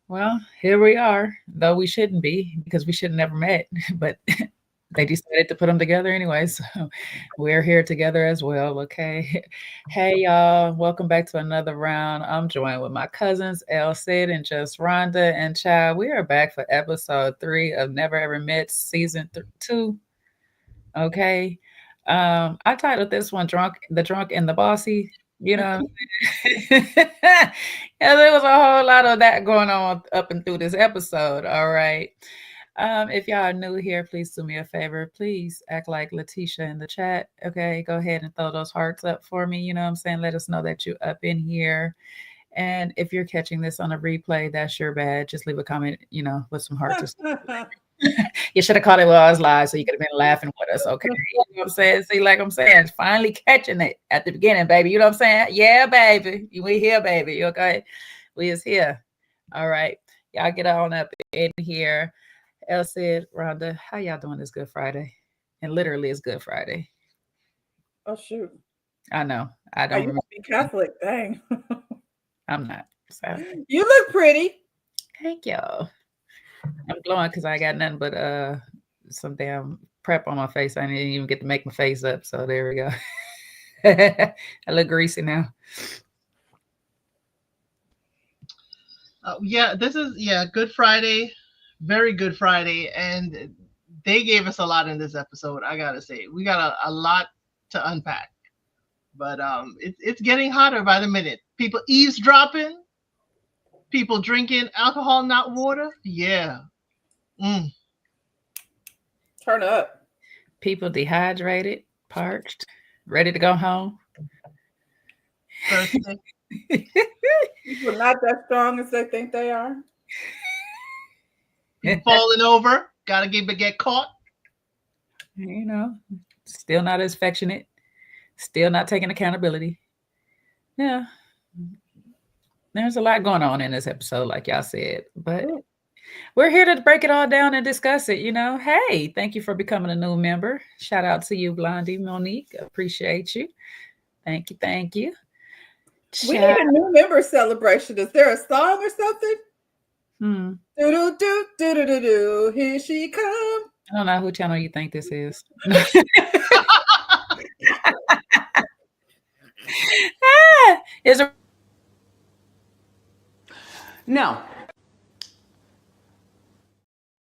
Well, here we are, though we shouldn't be because we should have never met, but they decided to put them together anyway. So we're here together as well. Okay. Hey, y'all. Welcome back to another round. I'm joined with my cousins, El Cid and Just Rhonda and Child. We are back for episode 3 of Never Ever Met season 2. Okay. I titled this one Drunk and the Bossy. You know, yeah, there was a whole lot of that going on up and through this episode. All right. If y'all are new here, please do me a favor. Please act like Letitia in the chat. Okay, go ahead and throw those hearts up for me. You know what I'm saying? Let us know that you're up in here. And if you're catching this on a replay, that's your bad. Just leave a comment, with some hearts. You should have caught it while I was live so you could have been laughing with us, okay? You know what I'm saying? See, like I'm saying, finally catching it at the beginning, baby. You know what I'm saying? Yeah, baby. We here, baby. You okay? We is here. All right. Y'all get on up in here. El Cid, Rhonda, how y'all doing this Good Friday? And literally it's Good Friday. Oh, shoot. I know. I don't remember. You be Catholic. Dang. I'm not. So. You look pretty. Thank y'all. I'm glowing because I got nothing but some damn prep on my face. I didn't even get to make my face up. So there we go. I look greasy now. This is Good Friday. Very Good Friday. And they gave us a lot in this episode, I gotta say. We got a lot to unpack. But it's getting hotter by the minute. People eavesdropping. People drinking alcohol, not water. Yeah. Turn up. People dehydrated, parched, ready to go home. People not that strong as they think they are. Falling over. Gotta get caught. Still not as affectionate. Still not taking accountability. Yeah. There's a lot going on in this episode, like y'all said, but we're here to break it all down and discuss it. Hey, thank you for becoming a new member. Shout out to you, Blondie Monique. Appreciate you. Thank you. We need a new member celebration. Is there a song or something? Do do do do do do. Here she comes. I don't know who channel you think this is. Is it? No.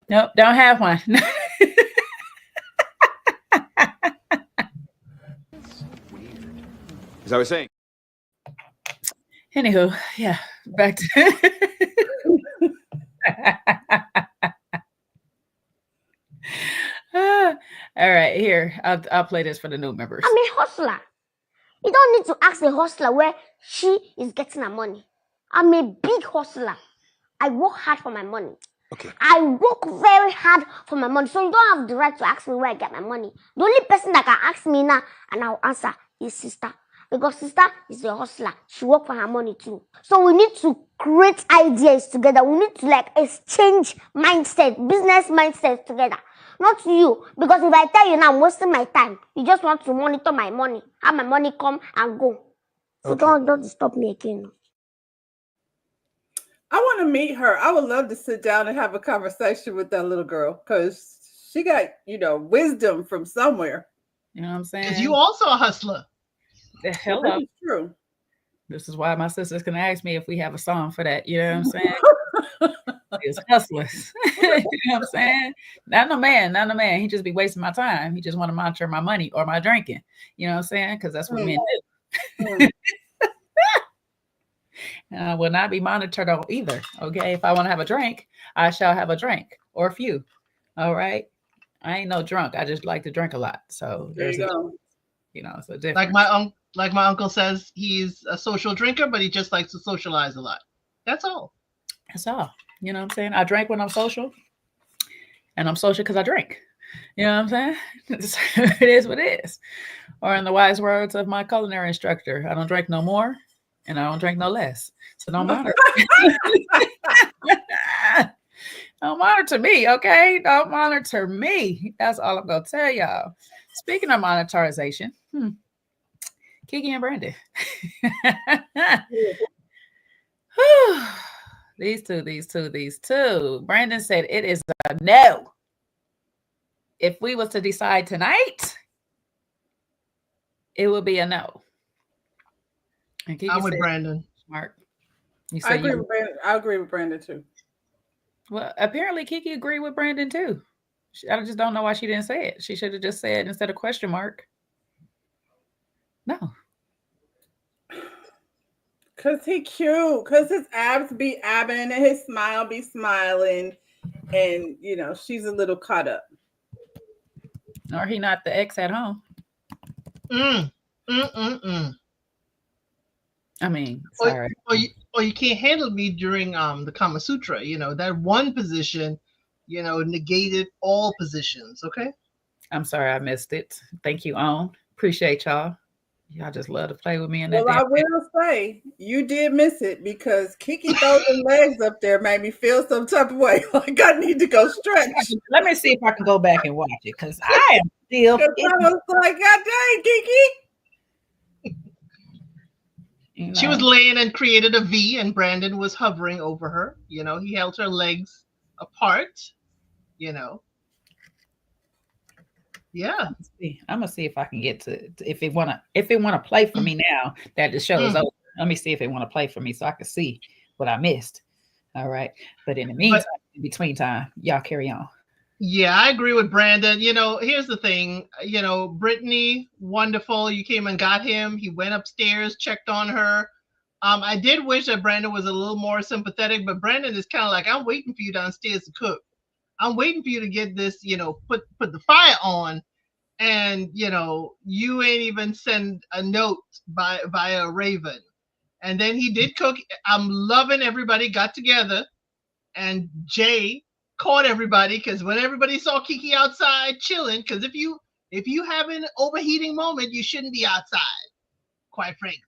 Nope, don't have one. As I was saying. Anywho, yeah, back to all right, here. I'll play this for the new members. I'm a hustler. You don't need to ask the hustler where she is getting her money. I'm a big hustler. I work hard for my money. Okay. I work very hard for my money. So you don't have the right to ask me where I get my money. The only person that can ask me now and I'll answer is sister. Because sister is a hustler. She works for her money too. So we need to create ideas together. We need to exchange mindset, business mindsets together. Not you. Because if I tell you now I'm wasting my time, you just want to monitor my money. Have my money come and go. So don't disturb me again. I want to meet her. I would love to sit down and have a conversation with that little girl because she got, wisdom from somewhere. You know what I'm saying? Because you also a hustler. Hello. That's true. This is why my sisters can ask me if we have a song for that. You know what I'm saying? It's hustlers. You know what I'm saying? Not no man. He just be wasting my time. He just want to monitor my money or my drinking. You know what I'm saying? Because that's what men do. I will not be monitored on either. Okay. If I want to have a drink, I shall have a drink or a few. All right. I ain't no drunk. I just like to drink a lot. So there you go. So different. Like my uncle says, he's a social drinker, but he just likes to socialize a lot. That's all. That's all. You know what I'm saying? I drink when I'm social, and I'm social because I drink. You know what I'm saying? It is what it is. Or in the wise words of my culinary instructor, I don't drink no more, and I don't drink no less. So don't monitor. Don't monitor me, okay? Don't monitor me. That's all I'm going to tell y'all. Speaking of monetarization, Kiki and Brandon. These two. Brandon said it is a no. If we was to decide tonight, it would be a no. And Kiki I'm with said, Brandon. Mark. I agree with Brandon. I agree with Brandon too. Well, apparently Kiki agreed with Brandon too. I just don't know why she didn't say it. She should have just said instead of question mark. No. Cause he cute. Cause his abs be abbing and his smile be smiling, and you know she's a little caught up. Or he not the ex at home. I mean, sorry. Or you can't handle me during the Kama Sutra. You know, that one position, you know, negated all positions. Okay. I'm sorry I missed it. Thank you, Own. Appreciate y'all. Y'all just love to play with me in that. Well, I will say you did miss it because Kiki throwing them legs up there made me feel some type of way. Like I need to go stretch. Let me see if I can go back and watch it because I am still. I was like, God dang, Kiki. You know. She was laying and created a V, and Brandon was hovering over her. You know, he held her legs apart. You know. Yeah, I'm gonna see if I can get to if it wanna play for me now that the show is over. Let me see if it want to play for me so I can see what I missed. All right, but in the meantime, in between time, y'all carry on. Yeah, I agree with Brandon. You know, here's the thing. You know, Britney, wonderful. You came and got him. He went upstairs, checked on her. I did wish that Brandon was a little more sympathetic, but Brandon is kind of like, I'm waiting for you downstairs to cook. I'm waiting for you to get this, you know, put the fire on, and you know, you ain't even send a note via Raven. And then he did cook. I'm loving everybody got together, and Jay caught everybody because when everybody saw Kiki outside chilling, because if you have an overheating moment, you shouldn't be outside, quite frankly.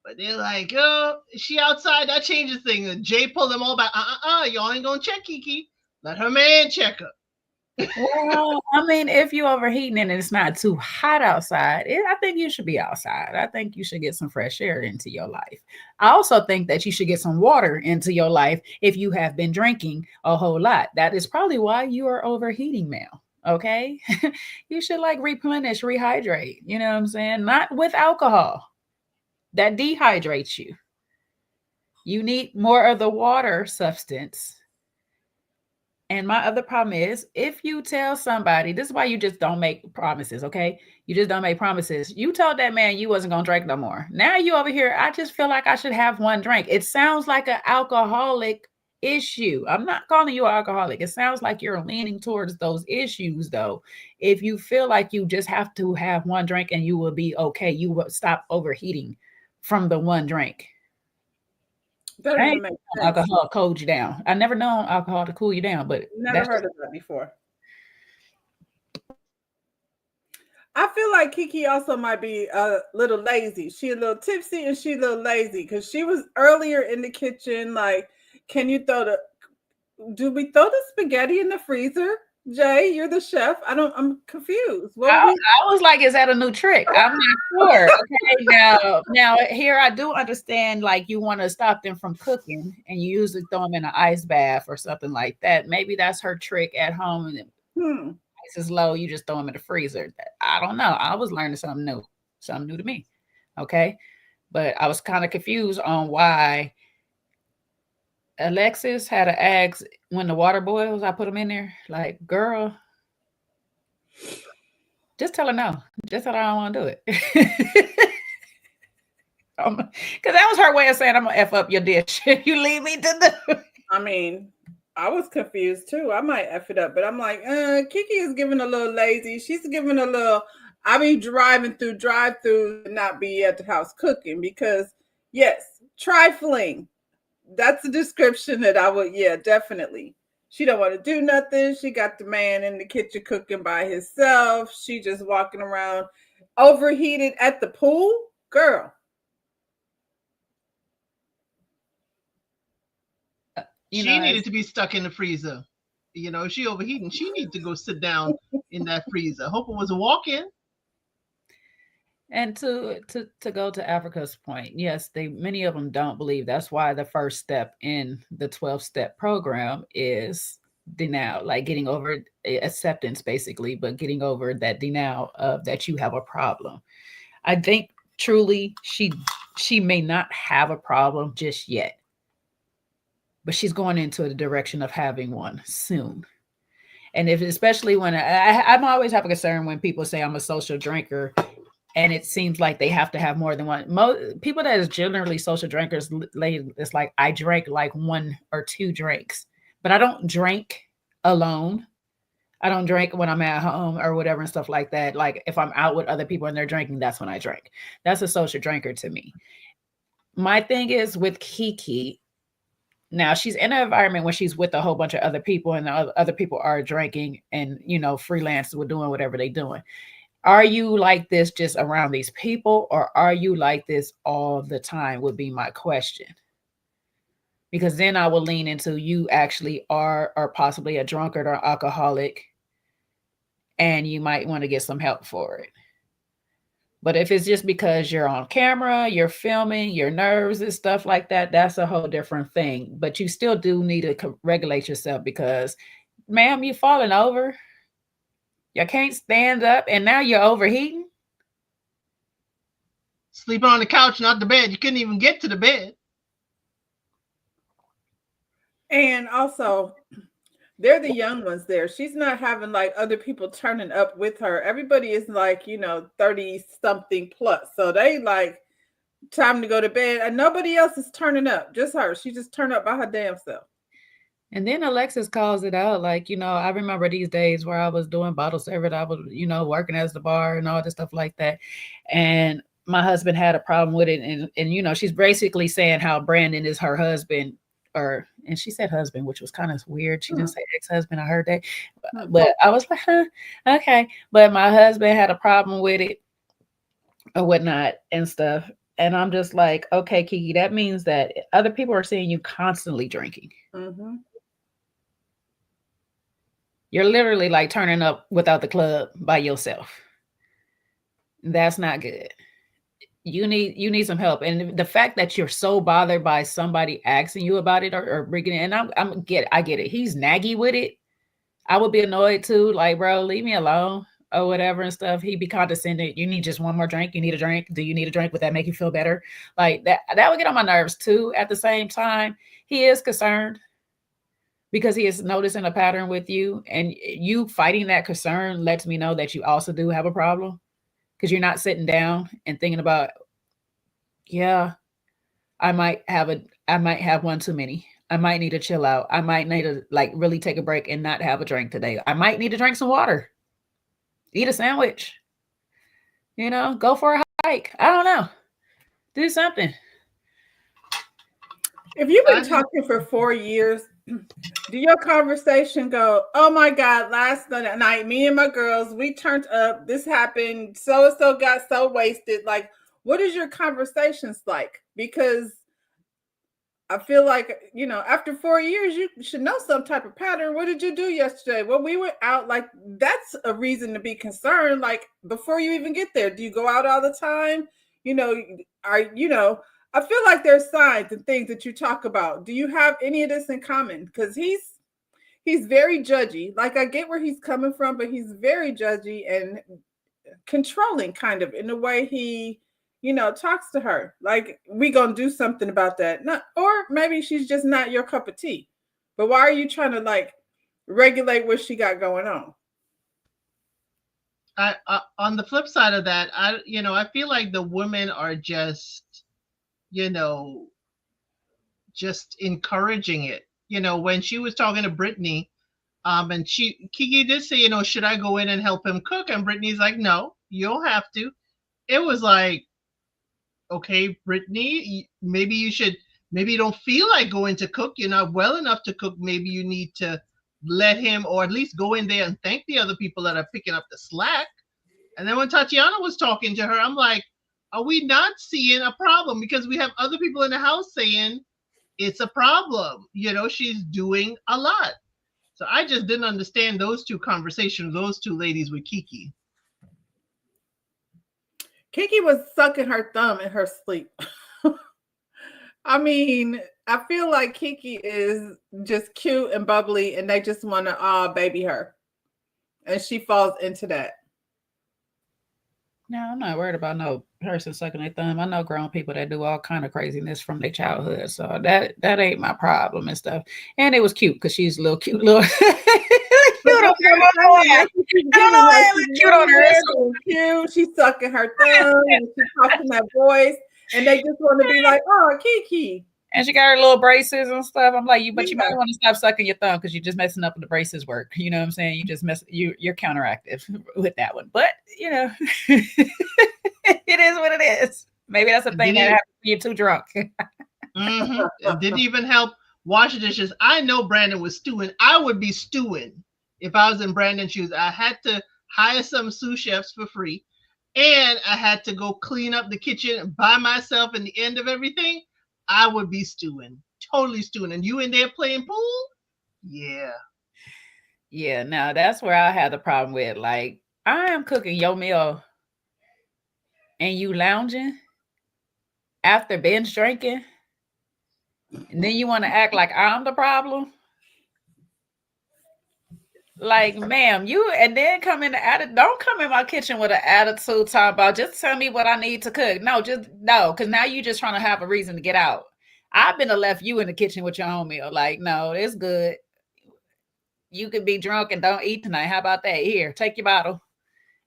But they're like, oh, she outside, that changes things. And Jay pulled them all back. Y'all ain't gonna check Kiki. Let her man check her. Well, I mean, if you're overheating and it's not too hot outside, I think you should be outside. I think you should get some fresh air into your life. I also think that you should get some water into your life if you have been drinking a whole lot. That is probably why you are overheating now. Okay. You should like replenish, rehydrate. You know what I'm saying? Not with alcohol. That dehydrates you. You need more of the water substance. And my other problem is if you tell somebody, this is why you just don't make promises, okay? You just don't make promises. You told that man you wasn't going to drink no more. Now you over here, I just feel like I should have one drink. It sounds like an alcoholic issue. I'm not calling you an alcoholic. It sounds like you're leaning towards those issues, though. If you feel like you just have to have one drink and you will be okay, you will stop overheating from the one drink. That doesn't make sense. Alcohol cools you down. I never known alcohol to cool you down, but never heard of that before. I feel like Kiki also might be a little lazy. She a little tipsy and she a little lazy because she was earlier in the kitchen. Like, can you do we throw the spaghetti in the freezer? Jay, you're the chef. I'm confused. I was like, is that a new trick? I'm not sure. Okay, now here I do understand, like you want to stop them from cooking and you usually throw them in an ice bath or something like that. Maybe that's her trick at home. And ice is low, you just throw them in the freezer. I don't know. I was learning something new to me. Okay. But I was kind of confused on why Alexis had to ask when the water boils, I put them in there. Like, girl, just tell her no. Just tell her I don't want to do it. Because that was her way of saying I'm going to F up your dish if you leave me to do it. I mean, I was confused too. I might F it up, but I'm like, Kiki is giving a little lazy. She's giving a little, I be driving through drive-through and not be at the house cooking because, yes, trifling. That's a description that I would, definitely. She don't want to do nothing. She got the man in the kitchen cooking by himself. She just walking around overheated at the pool. Girl. She needed to be stuck in the freezer. You know, she overheating. She needs to go sit down in that freezer. Hope it was a walk-in. And to go to Africa's point, yes, they many of them don't believe. That's why the first step in the 12-step program is denial, like getting over acceptance basically, but getting over that denial of that you have a problem. I think truly she may not have a problem just yet, but she's going into the direction of having one soon. And if especially when I'm always have a concern when people say I'm a social drinker and it seems like they have to have more than one. People that is generally social drinkers, it's like I drank like one or two drinks, but I don't drink alone. I don't drink when I'm at home or whatever and stuff like that. Like if I'm out with other people and they're drinking, that's when I drink. That's a social drinker to me. My thing is with Kiki, now she's in an environment where she's with a whole bunch of other people and the other people are drinking and, freelance with doing whatever they're doing. Are you like this just around these people or are you like this all the time would be my question. Because then I will lean into you actually are or possibly a drunkard or alcoholic and you might want to get some help for it. But if it's just because you're on camera, you're filming, your nerves and stuff like that, that's a whole different thing. But you still do need to regulate yourself because, ma'am, you're falling over. You can't stand up and now you're overheating. Sleeping on the couch, not the bed. You couldn't even get to the bed. And also, they're the young ones there. She's not having like other people turning up with her. Everybody is like, 30 something plus. So they like time to go to bed and nobody else is turning up. Just her. She just turned up by her damn self. And then Alexis calls it out. Like, I remember these days where I was doing bottle service. I was, working as the bar and all this stuff like that. And my husband had a problem with it. And she's basically saying how Brandon is her husband. And she said husband, which was kind of weird. She didn't say ex-husband. I heard that. But I was like, okay. But my husband had a problem with it or whatnot and stuff. And I'm just like, okay, Kiki, that means that other people are seeing you constantly drinking. Mm-hmm. You're literally like turning up without the club by yourself. That's not good. You need some help. And the fact that you're so bothered by somebody asking you about it or bringing it, and I get it. He's naggy with it. I would be annoyed too. Like, bro, leave me alone or whatever and stuff. He'd be condescending. You need just one more drink. You need a drink. Do you need a drink? Would that make you feel better? Like that would get on my nerves too. At the same time, he is concerned because he is noticing a pattern with you, and you fighting that concern lets me know that you also do have a problem. Because you're not sitting down and thinking about, yeah, I might have one too many. I might need to chill out. I might need to like really take a break and not have a drink today. I might need to drink some water, eat a sandwich, go for a hike. I don't know. Do something. If you've been talking for 4 years, do your conversation go, oh my God, last night, me and my girls, we turned up, this happened, so-and-so got so wasted. Like, what is your conversations like? Because I feel like, after 4 years, you should know some type of pattern. What did you do yesterday? Well, we were out. Like, that's a reason to be concerned. Like, before you even get there, do you go out all the time? I feel like there's signs and things that you talk about. Do you have any of this in common? Because he's very judgy. Like, I get where he's coming from, but he's very judgy and controlling kind of in the way he, talks to her. Like, we gonna do something about that. Or maybe she's just not your cup of tea. But why are you trying to like regulate what she got going on? On the flip side of that, I feel like the women are just just encouraging it. When she was talking to Britney, and Kiki did say, should I go in and help him cook? And Britney's like, no, you don't have to. It was like, okay, Britney, maybe you don't feel like going to cook. You're not well enough to cook. Maybe you need to let him, or at least go in there and thank the other people that are picking up the slack. And then when Tatiana was talking to her, I'm like, are we not seeing a problem? Because we have other people in the house saying it's a problem. She's doing a lot. So I just didn't understand those two conversations, those two ladies with Kiki. Kiki was sucking her thumb in her sleep. I mean, I feel like Kiki is just cute and bubbly, and they just want to baby her, and she falls into that. No, I'm not worried about no person sucking their thumb. I know grown people that do all kind of craziness from their childhood, so that ain't my problem and stuff. And it was cute because she's a little cute, little cute on her. I don't know why it look cute on her. Cute. She's sucking her thumb and she's talking that voice, and they just want to be like, "Oh, Kiki." And she got her little braces and stuff. I'm like, you might want to stop sucking your thumb because you're just messing up with the braces work. You know what I'm saying? You just you're counteractive with that one. But you know, it is what it is. Maybe that's a thing that happens when you're too drunk. It didn't even help wash the dishes. I know Brandon was stewing. I would be stewing if I was in Brandon's shoes. I had to hire some sous chefs for free, and I had to go clean up the kitchen by myself. And the end of everything, I would be stewing, totally stewing. And you in there playing pool? Yeah. Yeah, no, that's where I had the problem with. Like, I am cooking your meal and you lounging after binge drinking, and then you want to act like I'm the problem. Like, ma'am, you, and then come in don't come in my kitchen with an attitude talking about just tell me what I need to cook. No, because now you just trying to have a reason to get out. I've been to left you in the kitchen with your own meal. Like, no, it's good. You can be drunk and don't eat tonight. How about that? Here, take your bottle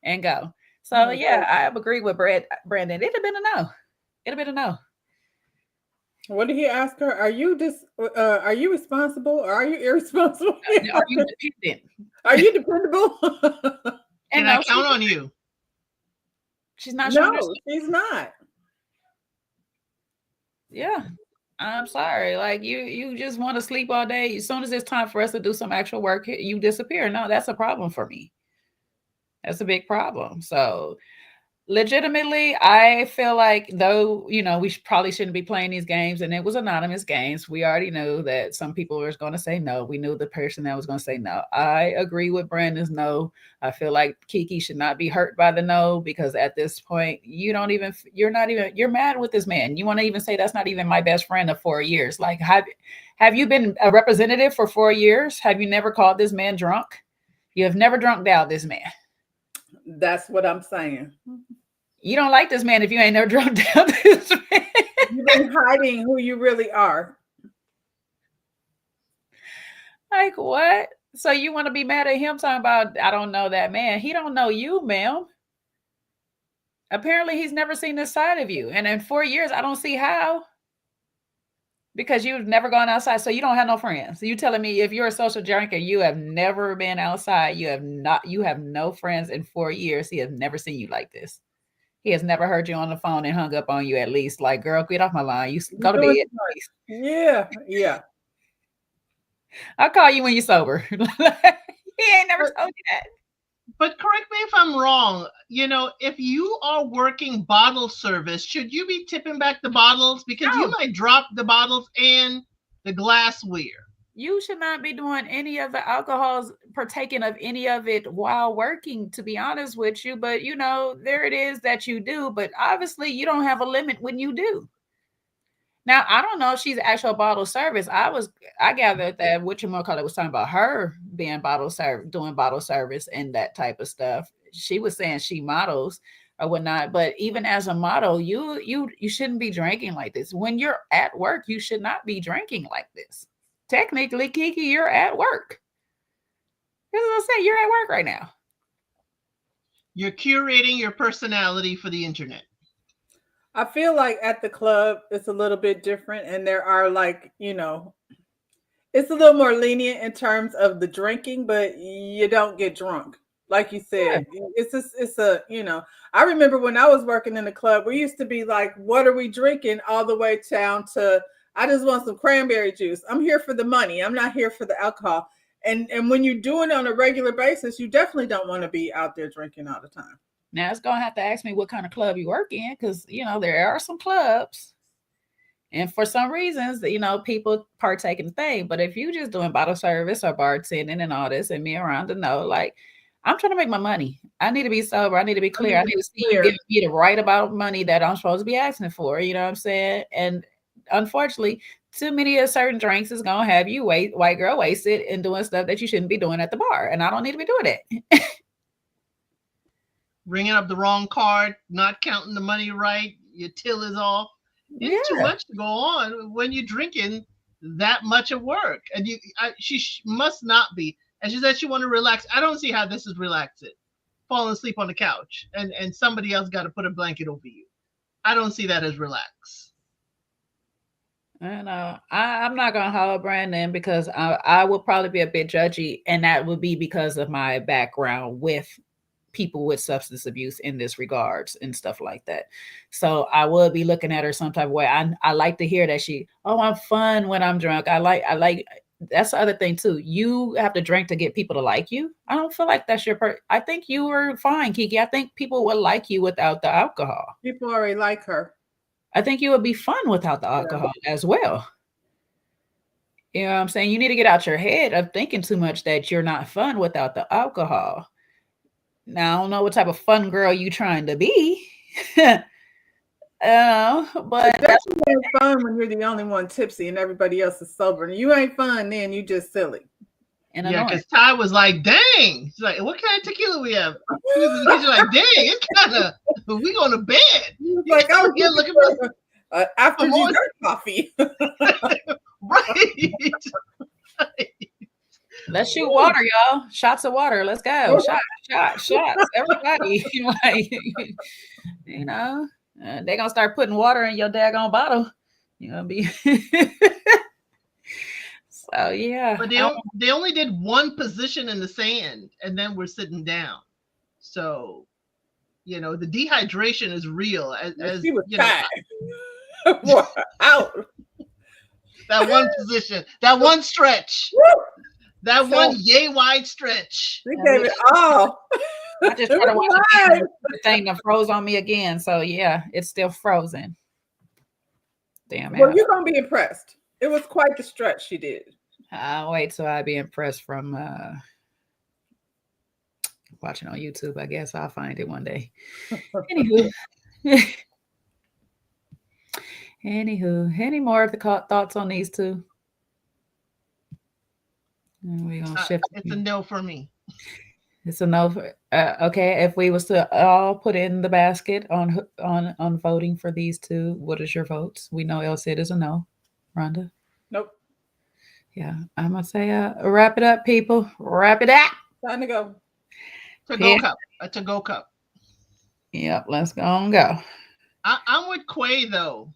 and go. So yeah, I agree with Brandon. It'd have been a no. It'd have been a no. What did he ask her? Are you responsible or are you irresponsible? Are you dependent? Are you dependable? And I count on you. She's not. No, she's not. Yeah, I'm sorry. Like you just want to sleep all day. As soon as it's time for us to do some actual work, you disappear. No, that's a problem for me. That's a big problem. So legitimately, I feel like though, we probably shouldn't be playing these games, and it was anonymous games. We already knew that some people were going to say no. We knew the person that was going to say no. I agree with Brandon's no. I feel like Kiki should not be hurt by the no, because at this point, you're mad with this man. You want to even say that's not even my best friend of 4 years. Like, have you been a representative for 4 years? Have you never called this man drunk? You have never drunk down this man. That's what I'm saying. You don't like this man if you ain't never drunk down this man. You've been hiding who you really are. Like, what? So you want to be mad at him talking about, I don't know that man. He don't know you, ma'am. Apparently he's never seen this side of you. And in 4 years, I don't see how. Because you've never gone outside, so you don't have no friends. So you telling me if you're a social drinker, you have never been outside, you have no friends in 4 years. He has never seen you like this. He has never heard you on the phone and hung up on you at least. Like, girl, get off my line. You go to bed. Yeah. I'll call you when you're sober. He ain't never told you that. But correct me if I'm wrong. If you are working bottle service, should you be tipping back the bottles? Because you might drop the bottles and the glassware. You should not be doing any of the alcohols, partaking of any of it while working, to be honest with you. But, there it is that you do. But obviously, you don't have a limit when you do. Now, I don't know if she's actual bottle service. I gathered that whatchamacallit was talking about her being doing bottle service and that type of stuff. She was saying she models or whatnot. But even as a model, you shouldn't be drinking like this. When you're at work, you should not be drinking like this. Technically, Kiki, you're at work. As I say, you're at work right now. You're curating your personality for the internet. I feel like at the club, it's a little bit different. And there are it's a little more lenient in terms of the drinking, but you don't get drunk. Like you said, I remember when I was working in the club, we used to be like, what are we drinking? All the way down to, I just want some cranberry juice. I'm here for the money. I'm not here for the alcohol. And when you're doing it on a regular basis, you definitely don't want to be out there drinking all the time. Now it's going to have to ask me what kind of club you work in, because, there are some clubs. And for some reasons, people partake in the thing. But if you just doing bottle service or bartending and all this, and me around to know, like, I'm trying to make my money. I need to be sober. I need to be clear. I need to see you clear. giving me the right amount of money that I'm supposed to be asking for. You know what I'm saying? And unfortunately, too many of certain drinks is gonna have you white girl wasted and doing stuff that you shouldn't be doing at the bar. And I don't need to be doing it. Ringing up the wrong card, not counting the money right, your till is off. It's too much to go on when you're drinking that much of work. And she must not be. And she said she want to relax. I don't see how this is relaxing. Falling asleep on the couch and somebody else got to put a blanket over you. I don't see that as relax. I know. I'm not gonna hold Brandon because I will probably be a bit judgy, and that would be because of my background with people with substance abuse in this regards and stuff like that. So I would be looking at her some type of way. I like to hear that I'm fun when I'm drunk. I like that's the other thing too. You have to drink to get people to like you. I don't feel like that's your I think you were fine, Kiki. I think people would like you without the alcohol. People already like her. I think you would be fun without the alcohol as well. You know what I'm saying? You need to get out your head of thinking too much that you're not fun without the alcohol. Now, I don't know what type of fun girl you trying to be. But that's fun when you're the only one tipsy and everybody else is sober. And you ain't fun then, you just silly. And because Ty was like, dang. She's like, what kind of tequila we have? She's like, dang, it's kind of, we going to bed. He was like, I was here looking for after dessert coffee. Right. Let's shoot water, y'all. Shots of water. Let's go. Shots. Everybody. Like, you know, they're going to start putting water in your daggone bottle. You're going to be... So, yeah. But they only did one position in the sand, and then we're sitting down. So, you know, the dehydration is real. As she was tired. Out. That one position, that one stretch. That one yay wide stretch. They gave it all. I just try to watch the thing that froze on me again. So yeah, it's still frozen. Damn it. Well, you're gonna be impressed. It was quite the stretch she did. I'll wait till I be impressed from watching on YouTube. I guess I'll find it one day. Anywho, any more of the thoughts on these two? We're gonna shift. It's a no for me. It's a no for okay. If we was to all put in the basket on voting for these two, what is your votes? We know El Cid is a no. Rhonda? Nope. Yeah, I'm gonna say wrap it up, people. Wrap it up. Time to go. To-go cup. A to-go cup. Yep, let's go and go. I'm with Quay though.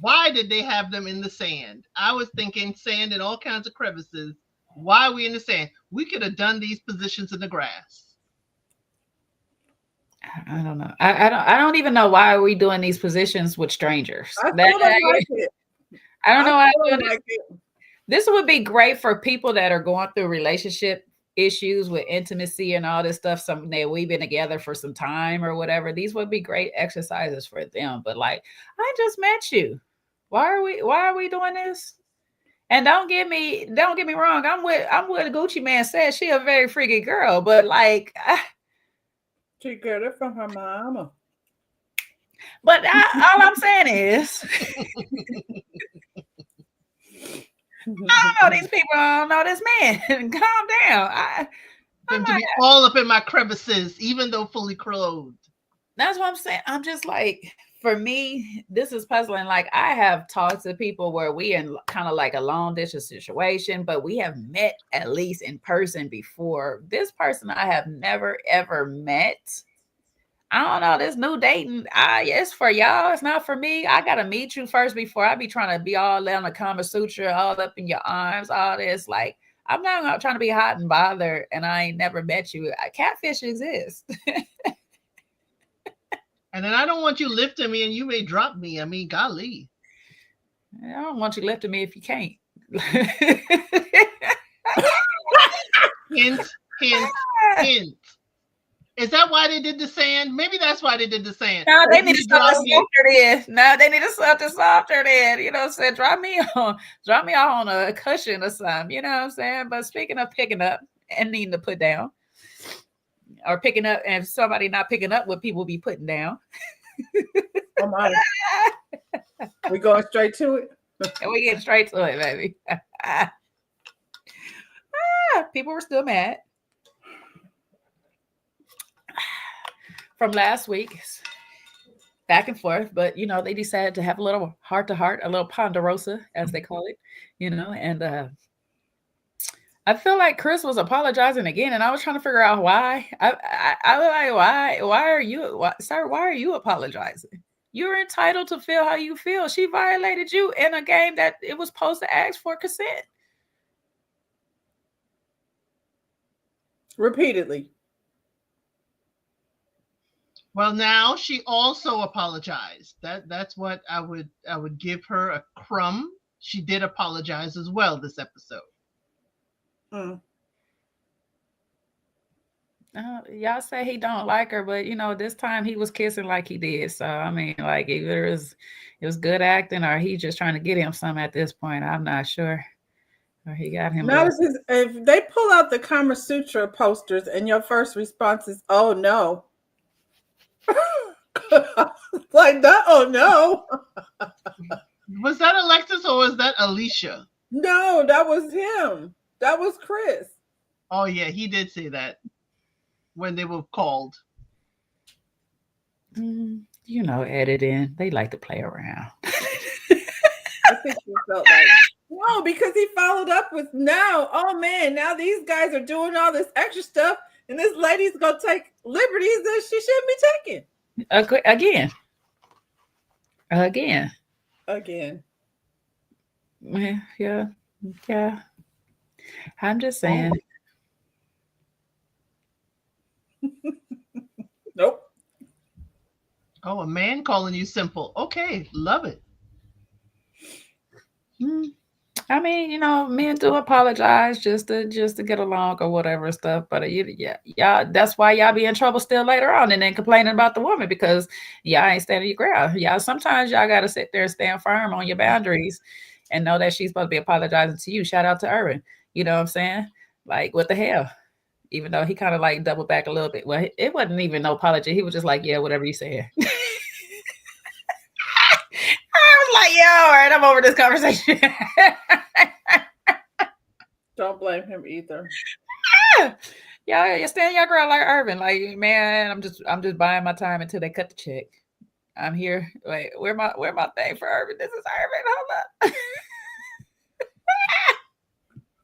Why did they have them in the sand? I was thinking sand in all kinds of crevices. Why are we in the sand? We could have done these positions in the grass. I don't know. I don't even know why are we doing these positions with strangers. I don't know why I'm doing it. This would be great for people that are going through relationship issues with intimacy and all this stuff. We've been together for some time or whatever. These would be great exercises for them. But like, I just met you. Why are we doing this? And don't get me wrong. I'm with Gucci Man said she a very freaky girl, but like she got it from her mama. But all I'm saying is I don't know these people. I don't know this man. Calm down. I'm to be all up in my crevices, even though fully clothed. That's what I'm saying. I'm just like, for me, this is puzzling. Like, I have talked to people where we in kind of like a long distance situation, but we have met at least in person before. This person I have never ever met. I don't know, this new dating, it's for y'all. It's not for me. I got to meet you first before I be trying to be all on the Kama Sutra, all up in your arms, all this. Like, I'm not trying to be hot and bothered, and I ain't never met you. Catfish exists. And then I don't want you lifting me and you may drop me. I mean, golly. I don't want you lifting me if you can't. Hint, hint, hint. Is that why they did the sand? Maybe that's why they did the sand. No, they need to something softer then. No, they need something softer then. You know what I'm saying? Drop me on a cushion or something. You know what I'm saying? But speaking of picking up and needing to put down. or picking up, and if somebody not picking up what people be putting down. Oh my. We going straight to it? And we get straight to it, baby. People were still mad from last week, back and forth, but you know, they decided to have a little heart to heart, a little ponderosa, as they call it, you know, and I feel like Chris was apologizing again, and I was trying to figure out why. I was like, why are you apologizing? You're entitled to feel how you feel. She violated you in a game that it was supposed to ask for consent. Repeatedly. Well, now she also apologized. That's what I would give her a crumb. She did apologize as well this episode. Y'all say he don't like her, but you know, this time he was kissing like he did. So I mean, like either it was good acting or he just trying to get him some at this point. I'm not sure. Or he got him. Now, if they pull out the Kama Sutra posters and your first response is, "Oh no," like that. Oh no. Was that Alexis or was that Alicia? No, that was him. That was Chris. Oh yeah, he did say that when they were called. You know, editing. They like to play around. I think he felt like, no, because he followed up with, now, oh man, now these guys are doing all this extra stuff, and this lady's gonna take liberties that she shouldn't be taking. Again. Yeah. I'm just saying. Nope. Oh, a man calling you simple. Okay, love it. I mean, you know, men do apologize just to get along or whatever stuff. But yeah, that's why y'all be in trouble still later on and then complaining about the woman because y'all ain't standing your ground. Y'all sometimes y'all gotta sit there and stand firm on your boundaries and know that she's supposed to be apologizing to you. Shout out to Irvin. You know what I'm saying? Like, what the hell? Even though he kind of like doubled back a little bit. Well, it wasn't even no apology. He was just like, yeah, whatever you said. I was like, yeah, all right, I'm over this conversation. Don't blame him either. Yeah, you stand your girl like Irvin. Like, man, I'm just buying my time until they cut the check. I'm here. Wait, where my thing for Irvin? This is Irvin. Hold up.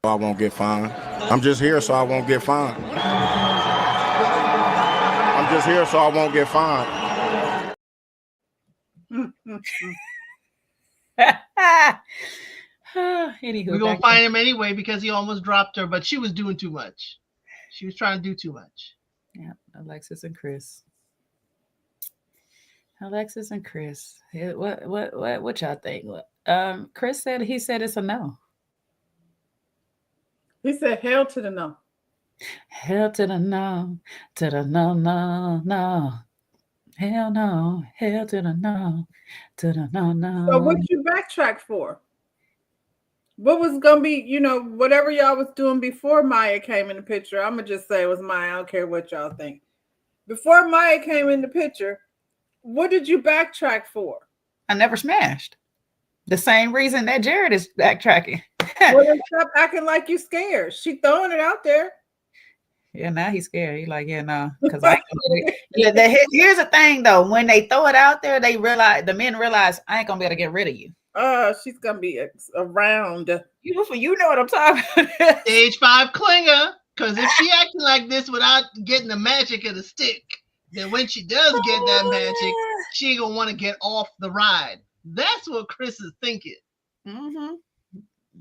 I won't get fined. I'm just here so I won't get fined. I'm just here so I won't get fined. Anywho, we're gonna find him anyway because he almost dropped her, but she was doing too much. She was trying to do too much. Yeah, Alexis and Chris. Alexis and Chris. What y'all think? Chris said it's a no. He said, hell to the no. Hell to the no. To the no, no, no. Hell no. Hell to the no. To the no, no. So what you backtrack for? What was going to be, you know, whatever y'all was doing before Maya came in the picture. I'm going to just say it was Maya. I don't care what y'all think. Before Maya came in the picture, what did you backtrack for? I never smashed. The same reason that Jared is backtracking. Well, then stop acting like you scared. She throwing it out there. Yeah, now he's scared. He's like, yeah, no, because here's the thing though. When they throw it out there, the men realize I ain't gonna be able to get rid of you. She's gonna be around. You know what I'm talking about. Stage 5 clinger. Because if she acting like this without getting the magic of the stick, then when she does get that magic, she ain't gonna want to get off the ride. That's what Chris is thinking. Mm-hmm.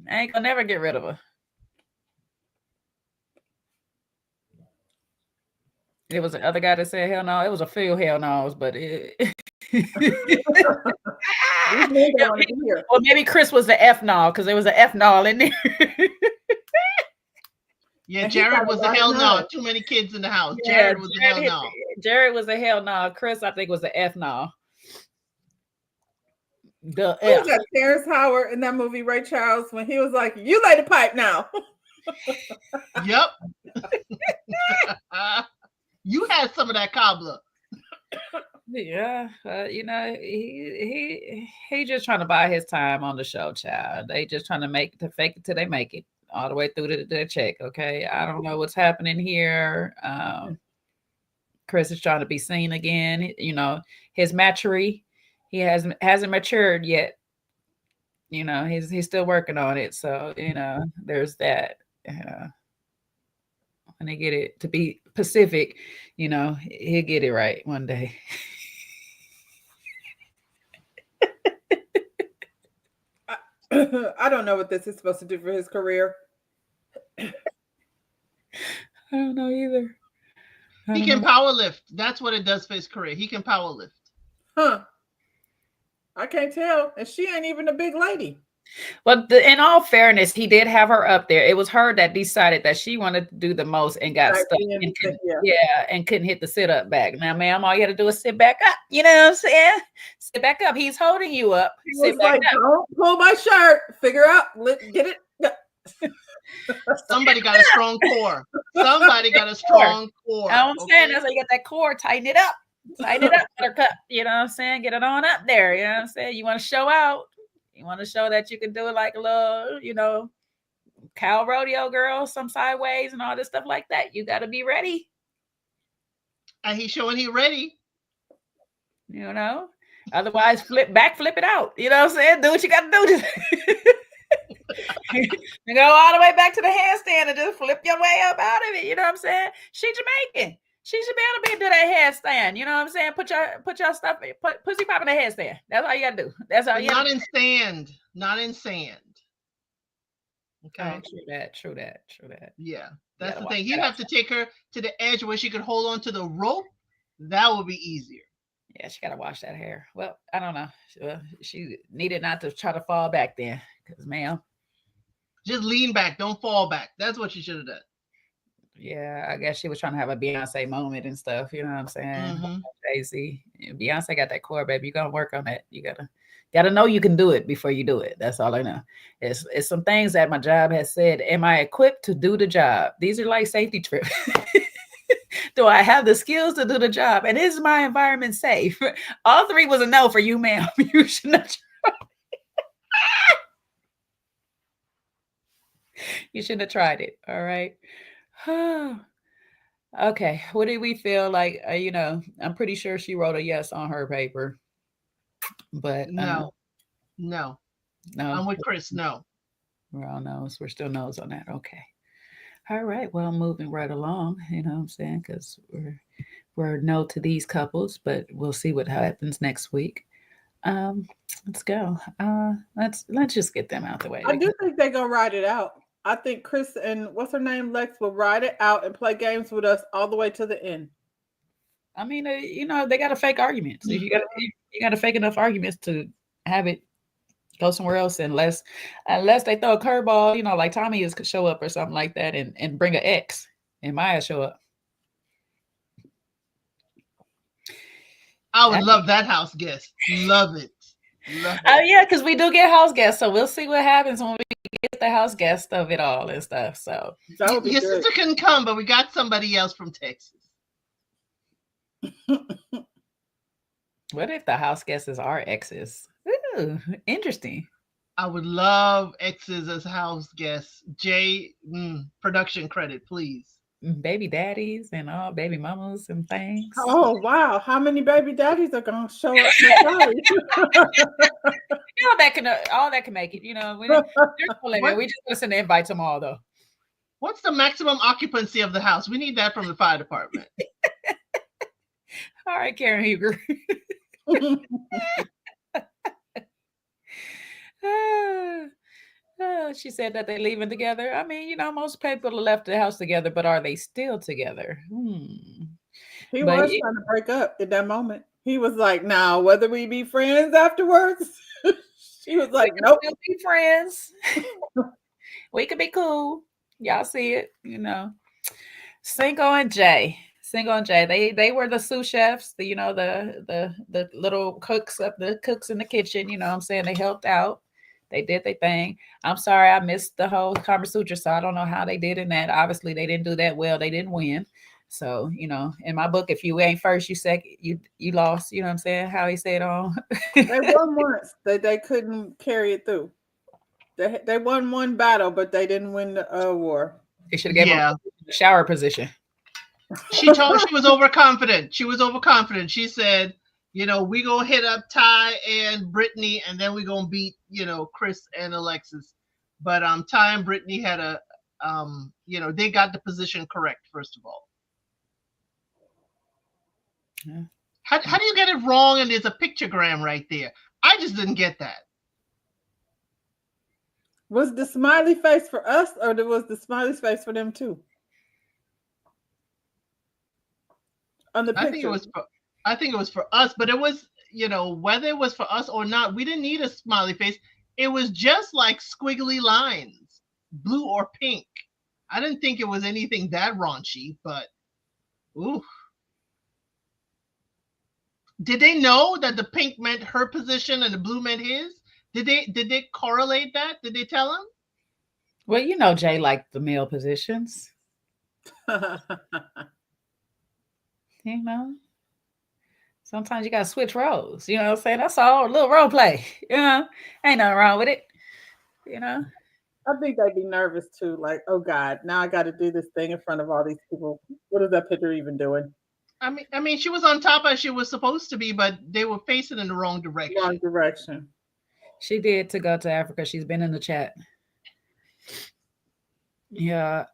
I ain't gonna never get rid of her. It was the other guy that said hell no. It was a few hell no's, but it. Or maybe Chris was the F no because there was an F no in there. Yeah, Jared was a hell no. Too many kids in the house. Yeah, Jared was a hell no. Jared was a hell no. Chris, I think, was the F no. The F. Got Terrence Howard in that movie, Ray Charles, when he was like, "You lay the pipe now." Yep. You had some of that cobbler. Yeah, he just trying to buy his time on the show, child. They just trying to fake it till they make it all the way through to the check. Okay, I don't know what's happening here. Chris is trying to be seen again. His maturity, he hasn't matured yet. He's still working on it. So there's that. When they get it to be Pacific, he'll get it right one day. I don't know what this is supposed to do for his career. I don't know either. He can power lift. That's what it does for his career. He can power lift. Huh. I can't tell. And she ain't even a big lady. But in all fairness, he did have her up there. It was her that decided that she wanted to do the most and got stuck and couldn't hit the sit up back. Now, ma'am, all you had to do is sit back up. You know what I'm saying? Sit back up. He's holding you up. Sit back up. Don't pull my shirt. Figure out. Get it. Somebody got a strong core. Somebody got a strong core. I'm saying that's how you get that core. Tighten it up. Tighten it up, buttercup. You know what I'm saying? Get it on up there. You know what I'm saying? You want to show out. You want to show that you can do it like a little, cow rodeo girl, some sideways and all this stuff like that. You got to be ready. And he's showing he ready. Otherwise flip it out. You know what I'm saying? Do what you got to do. You go all the way back to the handstand and just flip your way up out of it. You know what I'm saying? She Jamaican. She should be able to do that handstand. You know what I'm saying? Put your stuff, pussy pop in the handstand. That's all you gotta do. That's all you gotta do. Not in sand. Okay. Oh, true that. Yeah. That's the thing. You'd have to take her to the edge where she could hold on to the rope. That would be easier. Yeah, she gotta wash that hair. Well, I don't know. She needed not to try to fall back then. Because ma'am. Just lean back, don't fall back. That's what she should have done. Yeah, I guess she was trying to have a Beyonce moment and stuff. You know what I'm saying? Jay-Z. Beyonce got that core, baby. You gotta work on that. You gotta know you can do it before you do it. That's all I know. It's some things that my job has said. Am I equipped to do the job? These are like safety trips. Do I have the skills to do the job? And is my environment safe? All three was a no for you, ma'am. You should not try. You shouldn't have tried it. All right. Okay. What do we feel like? I'm pretty sure she wrote a yes on her paper, but no. I'm with Chris. No. We're all no's. We're still no's on that. Okay. All right. Well, moving right along. You know what I'm saying? Because we're no to these couples, but we'll see what happens next week. Let's go. Let's just get them out the way. I do think they're gonna ride it out. I think Chris and what's her name, Lex, will ride it out and play games with us all the way to the end. I mean, they got to fake arguments. You got to fake enough arguments to have it go somewhere else, unless they throw a curveball, like Tommy is could show up or something like that and bring an ex and Maya show up. I would love that house guest. Love it. Oh yeah, because we do get house guests, so we'll see what happens when we get the house guest of it all and stuff. So your sister couldn't come, but we got somebody else from Texas. What if the house guests is our exes? Ooh, interesting. I would love exes as house guests. Production credit, please. Baby daddies and all baby mamas and things. Oh wow! How many baby daddies are gonna show up? All that can make it. We just gonna send the invite tomorrow though. What's the maximum occupancy of the house? We need that from the fire department. All right, Karen Huger. She said that they're leaving together. I mean, most people have left the house together, but are they still together? He was trying to break up at that moment. He was like, "Now, whether we be friends afterwards," she was like, "Nope, we'll be friends. We could be cool. Y'all see it, Cinco and Jay. They were the sous chefs. The little cooks in the kitchen. You know what I'm saying? They helped out. They did their thing. I'm sorry I missed the whole Kama Sutra, so I don't know how they did in that. Obviously, they didn't do that well. They didn't win. So, you know, in my book, if you ain't first, you second, you lost. You know what I'm saying? How he said on. They won once. They couldn't carry it through. They won one battle, but they didn't win the war. They should have given him a shower position. She was overconfident. She was overconfident. She said, you know, we gonna hit up Ty and Britney, and then we gonna beat, you know, Chris and Alexis. But Ty and Britney had a you know, they got the position correct, first of all. Yeah. How do you get it wrong and there's a pictogram right there? I just didn't get that. Was the smiley face for us, or was the smiley face for them too? On the picture. I think it was for us, but it was, you know, whether it was for us or not, we didn't need a smiley face. It was just like squiggly lines, blue or pink. I didn't think it was anything that raunchy, but ooh. Did they know that the pink meant her position and the blue meant his? Did they correlate that? Did they tell him? Well, you know, Jay liked the male positions. You know, sometimes you gotta switch roles. You know what I'm saying? That's all, a little role play. You know, ain't nothing wrong with it. You know, I think they'd be nervous too. Like, oh God, now I got to do this thing in front of all these people. What is that picture even doing? I mean, she was on top as she was supposed to be, but they were facing in the wrong direction. Wrong direction. She did to go to Africa. She's been in the chat. Yeah.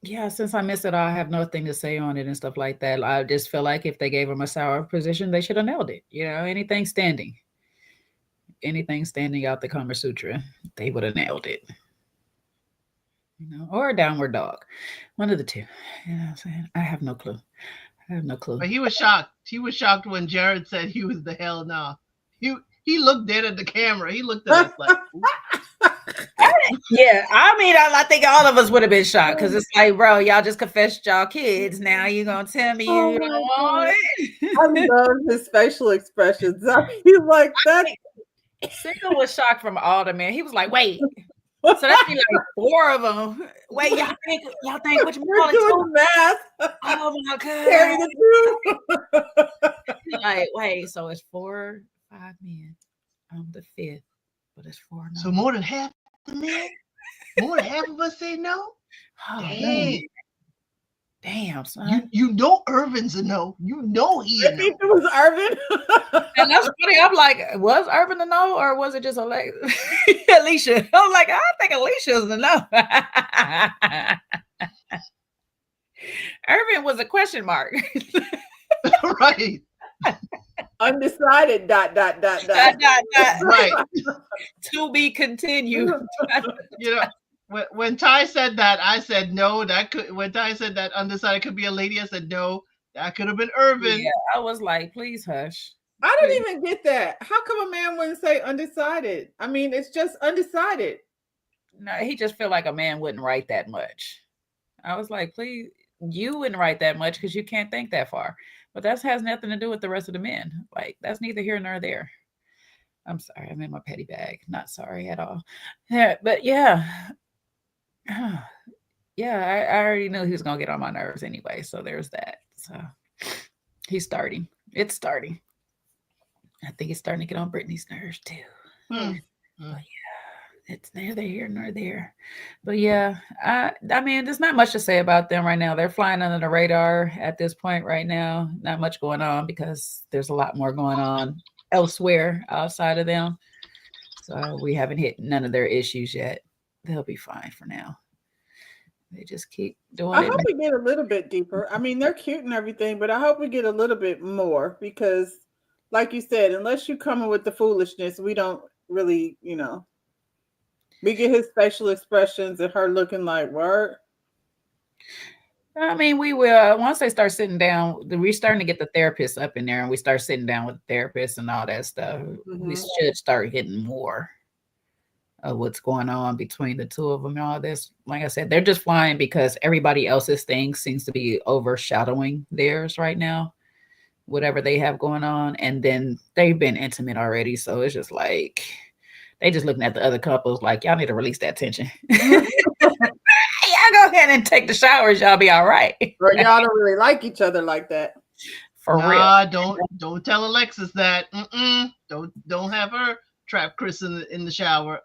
Yeah, since I missed it, I have nothing to say on it and stuff like that. I just feel like if they gave him a sour position, they should have nailed it. You know, anything standing out the Kama Sutra, they would have nailed it. You know, or a downward dog. One of the two. You know what I'm saying? I have no clue. But he was shocked. He was shocked when Jared said he was the hell no. He looked dead at the camera. He looked at us like, yeah. I mean, I think all of us would have been shocked because it's like, bro, y'all just confessed y'all kids. Now you gonna tell me you don't want it? I love his facial expressions. He's like that. Single was shocked from all the men. He was like, wait. So that's like 4 of them. Wait, y'all think which we're doing math? Oh my God. Carry the truth. Like, wait, so it's 4, 5 men. I'm the 5th, but it's 4 now. So more than half the men? More than half of us say no? Oh, dang. Damn, son. You know Irvin's a no. You know he a no. I think it was Irvin. And that's funny. I'm like, was Irvin a no, or was it just Alicia? I'm like, I think Alicia's a no. Irvin was a question mark. Right. Undecided. ... Right. To be continued. You know. When Ty said that, I said no. When Ty said that undecided could be a lady, I said no. That could have been Irvin. Yeah, I was like, please hush. I didn't even get that. How come a man wouldn't say undecided? I mean, it's just undecided. No, he just felt like a man wouldn't write that much. I was like, please, you wouldn't write that much because you can't think that far. But that has nothing to do with the rest of the men. Like, that's neither here nor there. I'm sorry, I'm in my petty bag. Not sorry at all. Yeah, but yeah. Yeah, I already knew he was gonna get on my nerves anyway, so there's that. So he's starting. It's starting. I think it's starting to get on Britney's nerves too. But yeah, it's neither here nor there. But yeah, I mean, there's not much to say about them right now. They're flying under the radar at this point right now. Not much going on because there's a lot more going on elsewhere outside of them. So we haven't hit none of their issues yet. They'll be fine for now. They just keep doing it. I hope we get a little bit deeper. I mean, they're cute and everything, but I hope we get a little bit more because, like you said, unless you come in with the foolishness, we don't really, you know. We get his facial expressions and her looking like, what? I mean, we will. Once they start sitting down, we're starting to get the therapists up in there and we start sitting down with the therapists and all that stuff. Mm-hmm. We should start hitting more of what's going on between the two of them and all this. Like I said, they're just flying because everybody else's thing seems to be overshadowing theirs right now, whatever they have going on. And then they've been intimate already. So it's just like, they just looking at the other couples like, y'all need to release that tension. Y'all go go ahead and take the showers. Y'all be all right. Or y'all don't really like each other like that. For real. Don't tell Alexis that. Don't have her trap Chris in the shower.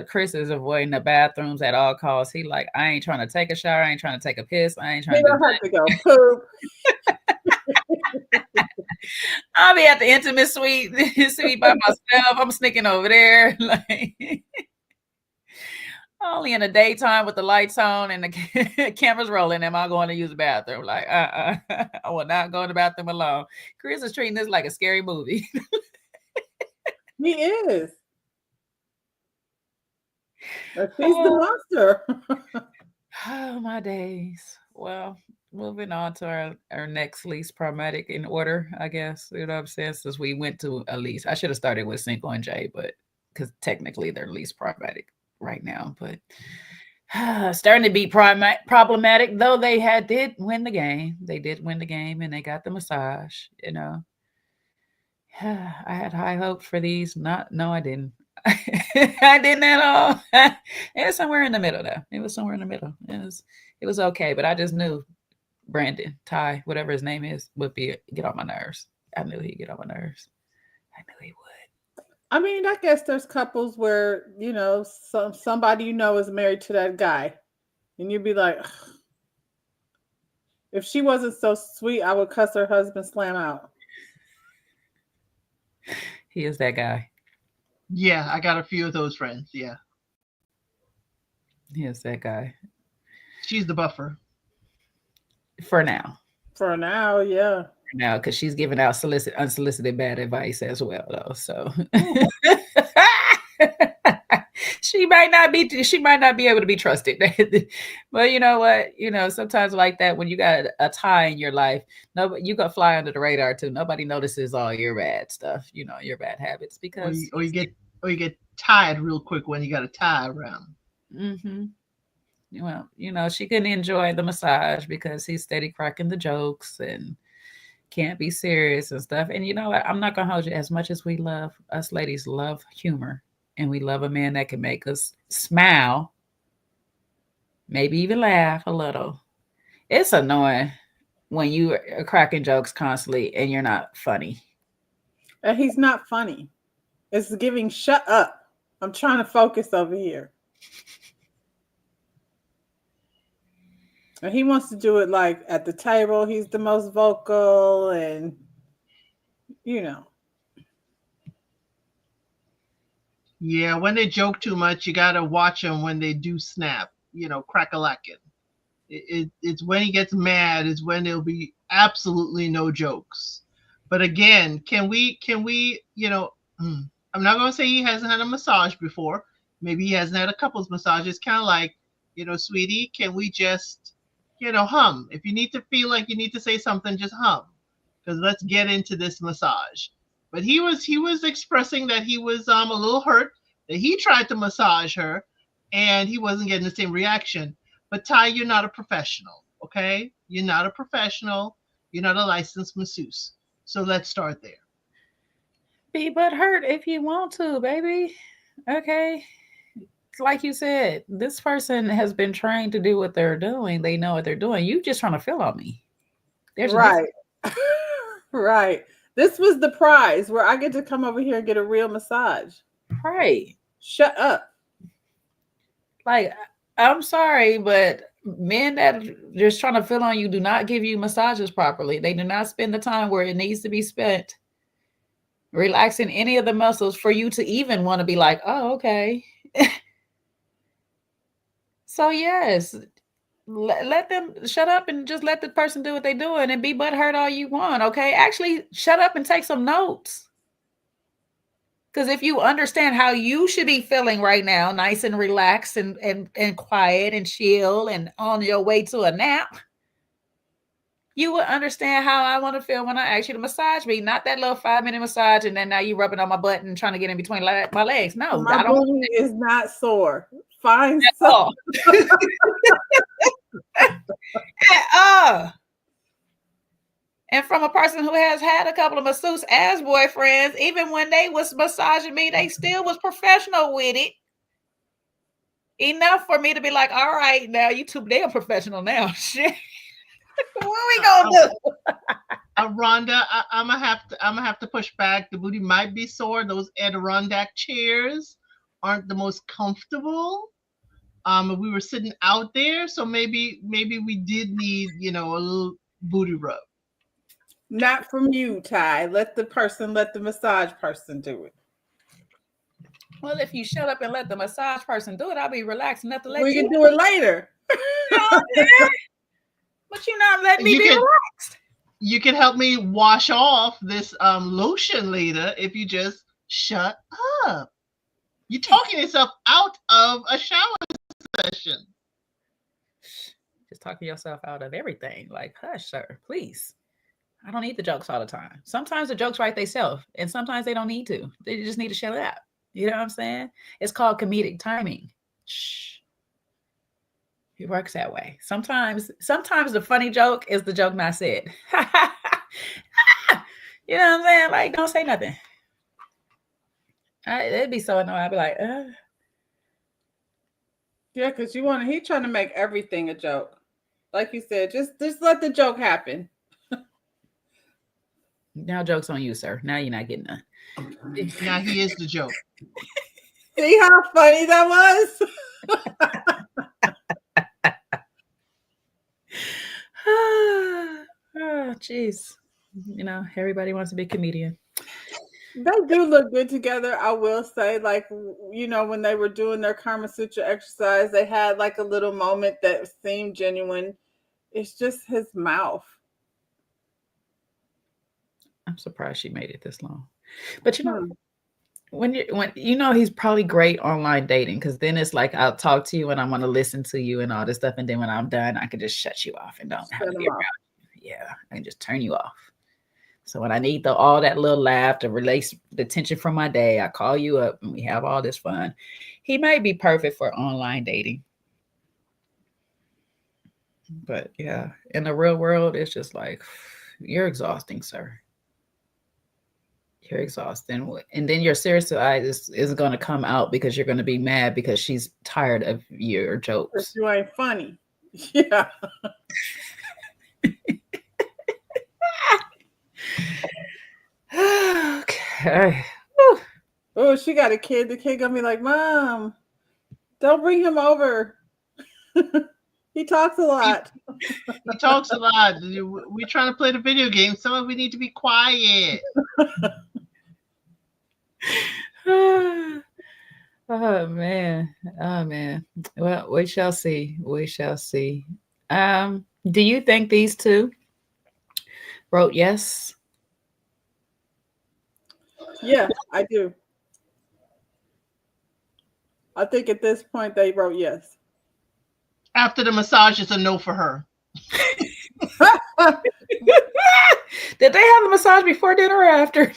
Chris is avoiding the bathrooms at all costs. He like, I ain't trying to take a shower. I ain't trying to take a piss. I ain't trying to have to go poop. I'll be at the intimate suite by myself. I'm sneaking over there. Like only in the daytime with the lights on and the cameras rolling. Am I going to use the bathroom? Like, I will not go in the bathroom alone. Chris is treating this like a scary movie. He is. He's the monster. Oh, my days. Well, moving on to our next least problematic in order, I guess. You know what I'm saying? Since we went to a least. I should have started with Cinco and Jay, but because technically they're least problematic right now. But starting to be problematic, though they did win the game. They did win the game and they got the massage, you know. I had high hopes for these. No, I didn't. I didn't at all. It was somewhere in the middle, though. It was somewhere in the middle. It was okay, but I just knew Brandon, Ty, whatever his name is, would get on my nerves. I knew he'd get on my nerves. I knew he would. I mean, I guess there's couples where, you know, somebody you know is married to that guy, and you'd be like, ugh. If she wasn't so sweet, I would cuss her husband slam out. He is that guy. Yeah, I got a few of those friends. Yeah. He is that guy. She's the buffer. For now. For now, yeah. For now, because she's giving out unsolicited bad advice as well, though. So she might not be able to be trusted. But you know what? You know, sometimes like that, when you got a tie in your life, you got fly under the radar too. Nobody notices all your bad stuff, you know, your bad habits, because or you get tired real quick when you got a tie around. Mm-hmm. Well, you know, she couldn't enjoy the massage because he's steady cracking the jokes and can't be serious and stuff. And you know what? I'm not gonna hold you. As much as us ladies love humor, and we love a man that can make us smile, maybe even laugh a little. It's annoying when you are cracking jokes constantly and you're not funny. And he's not funny. It's giving shut up. I'm trying to focus over here. And he wants to do it like at the table. He's the most vocal and, you know. Yeah, when they joke too much, you got to watch them when they do snap, you know, crack-a-lackin'. It's when he gets mad is when there'll be absolutely no jokes. But again, can we, you know, I'm not going to say he hasn't had a massage before. Maybe he hasn't had a couple's massage. It's kind of like, you know, sweetie, can we just, you know, hum? If you need to feel like you need to say something, just hum. Because let's get into this massage. But he was expressing that he was a little hurt, that he tried to massage her and he wasn't getting the same reaction. But Ty, you're not a professional, okay? You're not a professional. You're not a licensed masseuse. So let's start there. Be but hurt if you want to, baby. Okay. Like you said, this person has been trained to do what they're doing. They know what they're doing. You just trying to feel on me. There's right. Right. This was the prize where I get to come over here and get a real massage. Right. Shut up. Like, I'm sorry, but men that are just trying to feel on you do not give you massages properly. They do not spend the time where it needs to be spent relaxing any of the muscles for you to even want to be like, oh, okay. So yes, let them shut up and just let the person do what they're doing and be butthurt all you want. Okay. Actually shut up and take some notes. Because if you understand how you should be feeling right now, nice and relaxed and quiet and chill and on your way to a nap, you would understand how I want to feel when I ask you to massage me. Not that little 5-minute massage and then now you rubbing on my butt and trying to get in between my legs. No, my booty is not sore. Fine. At all. And from a person who has had a couple of masseuse as boyfriends, even when they was massaging me, they still was professional with it. enough for me to be like, all right, now you too damn professional now. Shit. What we gonna do? Rhonda, I'm gonna have to push back. The booty might be sore. Those Adirondack chairs aren't the most comfortable. We were sitting out there, so maybe we did need, a little booty rub. Not from you, Ty. Let the massage person do it. Well, if you shut up and let the massage person do it, I'll be relaxed enough to let we you can do it later. But you're not letting me be relaxed. You can help me wash off this lotion later if you just shut up. You're talking yourself out of a shower session. Just talking yourself out of everything. Like, hush, sir, please. I don't need the jokes all the time. Sometimes the jokes write themselves, and sometimes they don't need to. They just need to shut it up. You know what I'm saying? It's called comedic timing. Shh. It works that way. Sometimes the funny joke is the joke not said. You know what I'm saying? Like, don't say nothing. It'd be so annoying. I'd be like, Yeah, because he's trying to make everything a joke. Like you said, just let the joke happen. Now joke's on you, sir. Now you're not getting none. Now he is the joke. See how funny that was? Oh, jeez. Everybody wants to be a comedian. They do look good together, I will say. Like, when they were doing their Kama Sutra exercise, they had like a little moment that seemed genuine. It's just his mouth. I'm surprised she made it this long. But when he's probably great online dating, because then it's like I'll talk to you and I want to listen to you and all this stuff, and then when I'm done, I can just shut you off and don't have to be around you. Yeah, I can just turn you off. So when I need all that little laugh to release the tension from my day, I call you up and we have all this fun. He may be perfect for online dating. But yeah, in the real world, it's just like, you're exhausting, sir. You're exhausting. And then your serious side is going to come out because you're going to be mad because she's tired of your jokes. You ain't funny. Yeah. Okay. Oh, she got a kid. The kid gonna be like, Mom, don't bring him over. He talks a lot. He talks a lot. We're trying to play the video game. Some of we need to be quiet. Oh man. Well, we shall see. Do you think these two wrote yes? Yeah, I do. I think at this point they wrote yes. After the massage, it's a no for her. Did they have the massage before dinner or after?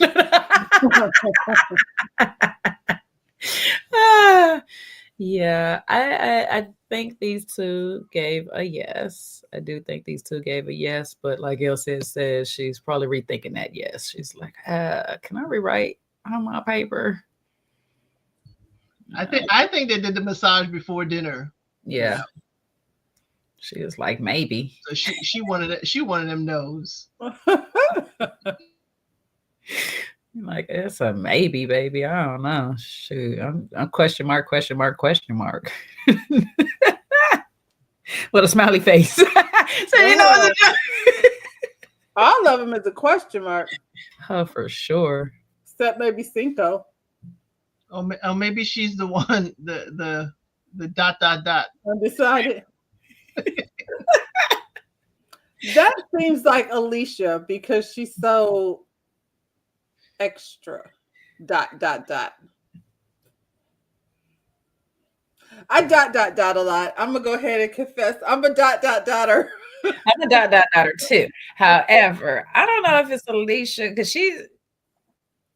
Yeah, I think these two gave a yes. I do think these two gave a yes, but like Elsa says, she's probably rethinking that yes. She's like, can I rewrite on my paper? I think they did the massage before dinner. Yeah. She was like, maybe. So she wanted it. She wanted them no's. Like, it's a maybe, baby. I don't know. Shoot, I'm question mark. With a smiley face. So all of them is a question mark. Oh, for sure. Except maybe Cinco. Oh, maybe she's the one. The ... Undecided. That seems like Alicia because she's so extra ... I ... a lot. I'm gonna go ahead and confess. I'm a ... her. I'm a ... her too. However, I don't know if it's Alicia because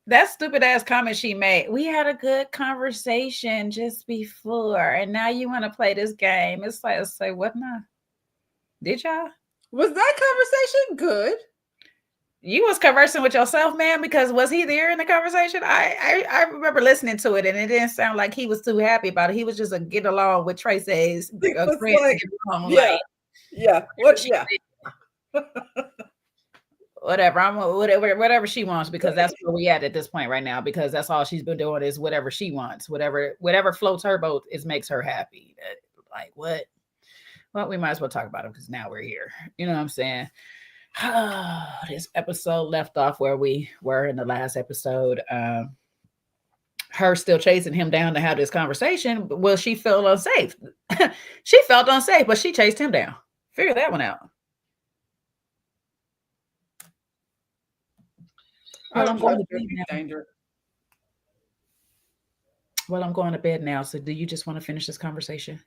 that stupid ass comment she made. We had a good conversation just before, and now you want to play this game. It's like, say what now? Did y'all? Was that conversation good? You was conversing with yourself, man, because was he there in the conversation? I remember listening to it, and it didn't sound like he was too happy about it. He was just a get along with Trey says a friend like, to get along. yeah, Like, yeah, what, yeah. Whatever she wants, because that's where we at this point right now, because that's all she's been doing is whatever she wants, whatever floats her boat makes her happy. Like what? Well, we might as well talk about it because now we're here. You know what I'm saying? This episode left off where we were in the last episode. Her still chasing him down to have this conversation. Well, she felt unsafe. She felt unsafe, but she chased him down. Figure that one out. Well, I'm going to bed now. Well, I'm going to bed now. So do you just want to finish this conversation?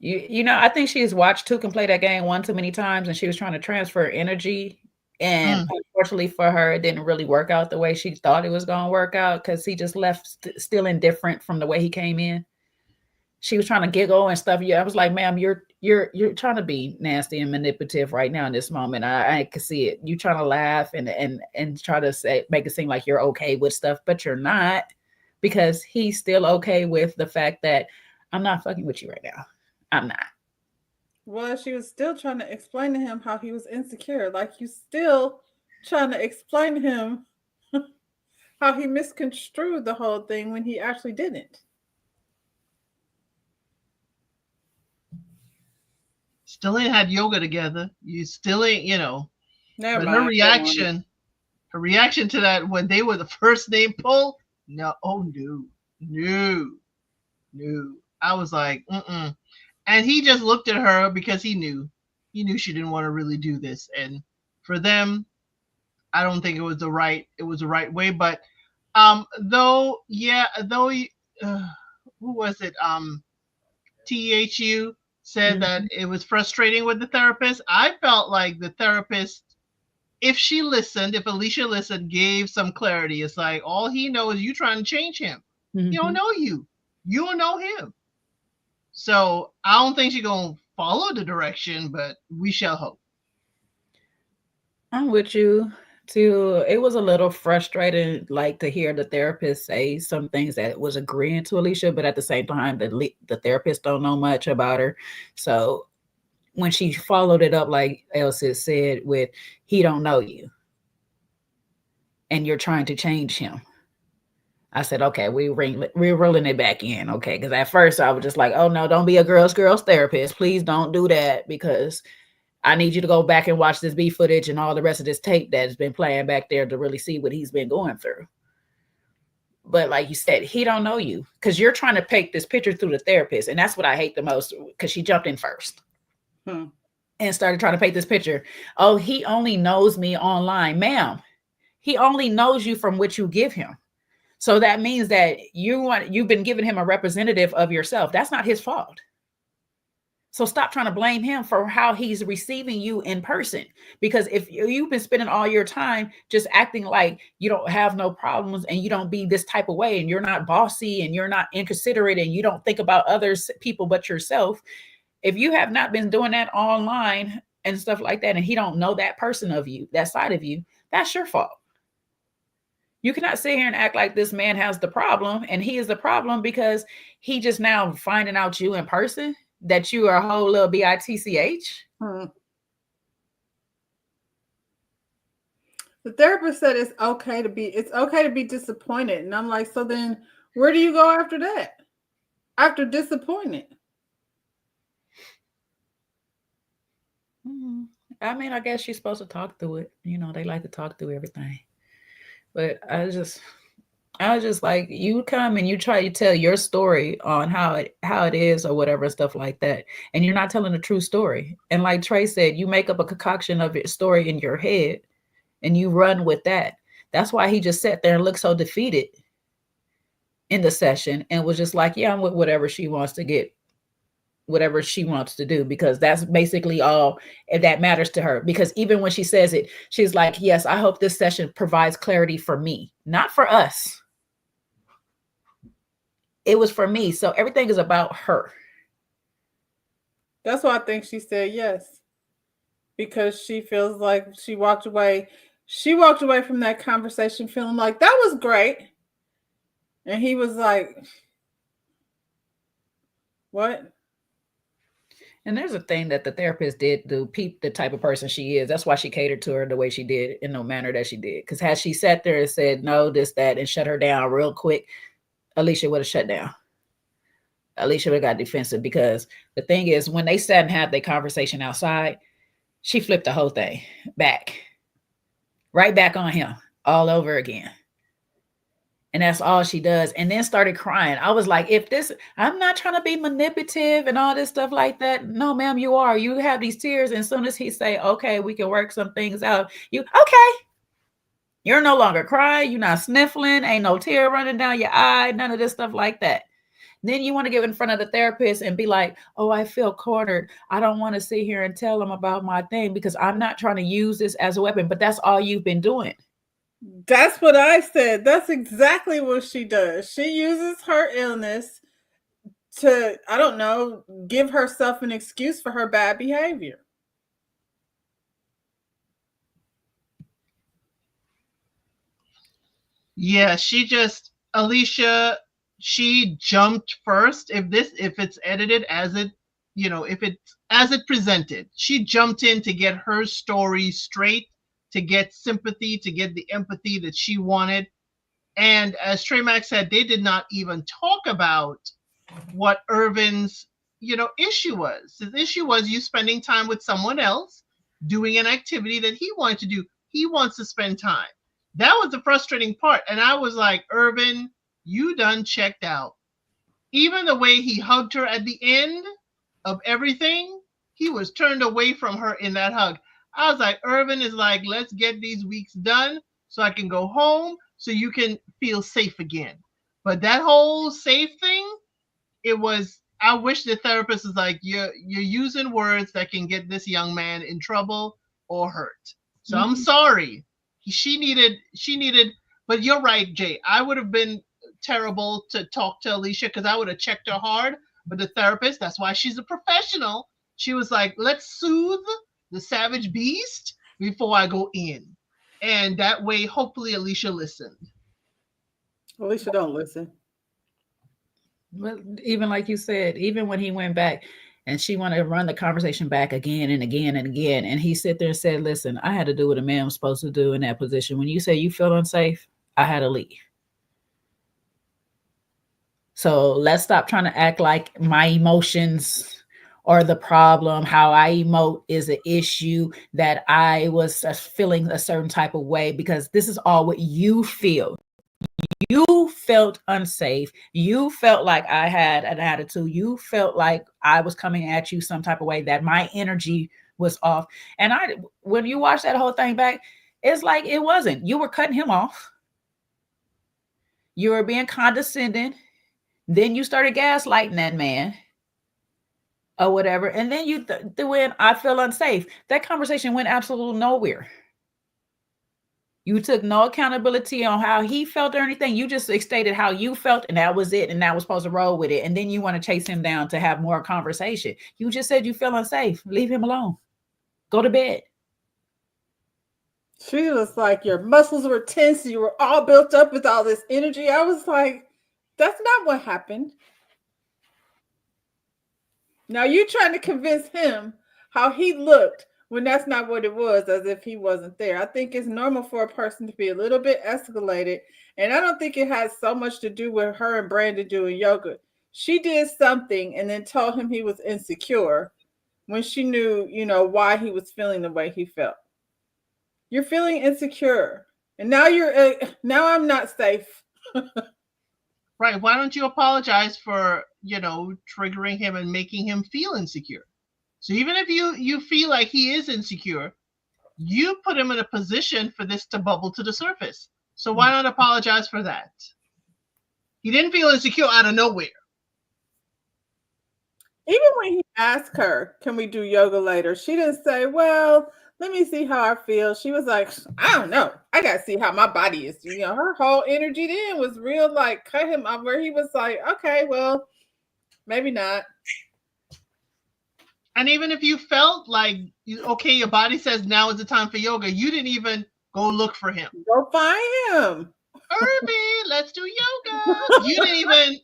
You know, I think she's watched Two Can Play That Game one too many times, and she was trying to transfer energy. And unfortunately for her, it didn't really work out the way she thought it was going to work out, because he just left still indifferent from the way he came in. She was trying to giggle and stuff. Yeah, I was like, ma'am, you're trying to be nasty and manipulative right now in this moment. I can see it. You trying to laugh and try to make it seem like you're okay with stuff, but you're not, because he's still okay with the fact that I'm not fucking with you right now. I'm not. Well, she was still trying to explain to him how he was insecure. Like, you still trying to explain to him how he misconstrued the whole thing when he actually didn't. Still ain't had yoga together. You still ain't, you know. Never but mind. her reaction to that when they were the first name pull, no. I was like, And he just looked at her because he knew she didn't want to really do this. And for them, I don't think it was the right way. But who was it? THU said that it was frustrating with the therapist. I felt like the therapist, if Alicia listened, gave some clarity. It's like, all he knows is you trying to change him. He don't know you. You don't know him. So I don't think she's going to follow the direction, but we shall hope. I'm with you too. It was a little frustrating, like, to hear the therapist say some things that was agreeing to Alicia, but at the same time, the therapist don't know much about her. So when she followed it up, like Elsa said, with he don't know you and you're trying to change him, I said, okay, we're rolling it back in. Okay. Because at first I was just like, oh no, don't be a girl's therapist. Please don't do that, because I need you to go back and watch this B footage and all the rest of this tape that's been playing back there to really see what he's been going through. But like you said, he don't know you, because you're trying to paint this picture through the therapist. And that's what I hate the most, because she jumped in first and started trying to paint this picture. Oh, he only knows me online. Ma'am, he only knows you from what you give him. So that means that you've been giving him a representative of yourself. That's not his fault. So stop trying to blame him for how he's receiving you in person. Because if you've been spending all your time just acting like you don't have no problems and you don't be this type of way, and you're not bossy and you're not inconsiderate and you don't think about others people but yourself, if you have not been doing that online and stuff like that, and he don't know that person of you, that side of you, that's your fault. You cannot sit here and act like this man has the problem and he is the problem because he just now finding out you in person, that you are a whole little bitch. The therapist said it's okay to be disappointed. And I'm like, so then where do you go after that? After disappointed? I mean, I guess she's supposed to talk through it. You know, they like to talk through everything. But I was just like, you come and you try to tell your story on how it is or whatever, stuff like that. And you're not telling the true story. And like Trey said, you make up a concoction of your story in your head and you run with that. That's why he just sat there and looked so defeated in the session and was just like, yeah, I'm with whatever she wants to get, whatever she wants to do, because that's basically all that matters to her. Because even when she says it, she's like, yes, I hope this session provides clarity for me, not for us. It was for me. So everything is about her. That's why I think she said yes. because she feels like she walked away from that conversation feeling like that was great. And he was like, what? And there's a thing that the therapist did to peep the type of person she is. That's why she catered to her the way she did, in the manner that she did. Because had she sat there and said no, this, that, and shut her down real quick, Alicia would have shut down. Alicia would have got defensive, because the thing is, when they sat and had their conversation outside, she flipped the whole thing back, right back on him all over again. And that's all she does. And then started crying. I was like, I'm not trying to be manipulative and all this stuff like that. No, ma'am, you are. You have these tears. And as soon as he say, okay, we can work some things out, okay. You're no longer crying. You're not sniffling. Ain't no tear running down your eye. None of this stuff like that. Then you want to get in front of the therapist and be like, oh, I feel cornered. I don't want to sit here and tell them about my thing because I'm not trying to use this as a weapon. But that's all you've been doing. That's what I said. That's exactly what she does. She uses her illness to, I don't know, give herself an excuse for her bad behavior. Yeah, Alicia, she jumped first. If it's edited as it, if it's as it presented, she jumped in to get her story straight, to get sympathy, to get the empathy that she wanted. And as Trey Mack said, they did not even talk about what Irvin's, issue was. His issue was you spending time with someone else, doing an activity that he wanted to do. He wants to spend time. That was the frustrating part. And I was like, Irvin, you done checked out. Even the way he hugged her at the end of everything, he was turned away from her in that hug. I was like, Irvin is like, let's get these weeks done so I can go home so you can feel safe again. But that whole safe thing, I wish the therapist is like, you're using words that can get this young man in trouble or hurt. So I'm sorry. She needed, but you're right, Jay. I would have been terrible to talk to Alicia because I would have checked her hard. But the therapist, that's why she's a professional. She was like, let's soothe the savage beast before I go in. And that way, hopefully, Alicia listened. Alicia don't listen. Well, even like you said, even when he went back and she wanted to run the conversation back again and again and again, and he sit there and said, listen, I had to do what a man was supposed to do in that position. When you say you feel unsafe, I had to leave. So let's stop trying to act like my emotions or the problem, how I emote is an issue, that I was feeling a certain type of way, because this is all what you feel. You felt unsafe. You felt like I had an attitude. You felt like I was coming at you some type of way, that my energy was off. And when you watch that whole thing back, it's like it wasn't. You were cutting him off. You were being condescending. Then you started gaslighting that man or whatever. And then you threw in, I feel unsafe. That conversation went absolutely nowhere. You took no accountability on how he felt or anything. You just stated how you felt, and that was it. And that was supposed to roll with it. And then you want to chase him down to have more conversation. You just said you feel unsafe. Leave him alone. Go to bed. She was like, your muscles were tense. You were all built up with all this energy. I was like, that's not what happened. Now you're trying to convince him how he looked when that's not what it was, as if he wasn't there. I think it's normal for a person to be a little bit escalated. And I don't think it has so much to do with her and Brandon doing yoga. She did something and then told him he was insecure when she knew, why he was feeling the way he felt. You're feeling insecure. And now now I'm not safe. Right. Why don't you apologize for, triggering him and making him feel insecure? So even if you feel like he is insecure, you put him in a position for this to bubble to the surface. So why not apologize for that? He didn't feel insecure out of nowhere. Even when he asked her, can we do yoga later? She didn't say, well, let me see how I feel. She was like, I don't know. I got to see how my body is. Her whole energy then was real, like, cut him off, where he was like, okay, well, maybe not. And even if you felt like, okay, your body says now is the time for yoga, you didn't even go look for him. Go find him. Irvin, let's do yoga. You didn't even,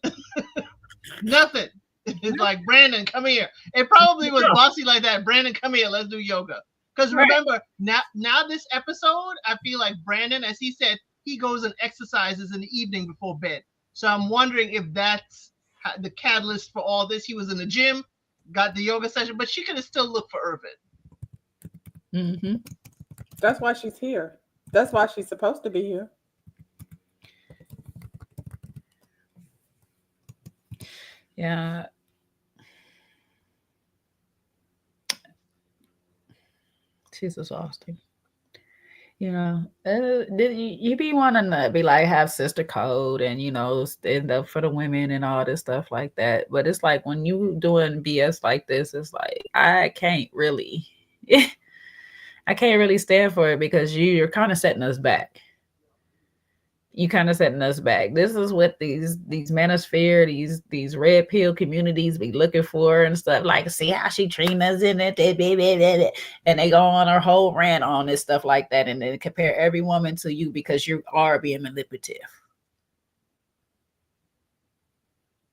nothing. It's like, Brandon, come here. It probably was bossy like that. Brandon, come here, let's do yoga. Because remember, now this episode, I feel like Brandon, as he said, he goes and exercises in the evening before bed. So I'm wondering if that's the catalyst for all this. He was in the gym, got the yoga session, but she could have still looked for Irvin. Mm-hmm. That's why she's here. That's why she's supposed to be here. Yeah. She's exhausting. You know, you be wanting to be like have sister code and, you know, stand up for the women and all this stuff like that. But it's like when you doing BS like this, it's like I can't really stand for it because you're kind of setting us back. You kind of setting us back. This is what these manosphere, these red pill communities be looking for and stuff. Like, see how she treating us in it, and they go on her whole rant on this stuff like that, and then compare every woman to you because you are being manipulative.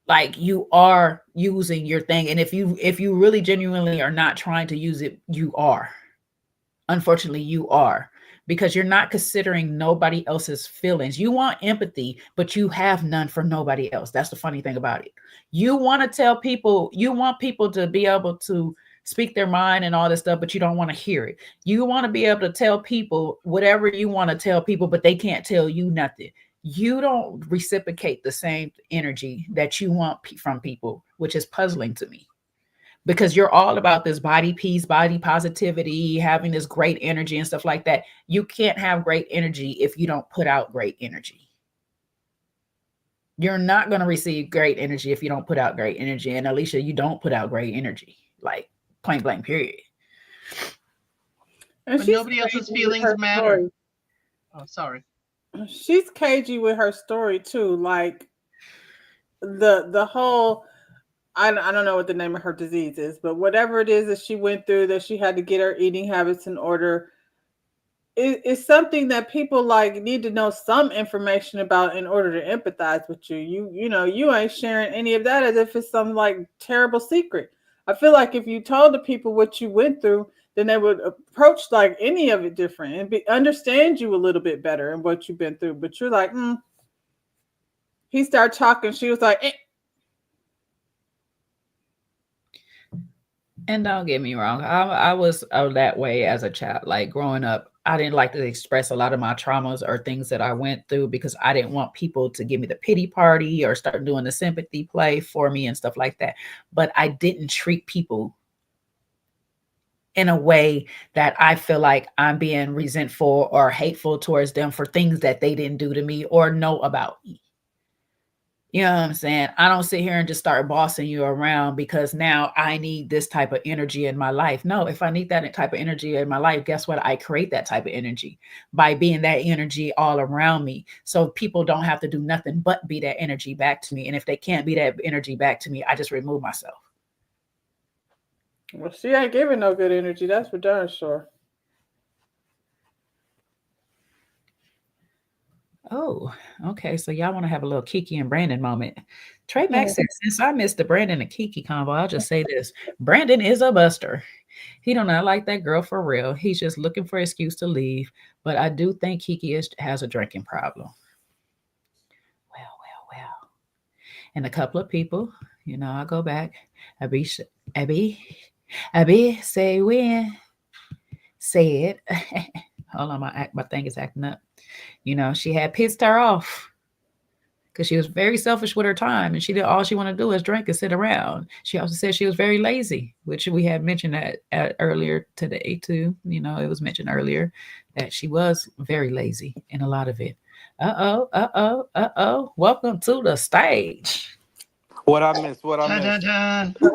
Like you are using your thing, and if you really genuinely are not trying to use it, you are. Unfortunately, you are. Because you're not considering nobody else's feelings. You want empathy, but you have none for nobody else. That's the funny thing about it. You want to tell people, you want people to be able to speak their mind and all this stuff, but you don't want to hear it. You want to be able to tell people whatever you want to tell people, but they can't tell you nothing. You don't reciprocate the same energy that you want from people, which is puzzling to me. Because you're all about this body peace, body positivity, having this great energy and stuff like that. You can't have great energy if you don't put out great energy. You're not going to receive great energy if you don't put out great energy. And Alicia, you don't put out great energy, like point blank, period. And but nobody else's feelings matter. Story. Oh, sorry. She's cagey with her story too. Like the whole, I don't know what the name of her disease is, but whatever it is that she went through, that she had to get her eating habits in order, it's something that people like need to know some information about in order to empathize with you. You know, you ain't sharing any of that as if it's some like terrible secret. I feel like if you told the people what you went through, then they would approach like any of it different and understand you a little bit better and what you've been through. But you're like, He started talking. She was like, And don't get me wrong, I was that way as a child. Like growing up, I didn't like to express a lot of my traumas or things that I went through because I didn't want people to give me the pity party or start doing the sympathy play for me and stuff like that. But I didn't treat people in a way that I feel like I'm being resentful or hateful towards them for things that they didn't do to me or know about me. You know what I'm saying? I don't sit here and just start bossing you around because now I need this type of energy in my life. No, if I need that type of energy in my life, guess what? I create that type of energy by being that energy all around me. So people don't have to do nothing but be that energy back to me. And if they can't be that energy back to me, I just remove myself. Well, she ain't giving no good energy. That's for darn sure. Oh, okay. So y'all want to have a little Kiki and Brandon moment. Trey Max said, since I missed the Brandon and Kiki combo, I'll just say this. Brandon is a buster. He do not like that girl for real. He's just looking for an excuse to leave. But I do think Kiki has a drinking problem. Well. And a couple of people, you know, I go back. Abby, say when. Say it. Hold on, my thing is acting up. You know, she had pissed her off because she was very selfish with her time and she did all she wanted to do is drink and sit around. She also said she was very lazy, which we had mentioned that earlier today too. You know, it was mentioned earlier that she was very lazy in a lot of it. Welcome to the stage. What I missed? You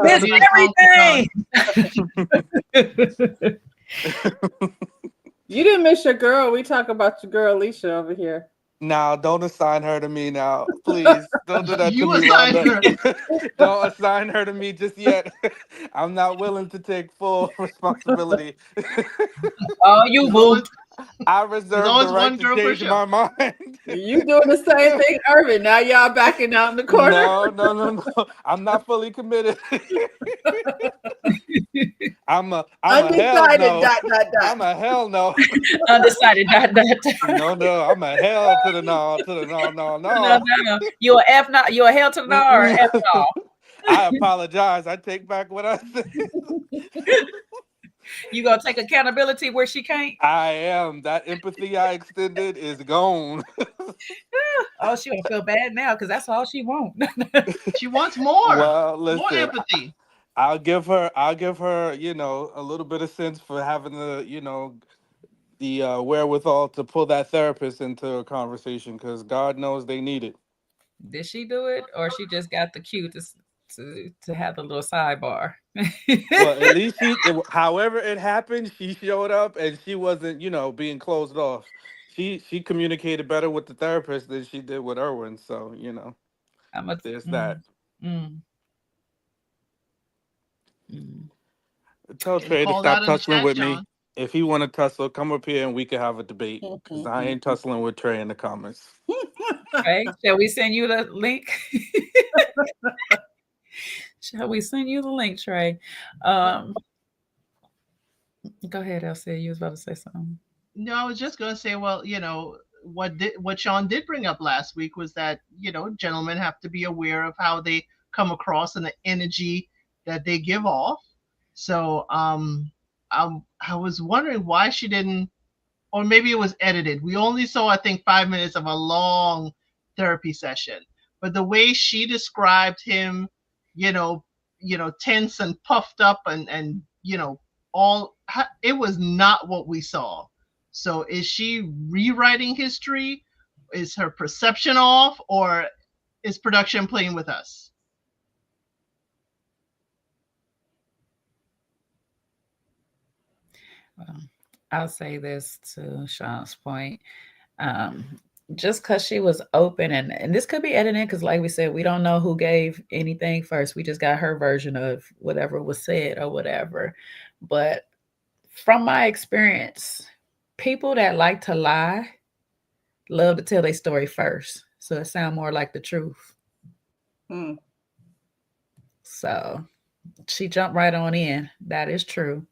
missed everything. You didn't miss your girl. We talk about your girl Alicia over here. Now, don't assign her to me now. Please, don't do that to You me, assigned Rhonda. her. Don't assign her to me just yet. I'm not willing to take full responsibility. Oh, you There's boo. always I there's reserve the always right one to girl per change show. my mind. You doing the same thing, Irvin. Now y'all backing out in the corner. No, no, no, no. I'm not fully committed. I'm a hell Undecided, no. dot, dot, dot. I'm a hell no. Undecided. No, no. I'm a hell to the no, to the no, no, No, no. no. You a F not. You a hell to the no or F no? I apologize. I take back what I said. You gonna take accountability where she can't? I am. That empathy I extended is gone. Oh, she gonna feel bad now because that's all she want. She wants more. Well, More listen, empathy. I'll give her, a little bit of sense for having the wherewithal to pull that therapist into a conversation because God knows they need it. Did she do it, or she just got the cue to have the little sidebar? Well, at least however it happened, she showed up and she wasn't, being closed off. She communicated better with the therapist than she did with Irwin. So, I'm a there's that. mm, mm. Tell Can you Trey to call that stop in the tussling chat, with me. Sean? If he want to tussle, come up here and we can have a debate. Because I ain't tussling with Trey in the comments. Okay, shall we send you the link? Shall we send you the link, Trey? Go ahead, Elsie. You was about to say something. No, I was just gonna say, well, what Sean did bring up last week was that, gentlemen have to be aware of how they come across and the energy that they give off. So I was wondering why she didn't, or maybe it was edited. We only saw, I think, 5 minutes of a long therapy session. But the way she described him, you know, tense and puffed up and it was not what we saw. So is she rewriting history? Is her perception off, or is production playing with us? Well, I'll say this to Sean's point. Um, just because she was open, and this could be edited because, like we said, we don't know who gave anything first. We just got her version of whatever was said or whatever. But from my experience, people that like to lie love to tell their story first, so it sounds more like the truth. So she jumped right on in. That is true.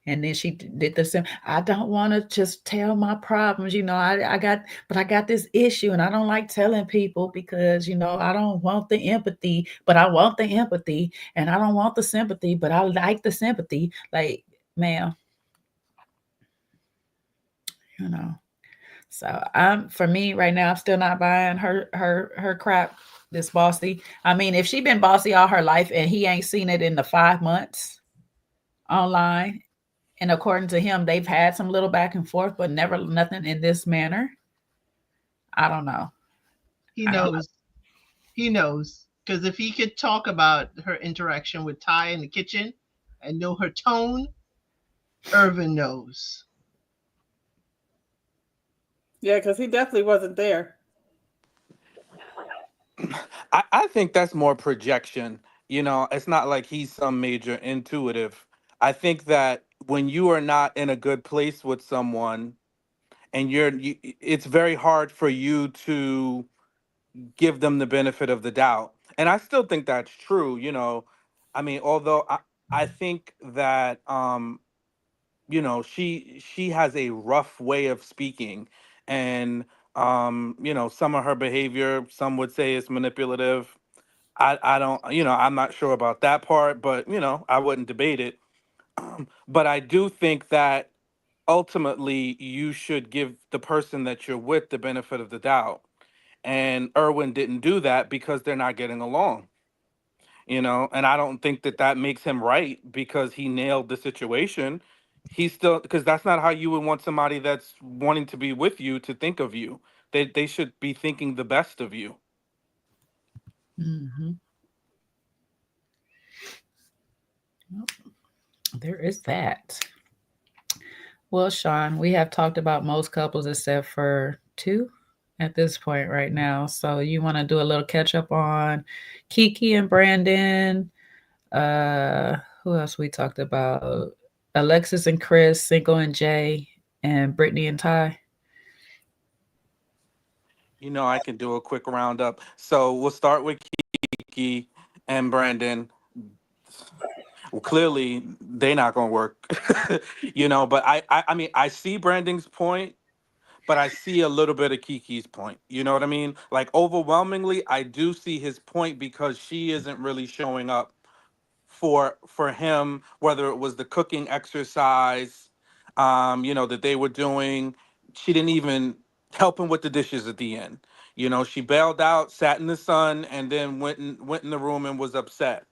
And then she did the same. I don't want to just tell my problems. I got this issue and I don't like telling people because, I don't want the empathy, but I want the empathy, and I don't want the sympathy, but I like the sympathy. Like, ma'am, So for me right now, I'm still not buying her crap. This bossy. I mean, if she been bossy all her life and he ain't seen it in the 5 months online, and according to him, they've had some little back and forth, but never nothing in this manner. I don't know. He knows. He knows. Because if he could talk about her interaction with Ty in the kitchen and know her tone, Irvin knows. Yeah, because he definitely wasn't there. I think that's more projection. It's not like he's some major intuitive. I think that when you are not in a good place with someone and it's very hard for you to give them the benefit of the doubt. And I still think that's true. I mean, although I think that she has a rough way of speaking, and some of her behavior, some would say is manipulative. I don't, I'm not sure about that part, but I wouldn't debate it. But I do think that ultimately you should give the person that you're with the benefit of the doubt. And Irwin didn't do that because they're not getting along. And I don't think that makes him right because he nailed the situation. He's still, because that's not how you would want somebody that's wanting to be with you to think of you. They should be thinking the best of you. Mm-hmm. Well, there is that. Well, Sean, we have talked about most couples except for 2, at this point right now. So you want to do a little catch up on Kiki and Brandon. Who else we talked about? Alexis and Chris, Cinco and Jay, and Britney and Ty. I can do a quick roundup. So we'll start with Kiki and Brandon. Well, clearly they're not gonna work. But I mean, I see Brandon's point, but I see a little bit of Kiki's point. You know what I mean? Like, overwhelmingly, I do see his point because she isn't really showing up for him, whether it was the cooking exercise, that they were doing. She didn't even help him with the dishes at the end. She bailed out, sat in the sun, and then went in the room and was upset.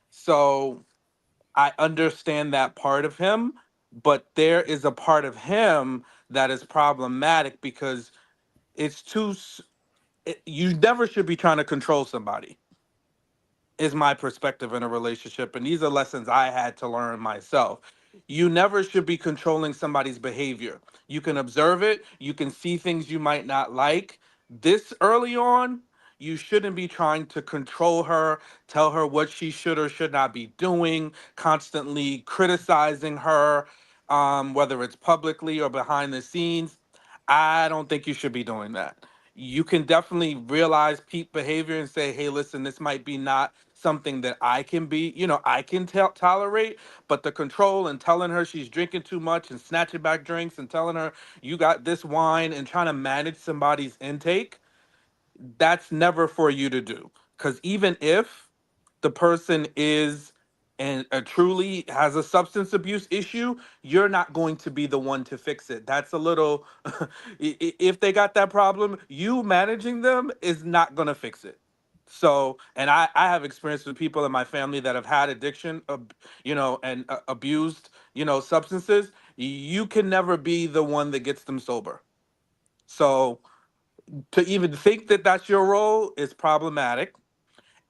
So I understand that part of him, but there is a part of him that is problematic because it's you never should be trying to control somebody, is my perspective in a relationship. And these are lessons I had to learn myself. You never should be controlling somebody's behavior. You can observe it, you can see things you might not like. This early on, you shouldn't be trying to control her, tell her what she should or should not be doing, constantly criticizing her, whether it's publicly or behind the scenes. I don't think you should be doing that. You can definitely realize peak behavior and say, hey, listen, this might be not something that I can I can tolerate, but the control and telling her she's drinking too much and snatching back drinks and telling her you got this wine and trying to manage somebody's intake, that's never for you to do. Because even if the person is and truly has a substance abuse issue, you're not going to be the one to fix it. That's a little, if they got that problem, you managing them is not going to fix it. So, and I have experience with people in my family that have had addiction, and abused, substances. You can never be the one that gets them sober. So, to even think that that's your role is problematic,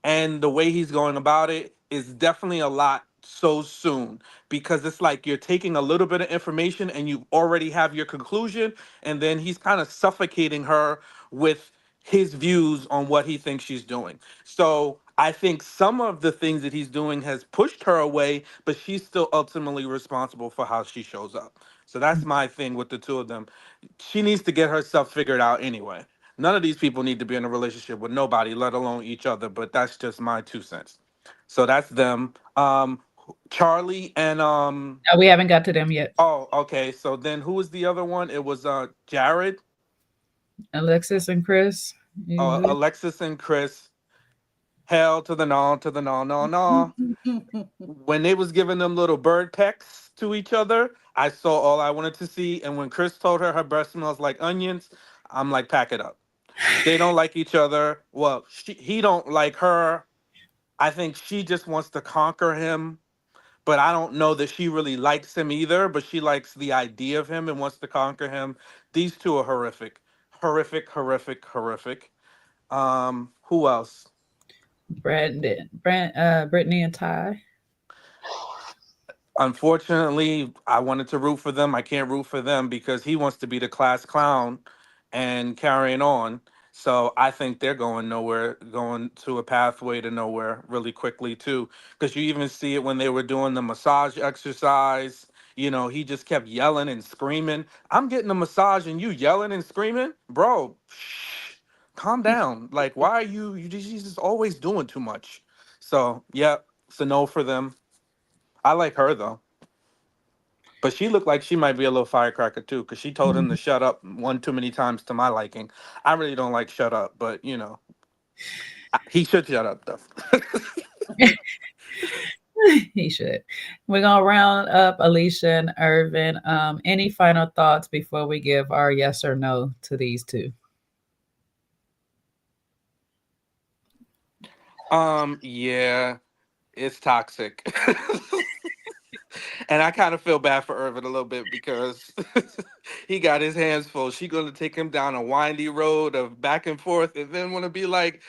and the way he's going about it is definitely a lot so soon, because it's like you're taking a little bit of information and you already have your conclusion, and then he's kind of suffocating her with his views on what he thinks she's doing. So I think some of the things that he's doing has pushed her away, but she's still ultimately responsible for how she shows up. So that's my thing with the two of them. She needs to get herself figured out anyway. None of these people need to be in a relationship with nobody, let alone each other. But that's just my 2 cents. So that's them. Charlie and No, we haven't got to them yet. oh, okay. So then who was the other one? It was Jared. Alexis and Chris. Alexis and Chris. Hell to the no, to the no, no, no. When they was giving them little bird pecks to each other, I saw all I wanted to see. And when Chris told her breath smells like onions, I'm like, pack it up. They don't like each other. Well, he don't like her. I think she just wants to conquer him, but I don't know that she really likes him either, but she likes the idea of him and wants to conquer him. These two are horrific. Horrific, horrific, horrific. Who else? Brittany and Ty. Unfortunately, I wanted to root for them. I can't root for them because he wants to be the class clown and carrying on. So I think they're going nowhere, going to a pathway to nowhere really quickly too. Because you even see it when they were doing the massage exercise. He just kept yelling and screaming. I'm getting a massage and you yelling and screaming, bro. Shh, calm down. Like, why are you just always doing too much? So yeah, it's a no for them. I like her though. But she looked like she might be a little firecracker too, because she told him to shut up one too many times to my liking. I really don't like shut up, but he should shut up though. He should. We're gonna round up Alicia and Irvin. Any final thoughts before we give our yes or no to these two? Yeah, it's toxic. And I kind of feel bad for Irvin a little bit because he got his hands full. She gonna take him down a windy road of back and forth, and then want to be like,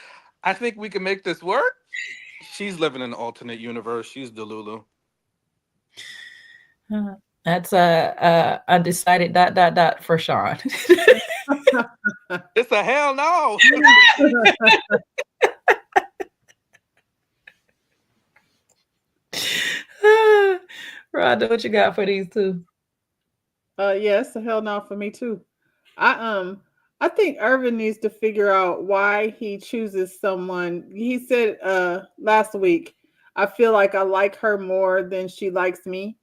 "I think we can make this work." She's living in an alternate universe. She's Delulu. That's a undecided ... for Sean. It's a hell no. Rhonda, what you got for these two? Yes, a hell no for me too. I think Irvin needs to figure out why he chooses someone. He said last week, I feel like I like her more than she likes me.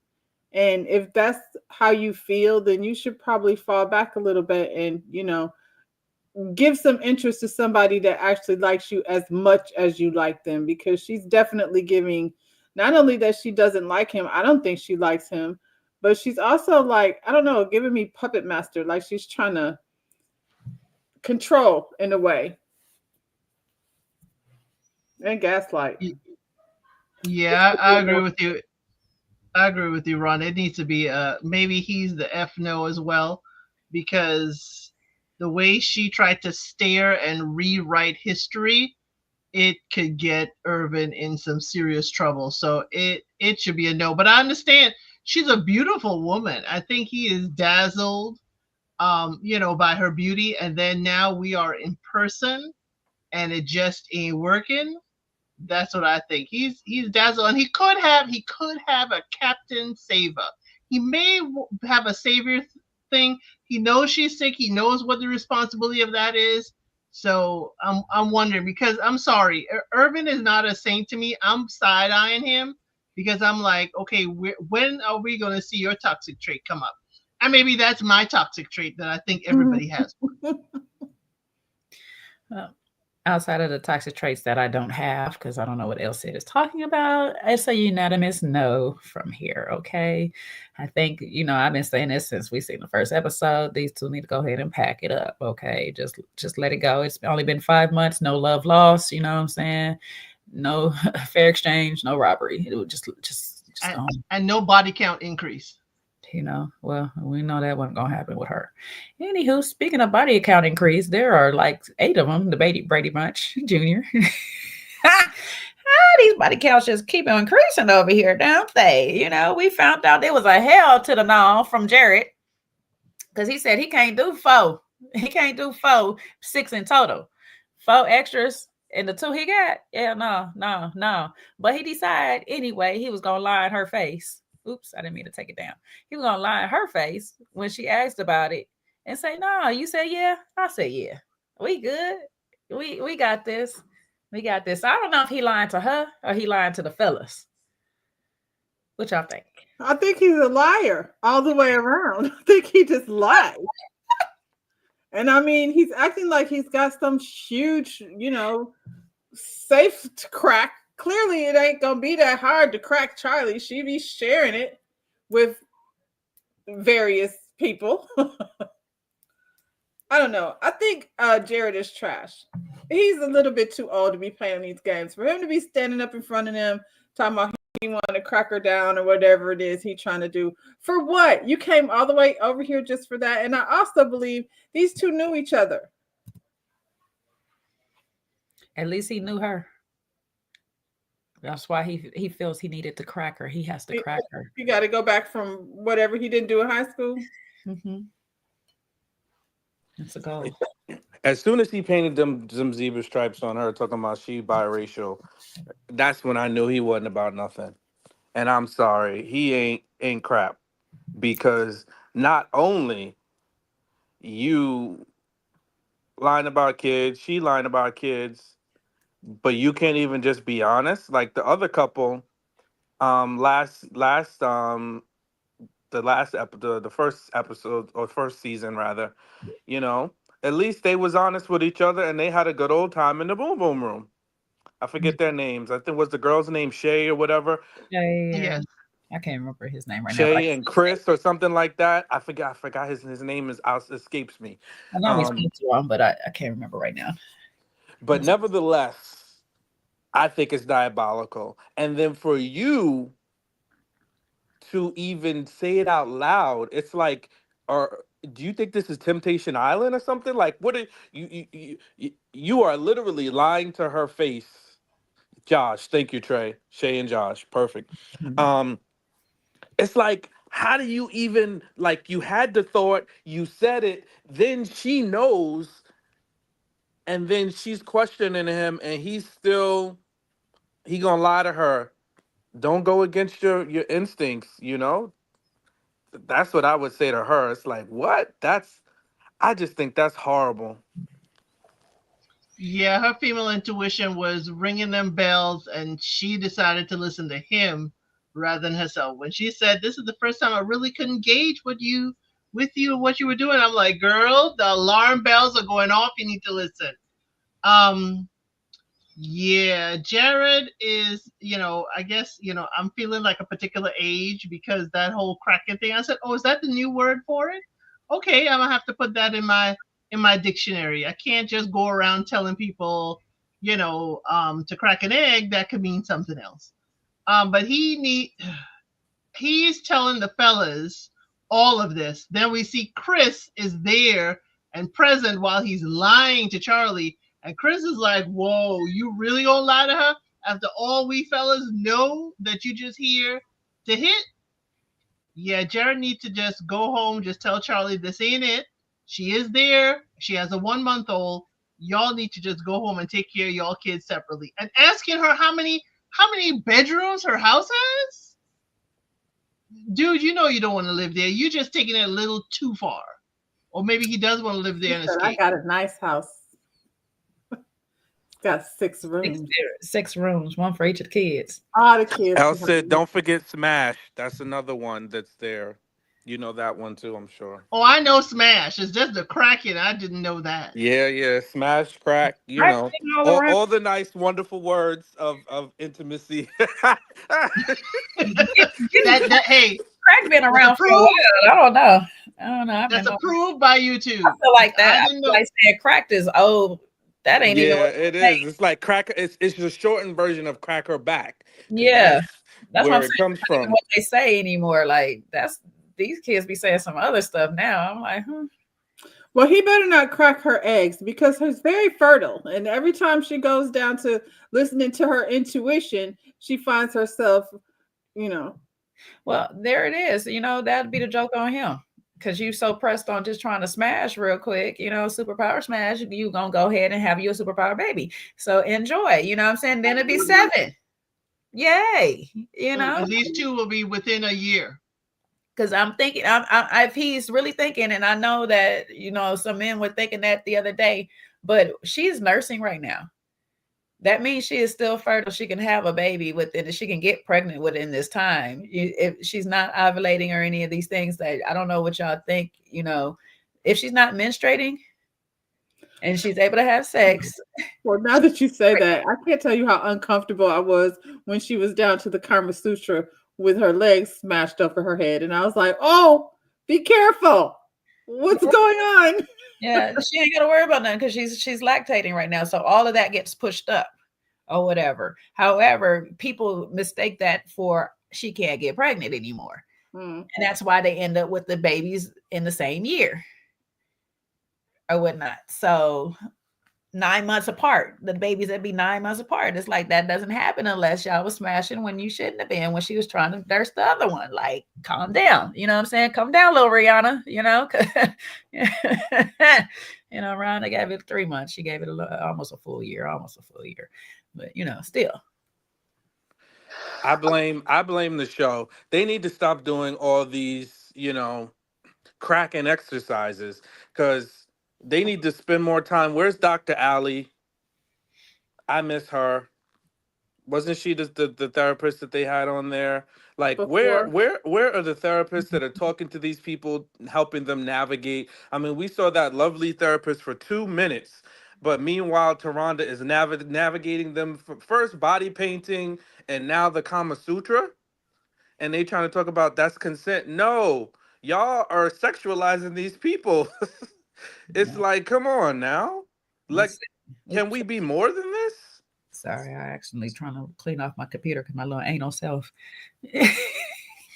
And if that's how you feel, then you should probably fall back a little bit and, give some interest to somebody that actually likes you as much as you like them, because she's definitely giving not only that she doesn't like him, I don't think she likes him, but she's also like, I don't know, giving me puppet master, like she's trying to control in a way and gaslight. Yeah, I agree with you. I agree with you, Ron. It needs to be maybe he's the F no as well, because the way she tried to stare and rewrite history, it could get Irvin in some serious trouble. So it should be a no. But I understand she's a beautiful woman. I think he is dazzled by her beauty, and then now we are in person and it just ain't working. That's what I think. He's dazzled, and he could have a captain saver. He may have a savior thing. He knows she's sick. He knows what the responsibility of that is. So I'm wondering, because I'm sorry, Irvin is not a saint to me. I'm side eyeing him because I'm like, okay, when are we going to see your toxic trait come up? And maybe that's my toxic trait that I think everybody has. Well, outside of the toxic traits that I don't have, because I don't know what else it is talking about, it's a unanimous no from here, okay? I think, I've been saying this since we seen the first episode. These two need to go ahead and pack it up, okay? Just let it go. It's only been 5 months, no love lost, you know what I'm saying? No fair exchange, no robbery. It would just and no body count increase. Well, we know that wasn't going to happen with her. Anywho, speaking of body count increase, there are like 8 of them, the Brady Bunch Jr. These body counts just keep increasing over here, don't they? We found out there was a hell to the no from Jared, because he said he can't do 4. He can't do 4, 6 in total. 4 extras and the 2 he got. Yeah, no. But he decided anyway he was going to lie in her face. Oops, I didn't mean to take it down. He was going to lie in her face when she asked about it and say, no, you said yeah? I said yeah. We good. We got this. We got this. I don't know if he lying to her or he lying to the fellas. What y'all think? I think he's a liar all the way around. I think he just lied. And I mean, he's acting like he's got some huge, safe to crack. Clearly, it ain't going to be that hard to crack Charlie. She be sharing it with various people. I don't know. I think Jared is trash. He's a little bit too old to be playing these games. For him to be standing up in front of them, talking about he want to crack her down or whatever it is he's trying to do. For what? You came all the way over here just for that. And I also believe these two knew each other. At least he knew her. That's why he feels he needed to crack her. He has to crack her. You got to go back from whatever he didn't do in high school. Mm-hmm. That's a goal. As soon as he painted some zebra stripes on her, talking about she biracial, that's when I knew he wasn't about nothing. And I'm sorry, he ain't crap, because not only you lying about kids, she lying about kids, but you can't even just be honest. Like the other couple, the first episode, or first season rather, at least they was honest with each other and they had a good old time in the boom boom room. I forget their names. I think was the girl's name Shay or whatever. Yes. I can't remember his name right now. Shay and Chris or something like that. I forgot his name escapes me. I know he's wrong, but I can't remember right now. But nevertheless, I think it's diabolical. And then for you to even say it out loud, it's like, do you think this is Temptation Island or something? Like, what are you are literally lying to her face. Josh, thank you, Trey. Shay and Josh, perfect. Mm-hmm. It's like, how do you even, like, you had the thought, you said it, then she knows, and then she's questioning him, and he gonna lie to her. Don't go against your instincts, you know. That's what I would say to her. It's like, what? I just think that's horrible. Yeah, her female intuition was ringing them bells, and she decided to listen to him rather than herself. When she said, "This is the first time I really couldn't gauge what you what you were doing," I'm like, "Girl, the alarm bells are going off. You need to listen." Um, Yeah, Jared is, I guess, I'm feeling like a particular age because that whole cracking thing. I said, "Oh, is that the new word for it?" Okay, I'm gonna have to put that in my dictionary. I can't just go around telling people, to crack an egg. That could mean something else. But he's telling the fellas all of this. Then we see Chris is there and present while he's lying to Charlie. And Chris is like, "Whoa, you really gonna lie to her after all we fellas know that you just here to hit?" Yeah, Jared needs to just go home, just tell Charlie this ain't it. She is there. She has a 1-month-old. Y'all need to just go home and take care of y'all kids separately. And asking her how many bedrooms her house has? Dude, you know you don't want to live there. You're just taking it a little too far. Or maybe he does want to live there and escape. I got a nice house. It's got 6 rooms. 6 rooms, one for each of the kids. All the kids. Elle said, don't forget Smash. That's another one that's there. You know that one too, I'm sure. Oh, I know Smash. It's just the cracking. I didn't know that. Yeah. Smash, crack, know. All the nice, wonderful words of intimacy. Hey, crack been around for a while. I don't know. That's approved by YouTube. I feel like that. I feel like saying cracked is old. That ain't even. Yeah, it is. It's like crack. It's a shortened version of crack her back. Yeah, that's where what it comes from. What they say anymore. Like these kids be saying some other stuff now. I'm like, Well, he better not crack her eggs because he's very fertile. And every time she goes down to listening to her intuition, she finds herself, Well, there it is. That'd be the joke on him. Because you so pressed on just trying to smash real quick, superpower smash, you gonna go ahead and have your superpower baby. So enjoy, you know what I'm saying? Then it'd be 7. Yay. And these 2 will be within a year. Because I'm thinking, if he's really thinking, and I know that, some men were thinking that the other day, but she's nursing right now. That means she is still fertile. She can have a baby within, she can get pregnant within this time. If she's not ovulating or any of these things, that I don't know what y'all think, if she's not menstruating and she's able to have sex. Well, now that you say that, I can't tell you how uncomfortable I was when she was down to the Kama Sutra with her legs smashed over her head. And I was like, oh, be careful. What's going on? Yeah, she ain't got to worry about nothing because she's lactating right now. So all of that gets pushed up or whatever. However, people mistake that for she can't get pregnant anymore. And that's why they end up with the babies in the same year or whatnot. So 9 months apart, the babies that be 9 months apart. It's like that doesn't happen unless y'all was smashing when you shouldn't have been, when she was trying to nurse the other one. Like, calm down. You know what I'm saying? Calm down, little Rihanna, Rihanna gave it 3 months. She gave it almost a full year. But still. I blame the show. They need to stop doing all these, cracking exercises because they need to spend more time. Where's Dr. Allie? I miss her. Wasn't she the therapist that they had on there? Like, where are the therapists that are talking to these people, helping them navigate? I mean, we saw that lovely therapist for 2 minutes, but meanwhile, Taronda is navigating them first body painting and now the Kama Sutra, and they trying to talk about that's consent. No, y'all are sexualizing these people. It's like, come on now. Like, can we be more than this? Sorry, I actually trying to clean off my computer because my little anal self.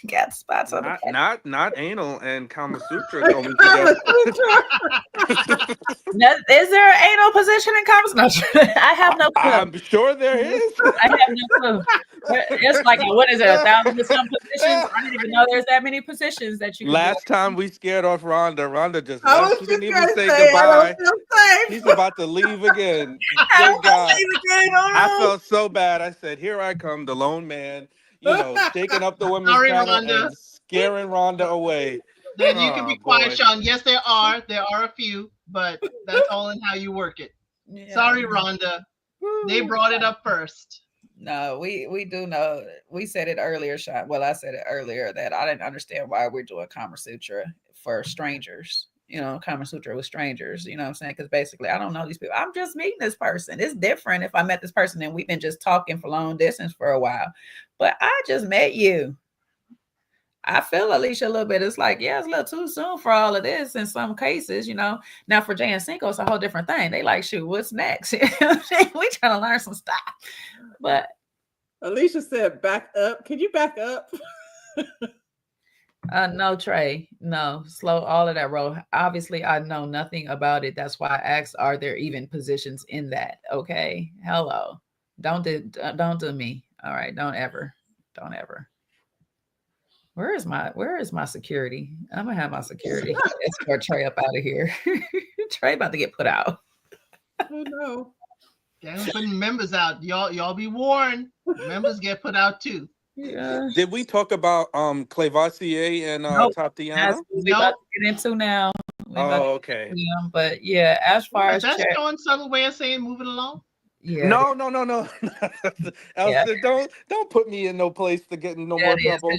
Got spots on the cat. Not anal and Kama Sutra going together. Now, is there an anal position in Kama Sutra? I have no clue. I'm sure there is. I have no clue. It's like, what is it, 1,000 and some positions? I didn't even know there's that many positions that you can Last time we scared off Rhonda. Rhonda just I left. was She just didn't gonna even say say, I goodbye. don't feel safe. She's about to leave again. I Good don't God. leave again. Oh, I no. felt so bad. I said, here I come, the lone man, shaking up the women's Sorry, channel Rhonda. and scaring Rhonda away. Then you can be quiet, boy. Sean. Yes, there are a few, but that's all in how you work it. Yeah. Sorry, Rhonda. They brought it up first. No, we do know. We said it earlier, Sean. Well, I said it earlier that I didn't understand why we're doing Kama Sutra for strangers. Kama Sutra with strangers. You know what I'm saying? Because basically, I don't know these people. I'm just meeting this person. It's different if I met this person and we've been just talking for long distance for a while. But I just met you. I feel Alicia a little bit. It's like, yeah, it's a little too soon for all of this in some cases, Now for Jay and Cinco, it's a whole different thing. They like, shoot, what's next? We trying to learn some stuff. But Alicia said, back up. Can you back up? no, Trey. No, slow all of that roll. Obviously, I know nothing about it. That's why I asked, are there even positions in that? Okay. Hello. Don't do me. All right. Don't ever. Where is my security? I'm gonna have my security escort Trey up out of here. Trey about to get put out. Oh no. Damn, putting members out. Y'all be warned. Members get put out too. Yeah. Did we talk about Clevassier and Nope. Tatiana? That's what we about to get into now. Oh, okay. But yeah, as far as that's Sean's subtle way of saying moving along. Yeah. No. Elsie, don't put me in no place to get in no more trouble.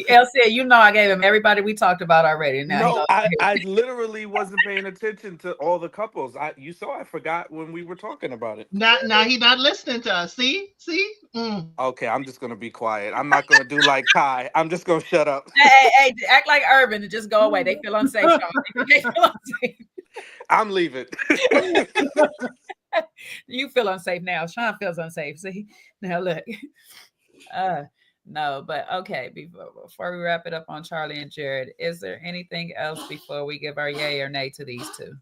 Elsie, I gave him everybody we talked about already. Now I literally wasn't paying attention to all the couples. You saw I forgot when we were talking about it. Now he's not listening to us. See? Okay, I'm just gonna be quiet. I'm not gonna do like Kai. I'm just gonna shut up. Hey, act like Irvin and just go away. They feel unsafe, Sean. They feel unsafe. I'm leaving. You feel unsafe now. Sean feels unsafe. See, now look. No, but okay. Before we wrap it up on Charlie and Jared, is there anything else before we give our yay or nay to these two?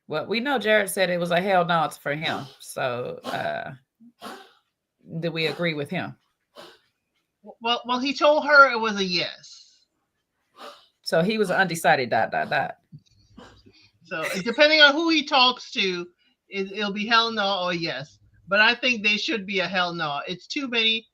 Well, we know Jared said it was a hell no for him. So, do we agree with him? Well, he told her it was a yes. So he was undecided. ... So depending on who he talks to, it'll be hell no or yes. But I think they should be a hell no. It's too many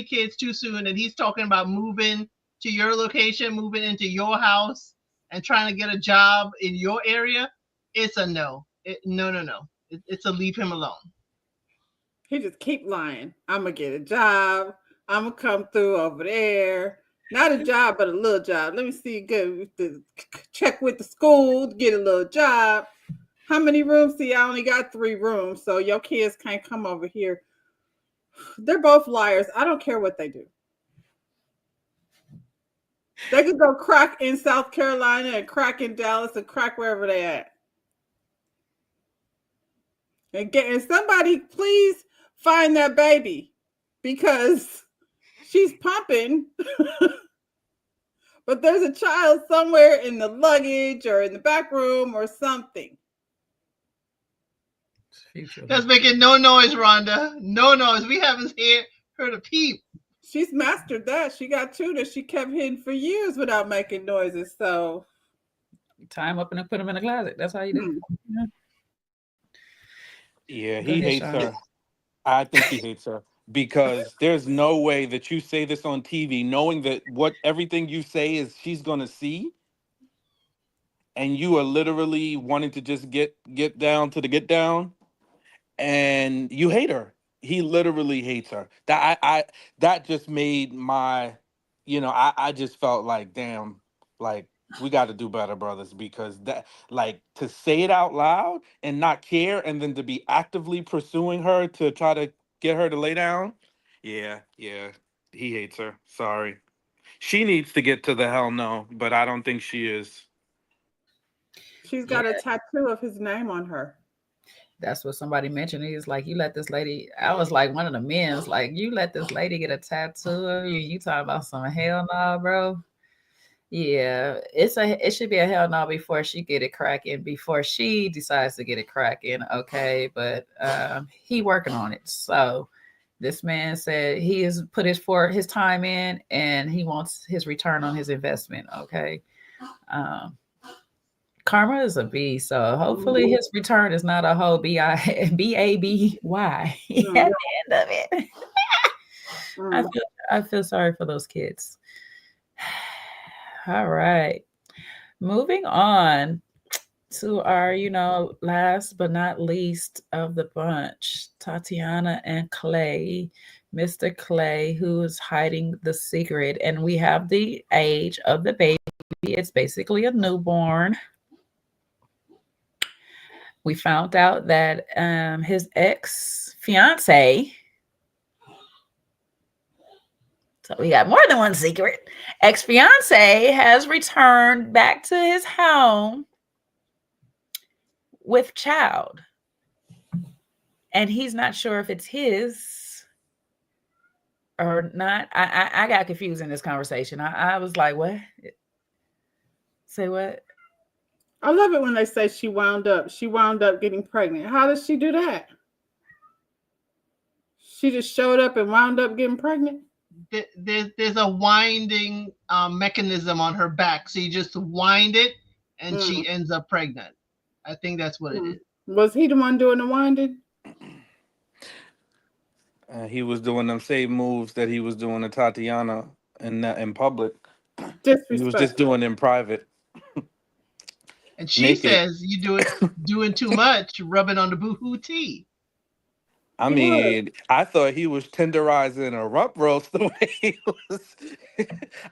kids too soon, and he's talking about moving to your location, moving into your house, and trying to get a job in your area. It's a no. No. It's a leave him alone. He just keep lying. I'm gonna get a job. I'm gonna come through over there. Not a job, but a little job. Let me see. Good. Check with the school to get a little job. How many rooms? See, I only got 3 rooms, so your kids can't come over here. They're both liars. I don't care what they do. They could go crack in South Carolina and crack in Dallas and crack wherever they at. And somebody please find that baby because she's pumping. But there's a child somewhere in the luggage or in the back room or something. That's making no noise, Rhonda. No noise. We haven't heard a peep. She's mastered that. She got 2 that she kept hidden for years without making noises. So tie him up and put him in the closet. That's how you do it. Yeah, he hates her. I think he hates her. Because there's no way that you say this on TV knowing that everything you say is she's going to see, and you are literally wanting to just get down to the get down, and you hate her. He literally hates her. That just made my, I just felt like, damn, like we got to do better, brothers, because that, like, to say it out loud and not care, and then to be actively pursuing her to try to get her to lay down. Yeah, he hates her. Sorry. She needs to get to the hell no, but I don't think she is. She's got a tattoo of his name on her. That's what somebody mentioned. He's like, you let this lady. I was like, one of the men's like, you let this lady get a tattoo of you. You talking about some hell no, bro? Yeah, it should be a hell no before she get it cracking, before she decides to get it cracking. Okay, but he working on it. So this man said he has put his time in, and he wants his return on his investment. Okay. Karma is a B, so hopefully his return is not a whole BABY at the end of it. I feel sorry for those kids. All right. Moving on to our, last but not least of the bunch, Tatiana and Clay, Mr. Clay, who is hiding the secret. And we have the age of the baby. It's basically a newborn. We found out that his ex-fiance, so we got more than one secret, ex-fiance has returned back to his home with child. And he's not sure if it's his or not. I got confused in this conversation. I was like, what? Say what? I love it when they say she wound up getting pregnant. How does she do that? She just showed up and wound up getting pregnant? There's a winding mechanism on her back. So you just wind it and she ends up pregnant. I think that's what it is. Was he the one doing the winding? He was doing them same moves that he was doing to Tatiana in public. He was just doing it in private. And she says you doing too much, rubbing on the boohoo tea. I mean, I thought he was tenderizing a rump roast the way he was.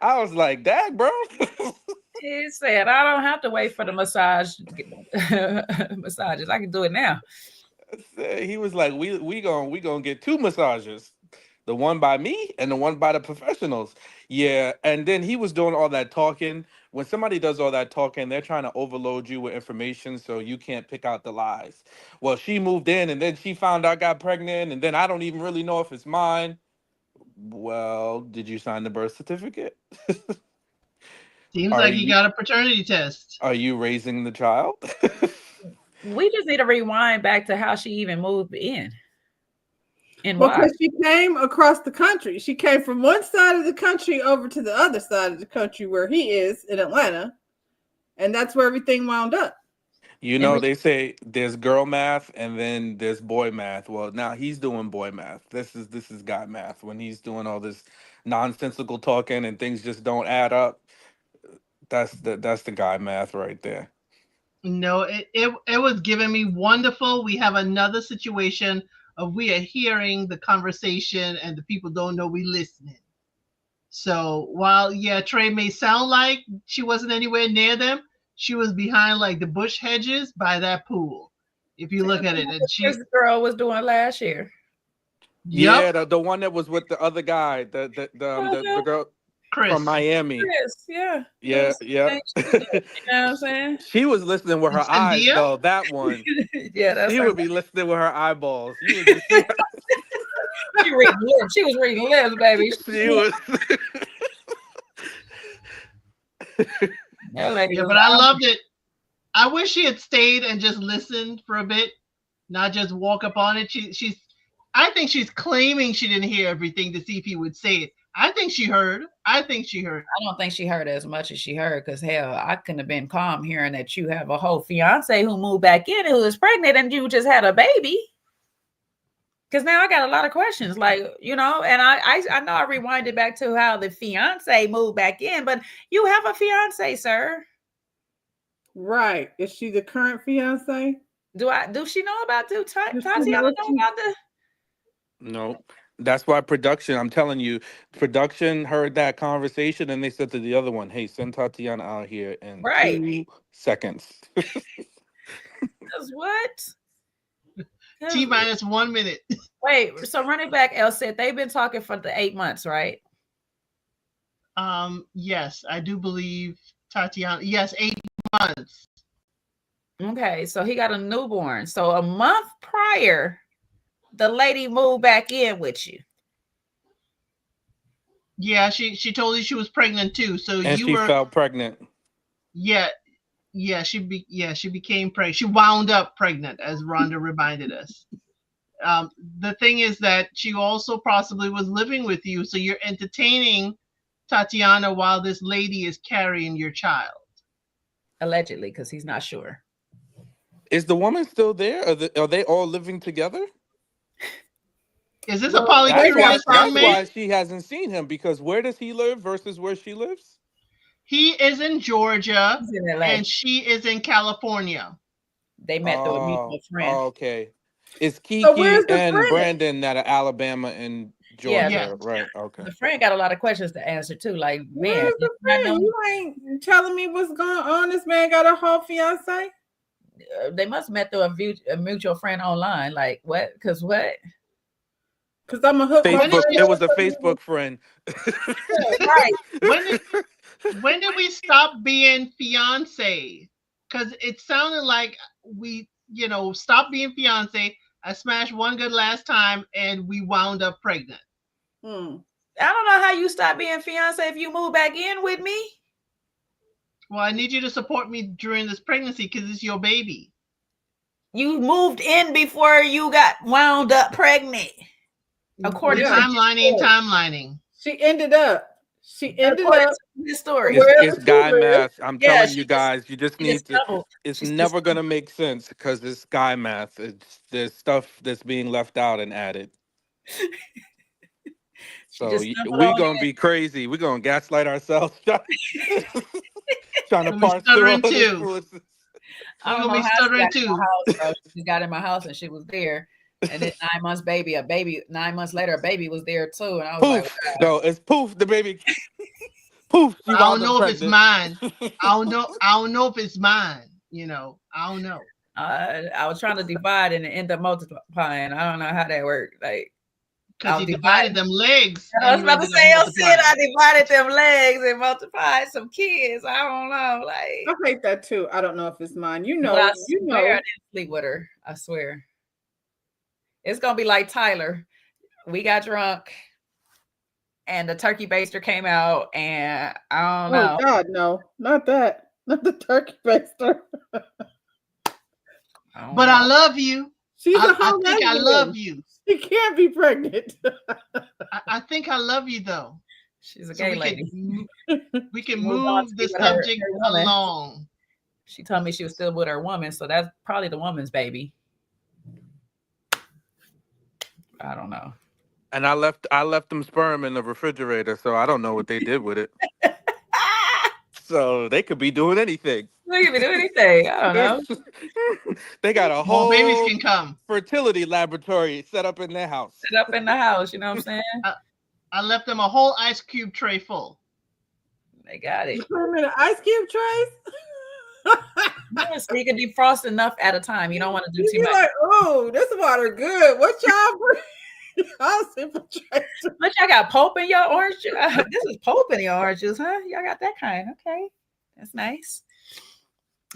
I was like, "Dag, bro." He said, "I don't have to wait for the massages. I can do it now." He was like, "We gonna get 2 massages, the one by me and the one by the professionals." Yeah, and then he was doing all that talking. When somebody does all that talking, they're trying to overload you with information so you can't pick out the lies. Well, she moved in and then she found out I got pregnant, and then I don't even really know if it's mine. Well, did you sign the birth certificate? Seems like you got a paternity test. Are you raising the child? We just need to rewind back to how she even moved in. And because she came across the country. She came from one side of the country over to the other side of the country where he is in Atlanta. And that's where everything wound up. They say there's girl math and then there's boy math. Well, now he's doing boy math. This is guy math. When he's doing all this nonsensical talking and things just don't add up, that's the guy math right there. No, it was giving me wonderful. We have another situation of we are hearing the conversation and the people don't know we listening. So while Trey may sound like she wasn't anywhere near them, she was behind like the bush hedges by that pool. If you look at it, and this girl was doing last year. Yeah, the one that was with the other guy, the girl Chris. From Miami. Chris, yeah. Yeah. You know what I'm saying? She was listening with her eyes, though. That one. Yeah, that's she would be listening with her eyeballs. You would just she reading lips. She was reading lips, baby. She was. But I loved it. I wish she had stayed and just listened for a bit, not just walk up on it. I think she's claiming she didn't hear everything to see if he would say it. I think she heard. I don't think she heard as much as she heard, because hell, I couldn't have been calm hearing that you have a whole fiance who moved back in who is pregnant and you just had a baby. Because now I got a lot of questions, and I know I rewinded back to how the fiance moved back in, but you have a fiance, sir. Right. Is she the current fiance? Do she know about Tatiana know about the? No. That's why I'm telling you, production heard that conversation and they said to the other one, "Hey, send Tatiana out here in 2 seconds." What? T-1 minute. Wait, so running back, Elle said they've been talking for the 8 months, right? Yes, I do believe Tatiana. Yes, 8 months. Okay, so he got a newborn. So a month prior, the lady moved back in with you. Yeah, she told you she was pregnant too. So And you she were felt pregnant. yeah, she became pregnant. She wound up pregnant, as Rhonda reminded us. The thing is that she also possibly was living with you, so you're entertaining Tatiana while this lady is carrying your child. Allegedly, because he's not sure. Is the woman still there? Are they all living together? Is this a Well, polycurious young That's man? why she hasn't seen him, because where does he live versus where she lives? He is in Georgia He's in LA. and she is in California. They met through a mutual friend. Okay. It's where's Kiki the and friend? Brandon that are Alabama and Yeah, Georgia, Yeah. right? Okay. the friend got a lot of questions to answer too. Like, man, Where's the I know friend? You ain't telling me what's going on. This man got a whole fiance. they must met through a mutual friend online. Like, what? Because what? Because I'm a hook. Facebook. It was a Facebook friend. Right. When did we stop being fiance? Because it sounded like we, stopped being fiance. I smashed one good last time and we wound up pregnant. I don't know how you stop being fiance if you move back in with me. Well, I need you to support me during this pregnancy because it's your baby. You moved in before you got wound up pregnant. According to timelining. She ended up. This story. It's guy math. I'm telling you guys, you just need to. It's never gonna make sense because it's guy math. There's stuff that's being left out and added. So we're gonna be crazy. We're gonna gaslight ourselves, trying to parse through all this foolishness. I'm gonna be stuttering too. She got in my house and she was there. And then 9 months later, a baby was there too. And I was like, no, it's poof, the baby. Poof. I don't know if it's mine. I don't know if it's mine. I don't know. I was trying to divide and it ended up multiplying. I don't know how that worked. Like, because you divided them legs. I was about to say, I divided them legs and multiplied some kids. I don't know. Like, I hate that too. I don't know if it's mine. I didn't sleep with her. I swear. It's gonna be like Tyler. We got drunk, and the turkey baster came out, and I don't know. Oh God, no, not that, not the turkey baster. But I love you. She's I think I love you. She can't be pregnant. I think I love you though. She's a gay lady. We can move the subject along. She told me she was still with her woman, so that's probably the woman's baby. I don't know. And I left them sperm in the refrigerator, so I don't know what they did with it. So they could be doing anything. They could be doing anything. I don't know. They got a whole babies can come fertility laboratory set up in their house. Set up in the house, you know what I'm saying? I left them a whole ice cube tray full. They got it. Put them in an ice cube trays. So you can defrost enough at a time. You don't want to do too much. Like, oh, this water good. What y'all bring? But y'all got pulp in your orange juice. This is pulp in your orange juice, huh? Y'all got that kind. Okay. That's nice.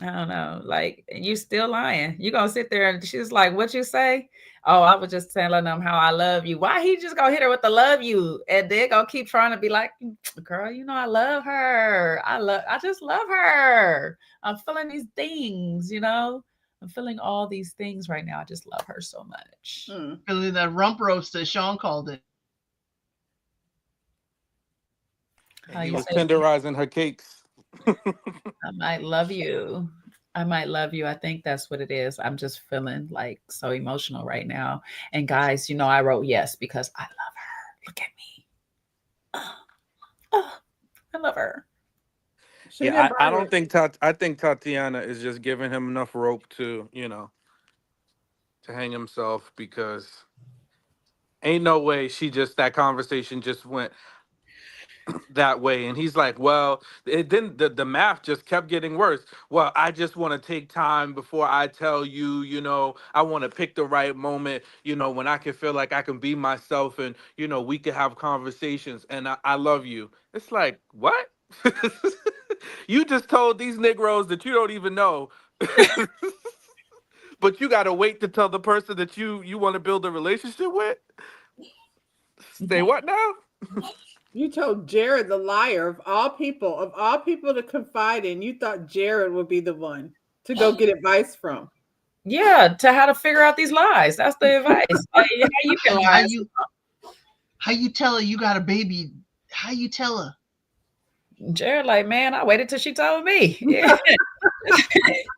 I don't know. Like, you still lying. You gonna sit there and she's like, what you say? Oh, I was just telling them how I love you. Why he just gonna hit her with the love you? And they're gonna keep trying to be like, girl, I love her. I just love her. I'm feeling these things, I'm feeling all these things right now. I just love her so much. Feeling that rump roast as Sean called it. He was tenderizing her cakes. I might love you. I think that's what it is. I'm just feeling like so emotional right now. And guys, I wrote yes because I love her. Look at me. I love her. Yeah, I don't think I think Tatiana is just giving him enough rope to, to hang himself, because ain't no way that conversation just went that way. And he's like, well, it didn't, the math just kept getting worse. Well, I just want to take time before I tell you, I want to pick the right moment, when I can feel like I can be myself and, we can have conversations and I love you. It's like, what? You just told these Negroes that you don't even know But you gotta wait to tell the person that you want to build a relationship with. Say what now? You told Jared, the liar, of all people to confide in, you thought Jared would be the one to go get advice from. Yeah, to how to figure out these lies. That's the advice. Like, how you can lie. How you tell her you got a baby? How you tell her? Jared, like, man, I waited till she told me. Yeah.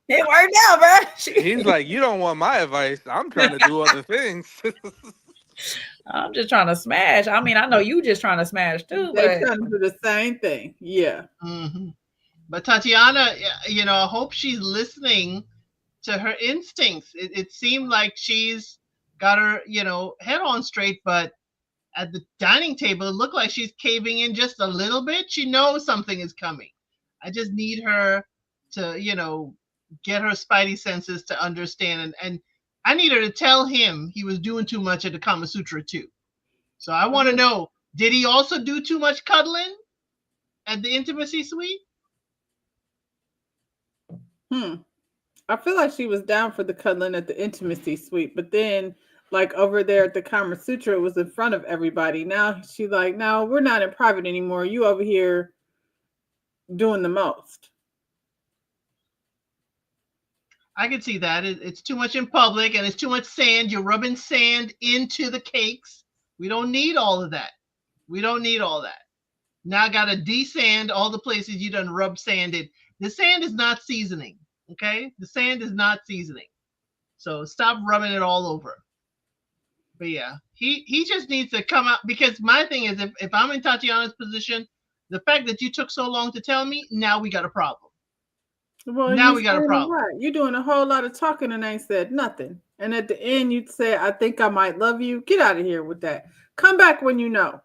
It worked out, bro. He's like, you don't want my advice. I'm trying to do other things. I'm just trying to smash. I mean, I know you just trying to smash too. They're trying to do the same thing. Yeah. Mm-hmm. But Tatiana, you know, I hope she's listening to her instincts. It seemed like she's got her, you know, head on straight, but at the dining table, it looked like she's caving in just a little bit. She knows something is coming. I just need her to, you know, get her spidey senses to understand. And I need her to tell him he was doing too much at the Kama Sutra too. So I want to know, did he also do too much cuddling at the intimacy suite? I feel like she was down for the cuddling at the intimacy suite, but then like over there at the Kama Sutra, it was in front of everybody. Now she's like, no, we're not in private anymore. You over here doing the most. I can see that. It's too much in public and it's too much sand. You're rubbing sand into the cakes. We don't need all of that. We don't need all that. Now I got to de-sand all the places you done rub sand in. The sand is not seasoning, okay? The sand is not seasoning. So stop rubbing it all over. But yeah, he just needs to come out, because my thing is, if I'm in Tatiana's position, the fact that you took so long to tell me, now we got a problem. Well, now we got a problem. Right. You're doing a whole lot of talking and ain't said nothing. And at the end, you'd say, I think I might love you. Get out of here with that. Come back when you know.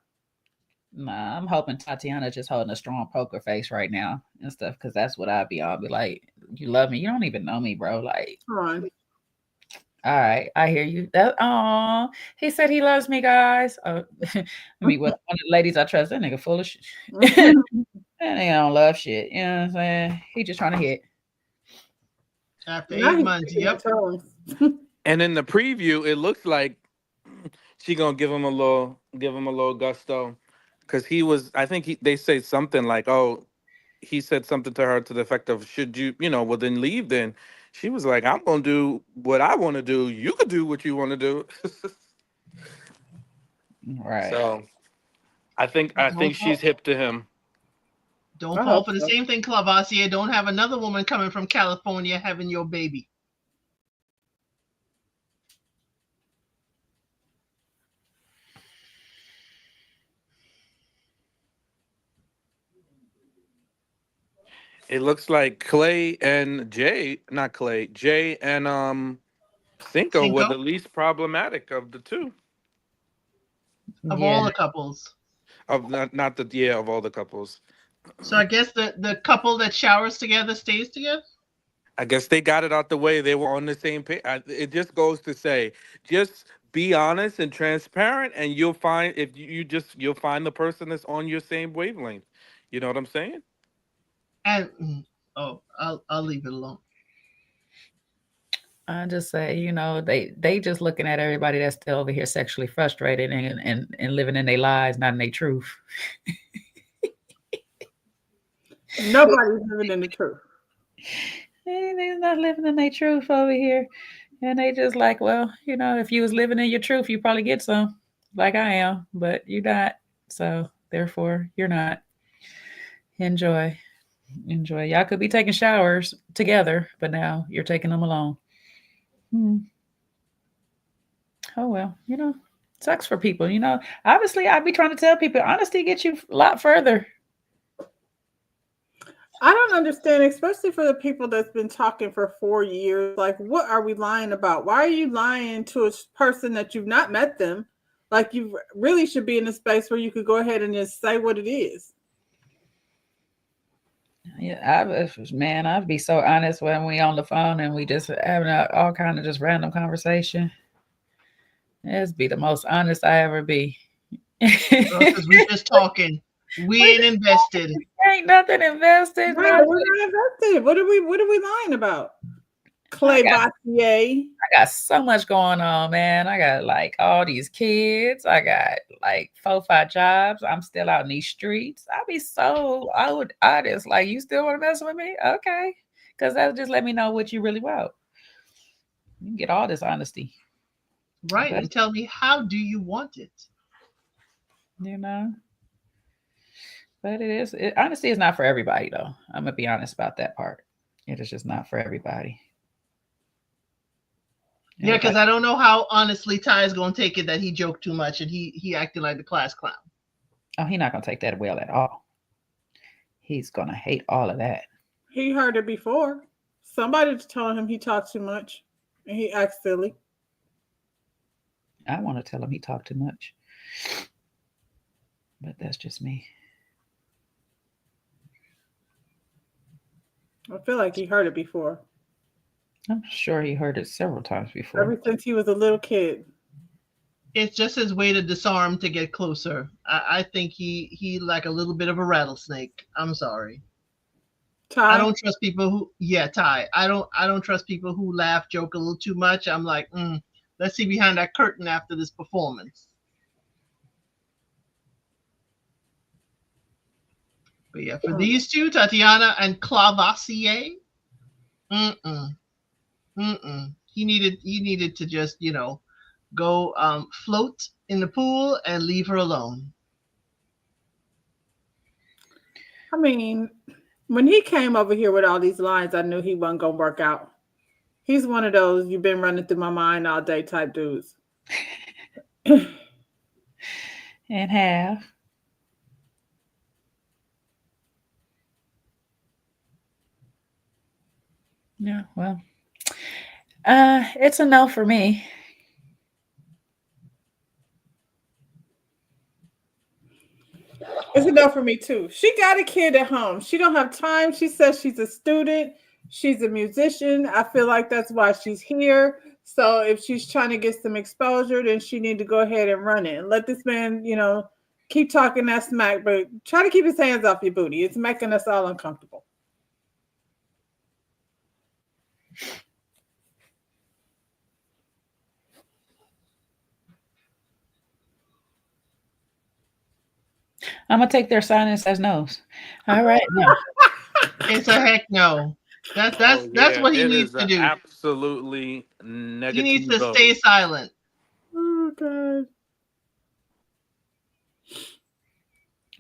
Nah, I'm hoping Tatiana just holding a strong poker face right now and stuff, because that's what I'd be. I'll be like, you love me? You don't even know me, bro. Like, come on. All right, I hear you. Oh, he said he loves me, guys. I mean, with one of the ladies I trust, that nigga full of shit. That nigga don't love shit. You know what I'm saying? He just trying to hit. After 8 months, yep. And in the preview, it looks like she gonna give him a little gusto, because he was. I think they say something like, "Oh," he said something to her to the effect of, "Should you, well, then leave then." She was like, I'm going to do what I want to do. You could do what you want to do. Right. So I think she's hip to him. Don't fall for the same thing, Clavassier. Don't have another woman coming from California having your baby. It looks like Jay and Cinco were the least problematic of the two. Of all the couples. Of all the couples. So I guess the couple that showers together stays together? I guess they got it out the way. They were on the same page. It just goes to say, just be honest and transparent, and you'll find you'll find the person that's on your same wavelength. You know what I'm saying? And I'll leave it alone. I just say, they just looking at everybody that's still over here sexually frustrated and living in their lies, not in their truth. Nobody's living in the truth. They're not living in their truth over here. And they just like, well, if you was living in your truth, you probably get some, like I am, but you're not. So therefore, you're not. Enjoy. Y'all could be taking showers together, but now you're taking them alone. Oh, well, sucks for people. Obviously I'd be trying to tell people honesty gets you a lot further. I don't understand, especially for the people that's been talking for 4 years. Like, what are we lying about? Why are you lying to a person that you've not met them? Like, you really should be in a space where you could go ahead and just say what it is. Yeah, I'd be so honest when we on the phone and we just having all kind of just random conversation. It'd be the most honest I ever be. Because we're just talking. We ain't invested. Ain't nothing invested. Right, we're not invested. What are we lying about? Clay got- Bossier. I got so much going on, man. I got like all these kids. I got like 4-5 jobs. I'm still out in these streets. I just like, you still want to mess with me? Okay. Because that'll just let me know what you really want. You can get all this honesty. Right. But, and tell me, how do you want it? you know. But honesty is not for everybody, though. I'm going to be honest about that part. It is just not for everybody. Yeah, because I don't know how honestly Ty is going to take it that he joked too much and he acted like the class clown. Oh, he's not going to take that well at all. He's going to hate all of that. He heard it before. Somebody telling him he talked too much and he acts silly. I want to tell him he talked too much. But that's just me. I feel like he heard it before. I'm sure he heard it several times before. Ever since he was a little kid. It's just his way to disarm, to get closer. I think he like a little bit of a rattlesnake. I'm sorry. Ty? I don't trust people who Ty. I don't trust people who laugh, joke a little too much. I'm like, let's see behind that curtain after this performance. But yeah, for these two, Tatiana and Clavassier, He needed to just, go float in the pool and leave her alone. I mean, when he came over here with all these lines, I knew he wasn't going to work out. He's one of those, you've been running through my mind all day type dudes. And have. Yeah, well, it's a no for me. It's a no for me too. She got a kid at home. She don't have time. She says she's a student. She's a musician. I feel like that's why she's here. So if she's trying to get some exposure, then she need to go ahead and run it and let this man, keep talking that smack, but try to keep his hands off your booty. It's making us all uncomfortable. I'm gonna take their silence as no's. All right, no. It's a heck no. That's what he needs to do. Absolutely negative. He needs to stay silent. Oh God.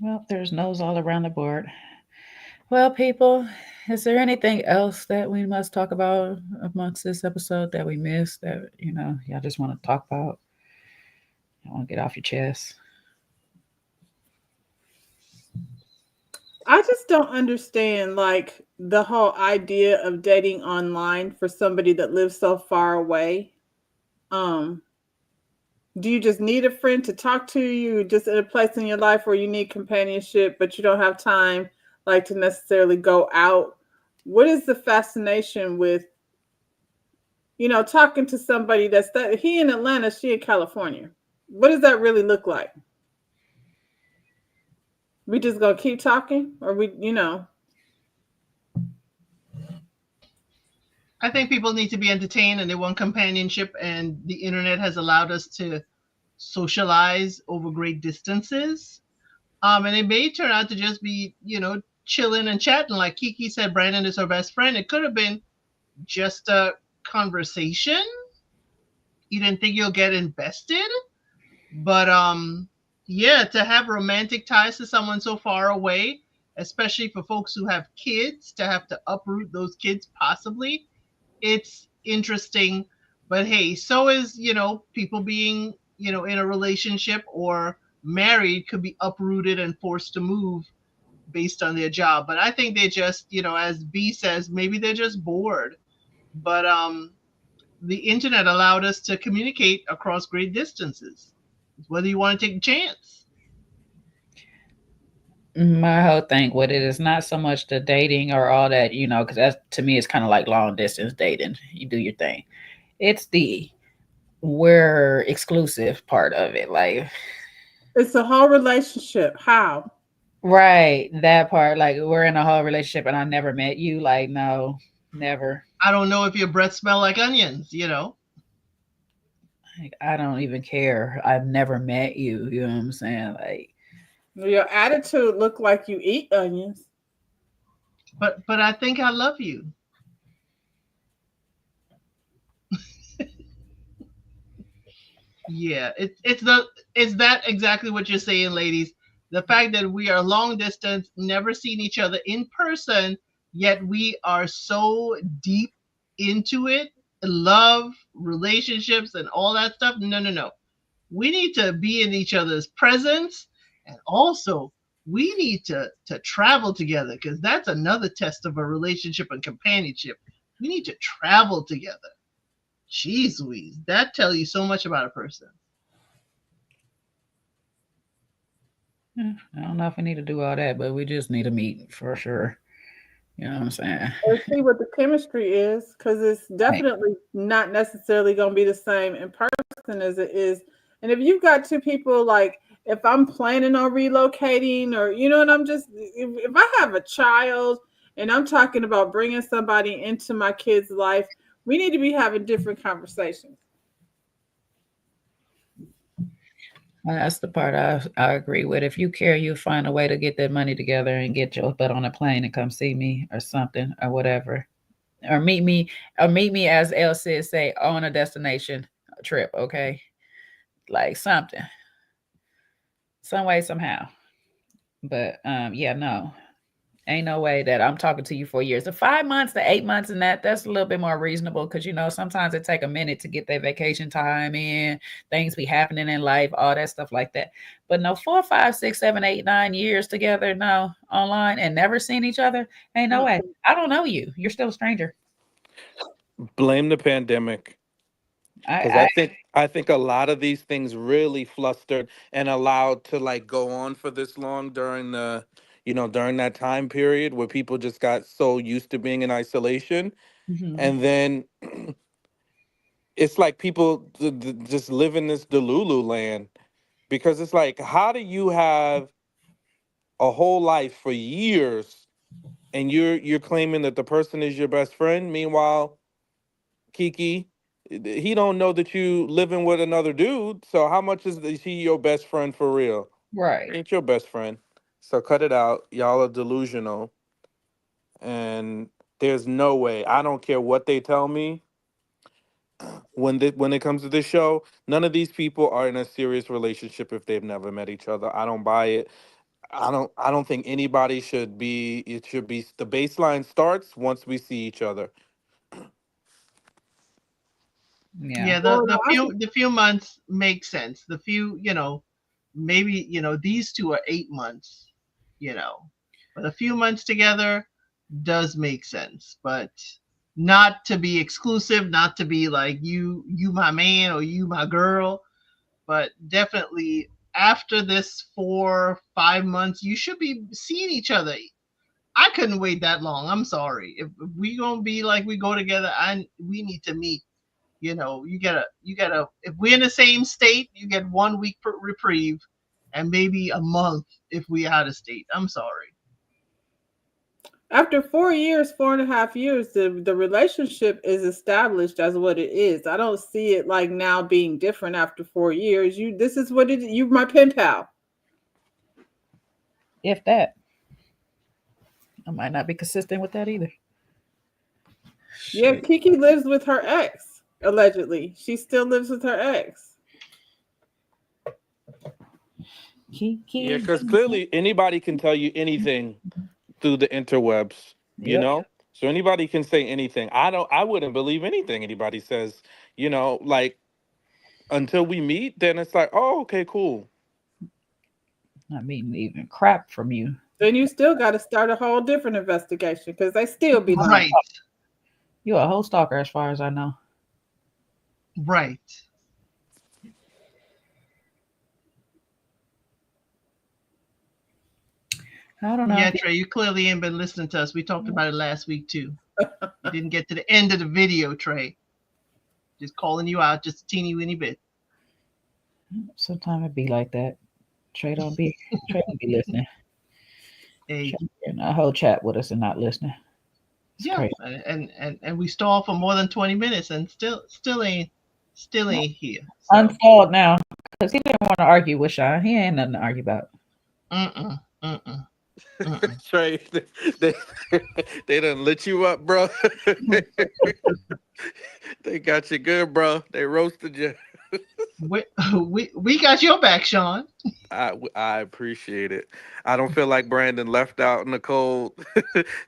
Well, there's no's all around the board. Well, people, is there anything else that we must talk about amongst this episode that we missed that y'all just want to talk about? You want to get off your chest? I just don't understand like the whole idea of dating online for somebody that lives so far away. Do you just need a friend to talk to? You just in a place in your life where you need companionship, but you don't have time like to necessarily go out? What is the fascination with, talking to somebody he in Atlanta, she in California? What does that really look like? We just gonna keep talking, or I think people need to be entertained and they want companionship, and the internet has allowed us to socialize over great distances. And it may turn out to just be, chilling and chatting. Like Kiki said, Brandon is her best friend. It could have been just a conversation. You didn't think you'll get invested, but to have romantic ties to someone so far away, especially for folks who have kids, to have to uproot those kids possibly, it's interesting. But hey, so is, people being, in a relationship or married could be uprooted and forced to move based on their job. But I think they just, as B says, maybe they're just bored. But the internet allowed us to communicate across great distances, whether you want to take a chance. My whole thing with it is not so much the dating or all that, because that's, to me, it's kind of like long distance dating. You do your thing. It's the we're exclusive part of it. Like, it's a whole relationship. How? Right. That part, like we're in a whole relationship and I never met you. Like, no, never. I don't know if your breath smell like onions, you know. Like, I don't even care. I've never met you. You know what I'm saying? Like, Your attitude look like you eat onions. But I think I love you. Yeah, it's that exactly what you're saying, ladies. The fact that we are long distance, never seen each other in person, yet we are so deep into it, love, relationships, and all that stuff. No, no, no. We need to be in each other's presence, and also we need to travel together, because that's another test of a relationship and companionship. We need to travel together. Jeez Louise, that tells you so much about a person. I don't know if we need to do all that, but we just need to meet for sure. You know what I'm saying? Let's see what the chemistry is, because it's definitely not necessarily going to be the same in person as it is. And if you've got two people, like if I'm planning on relocating, or you know, and I'm just if I have a child and I'm talking about bringing somebody into my kid's life, we need to be having different conversations. That's the part I agree with. If you care, you find a way to get that money together and get your butt on a plane and come see me or something or whatever. Or meet me as El said, say on a destination trip, okay? Like something. Some way, somehow. But yeah, no. Ain't no way that I'm talking to you for years. The 5 months, the 8 months, and that's a little bit more reasonable because you know sometimes it take a minute to get their vacation time in, things be happening in life, all that stuff like that. But no, 4, 5, 6, 7, 8, 9 years together, no, online and never seen each other. Ain't no way. I don't know you. You're still a stranger. Blame the pandemic. Because I think a lot of these things really flustered and allowed to like go on for this long during the during that time period where people just got so used to being in isolation. Mhm. And then it's like people just live in this Delulu land, because it's like, how do you have a whole life for years and you're claiming that the person is your best friend? Meanwhile, Kiki, he don't know that you living with another dude. So how much is he your best friend for real? Right. He ain't your best friend. So cut it out. Y'all are delusional. And there's no way. I don't care what they tell me. When it comes to this show, none of these people are in a serious relationship if they've never met each other. I don't buy it. I don't think anybody should be. It should be the baseline starts once we see each other. Yeah. Yeah, the few months make sense. The few, maybe, these two are 8 months, but a few months together does make sense. But not to be exclusive, not to be like you my man or you my girl, but definitely after this 4, 5 months, you should be seeing each other. I couldn't wait that long. I'm sorry. If we gonna be like we go together, we need to meet. You gotta. If we're in the same state, you get 1 week reprieve, and maybe a month if we out of state. I'm sorry. After 4 years, 4.5 years, the relationship is established as what it is. I don't see it like now being different after 4 years. This is what it. You my pen pal. If that. I might not be consistent with that either. Yeah, Shit. Kiki lives with her ex. Allegedly, she still lives with her ex. Yeah, Kiki. because clearly anybody can tell you anything through the interwebs, you Yep. know? So anybody can say anything. I wouldn't believe anything anybody says, like until we meet, then it's like, oh, okay, cool. I mean, even crap from you. Then you still got to start a whole different investigation because they still be lying. Right, You're a whole stalker, as far as I know. right. I don't know. Yeah, Trey, you clearly ain't been listening to us. We talked about it last week too. You didn't get to the end of the video, Trey. Just calling you out just a teeny weeny bit. Sometimes it be like that. Trey don't be listening. Hey, Trey in a whole chat with us and not listening. Yeah, and we stalled for more than 20 minutes and still ain't here. So. Unstalled now because he didn't want to argue with Sean. He ain't nothing to argue about. Trey, they done lit you up, bro. They got you good, bro. They roasted you. We got your back, Sean. I appreciate it. I don't feel like Brandon left out in the cold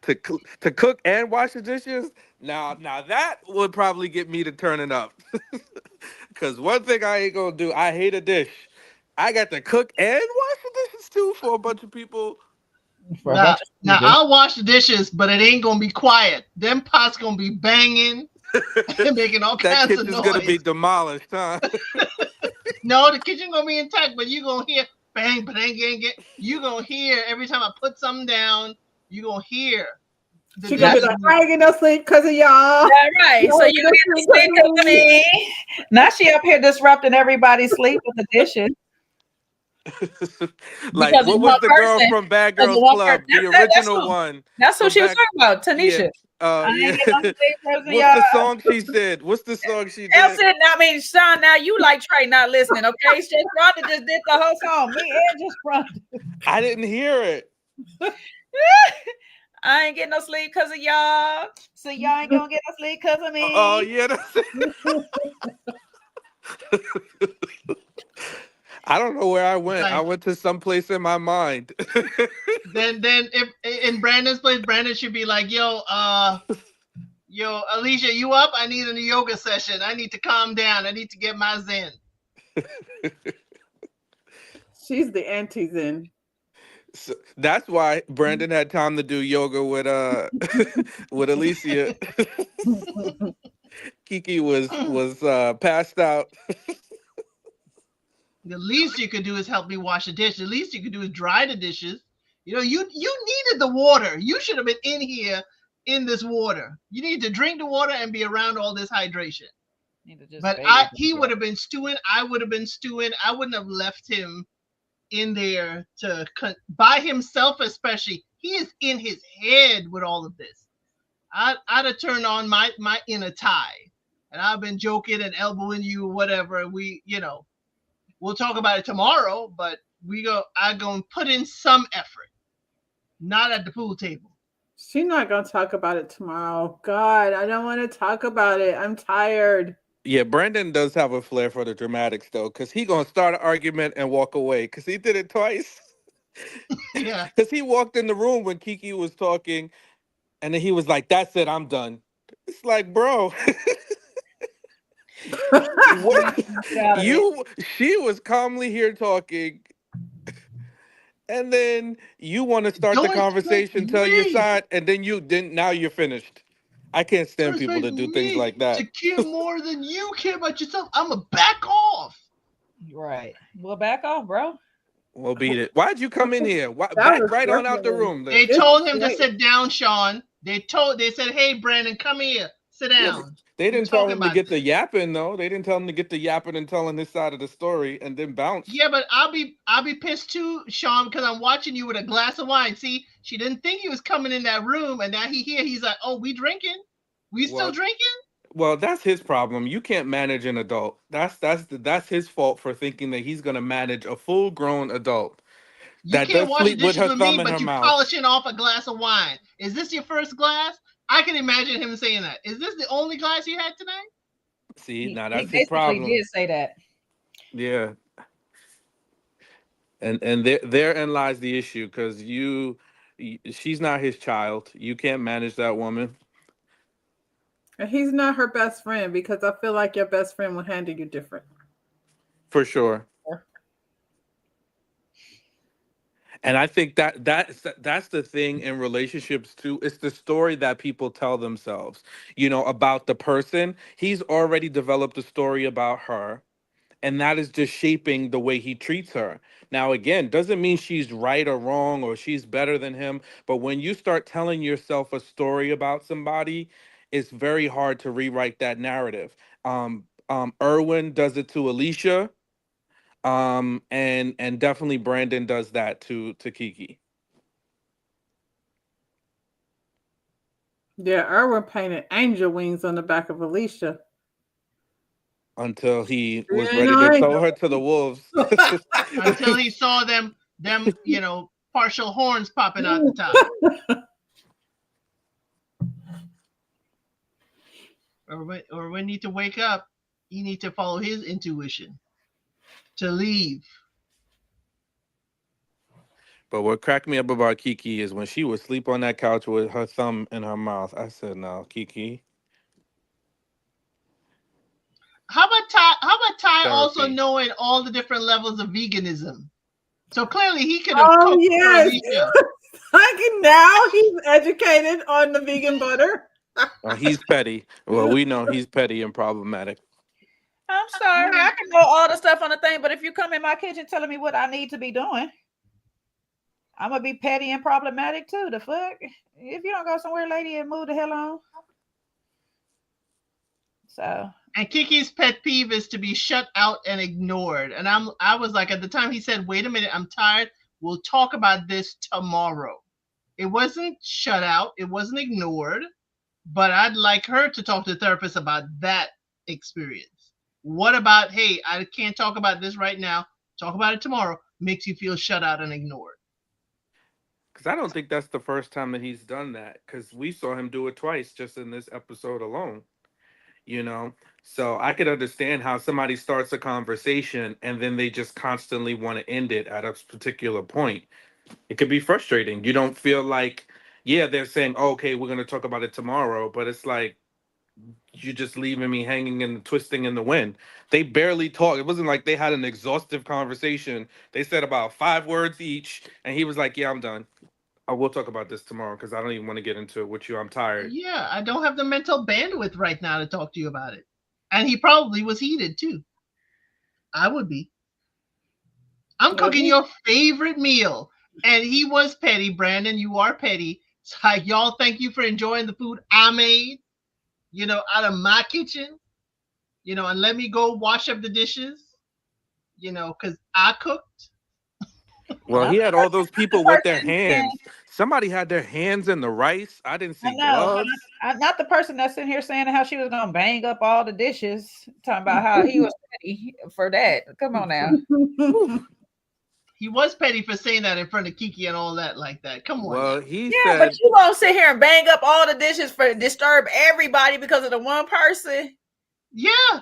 to cook and wash the dishes. Now that would probably get me to turning up. Because one thing I ain't gonna do, I hate a dish. I got to cook and wash the dishes too for a bunch of people. Now I'll wash the dishes, but it ain't gonna be quiet. Them pots gonna be banging and making all kinds of noise. That kitchen's gonna be demolished, huh? No, the kitchen gonna be intact, but you gonna hear bang, bang, bang, bang. You gonna hear every time I put something down. You gonna hear. She gonna be like, I ain't get no sleep because of y'all. Yeah, right. So you get no sleep because of me. Now she up here disrupting everybody's sleep with the dishes. Like, what was the girl from Bad Girls Club? The original one. That's what she was talking about, Tanisha. Yeah. What's the song she said? What's the song she did? I mean, Sean, now you like Trey not listening, okay? Just Rhonda just did the whole song. Me and just Rhonda. I didn't hear it. I ain't getting no sleep because of y'all. So y'all ain't gonna get no sleep because of me. Oh, yeah. That's I don't know where I went. I went to some place in my mind. then if in Brandon's place, Brandon should be like, yo, Alicia, you up? I need a yoga session. I need to calm down. I need to get my zen. She's the anti-zen. So that's why Brandon had time to do yoga with with Alicia. Kiki was passed out. The least you could do is help me wash the dish. The least you could do is dry the dishes. You know, you needed the water. You should have been in here in this water. You need to drink the water and be around all this hydration. But he would have been stewing. I would have been stewing. I wouldn't have left him in there by himself, especially. He is in his head with all of this. I'd have turned on my inner tie, and I've been joking and elbowing you or whatever. We'll talk about it tomorrow, but I'm going to put in some effort. Not at the pool table. She's not going to talk about it tomorrow. God, I don't want to talk about it. I'm tired. Yeah, Brandon does have a flair for the dramatics, though, because he's going to start an argument and walk away, because he did it twice. Yeah. Because he walked in the room when Kiki was talking, and then he was like, that's it, I'm done. It's like, bro. She was calmly here talking, and then you want to start the conversation, tell your side, and then now you're finished. I can't stand people that do things like that. To care more than you care about yourself, I'm a back off. Right. Well, back off, bro. Well, beat it. Why'd you come in here? Back right on out the room. They told him to sit down, Sean. They said, hey, Brandon, come here. Sit down. Yeah, they didn't tell him to get the yapping, though. They didn't tell him to get the yapping and telling his side of the story and then bounce. Yeah, but I'll be pissed too, Sean, because I'm watching you with a glass of wine. See, she didn't think he was coming in that room, and now he's like, oh, we drinking? We still drinking? Well, that's his problem. You can't manage an adult. That's his fault for thinking that he's gonna manage a full-grown adult. You can't wash dishes with me, but you're polishing off a glass of wine. Is this your first glass? I can imagine him saying that. Is this the only glass you had tonight? See, now that's his problem. He did say that. Yeah. And therein lies the issue, because she's not his child. You can't manage that woman. And he's not her best friend, because I feel like your best friend will handle you different. For sure. And I think that's the thing in relationships too. It's the story that people tell themselves, about the person. He's already developed a story about her, and that is just shaping the way he treats her. Now, again, doesn't mean she's right or wrong or she's better than him. But when you start telling yourself a story about somebody, it's very hard to rewrite that narrative. Irwin does it to Alicia. And definitely Brandon does that to Kiki. Yeah, Irwin painted angel wings on the back of Alicia. Until he was Yeah, ready no, to I ain't throw her to the wolves. Until he saw them, partial horns popping out the top. Or we need to wake up. You need to follow his intuition to leave. But what cracked me up about Kiki is when she would sleep on that couch with her thumb in her mouth. I said, "No, Kiki." How about Ty also Therapy. knowing all the different levels of veganism? So clearly he could have cooked for yes. Alicia. Now he's educated on the vegan butter. He's petty. Well, we know he's petty and problematic. I'm sorry. I can know all the stuff on the thing, but if you come in my kitchen telling me what I need to be doing, I'm gonna be petty and problematic too. The fuck? If you don't go somewhere, lady, and move the hell on. So. And Kiki's pet peeve is to be shut out and ignored. And I was like, at the time he said, "Wait a minute, I'm tired. We'll talk about this tomorrow." It wasn't shut out. It wasn't ignored. But I'd like her to talk to the therapist about that experience. What about, hey, I can't talk about this right now. Talk about it tomorrow. Makes you feel shut out and ignored. Because I don't think that's the first time that he's done that. Because we saw him do it twice just in this episode alone. So I could understand how somebody starts a conversation and then they just constantly want to end it at a particular point. It could be frustrating. You don't feel like, yeah, they're saying, oh, okay, we're going to talk about it tomorrow. But it's like, you're just leaving me hanging and twisting in the wind. They barely talked. It wasn't like they had an exhaustive conversation. They said about 5 words each. And he was like, yeah, I'm done. I will talk about this tomorrow because I don't even want to get into it with you. I'm tired. Yeah, I don't have the mental bandwidth right now to talk to you about it. And he probably was heated too. I would be. I'm cooking your favorite meal. And he was petty, Brandon. You are petty. It's like, y'all, thank you for enjoying the food I made, out of my kitchen, and let me go wash up the dishes, because I cooked. Well, he had all those people with their hands. Somebody had their hands in the rice. I didn't see gloves. Not the person that's in here saying how she was going to bang up all the dishes. Talking about how he was petty for that. Come on now. He was petty for saying that in front of Kiki and all that like that. Come on. Well, he said, but you won't sit here and bang up all the dishes for disturb everybody because of the one person. Yeah.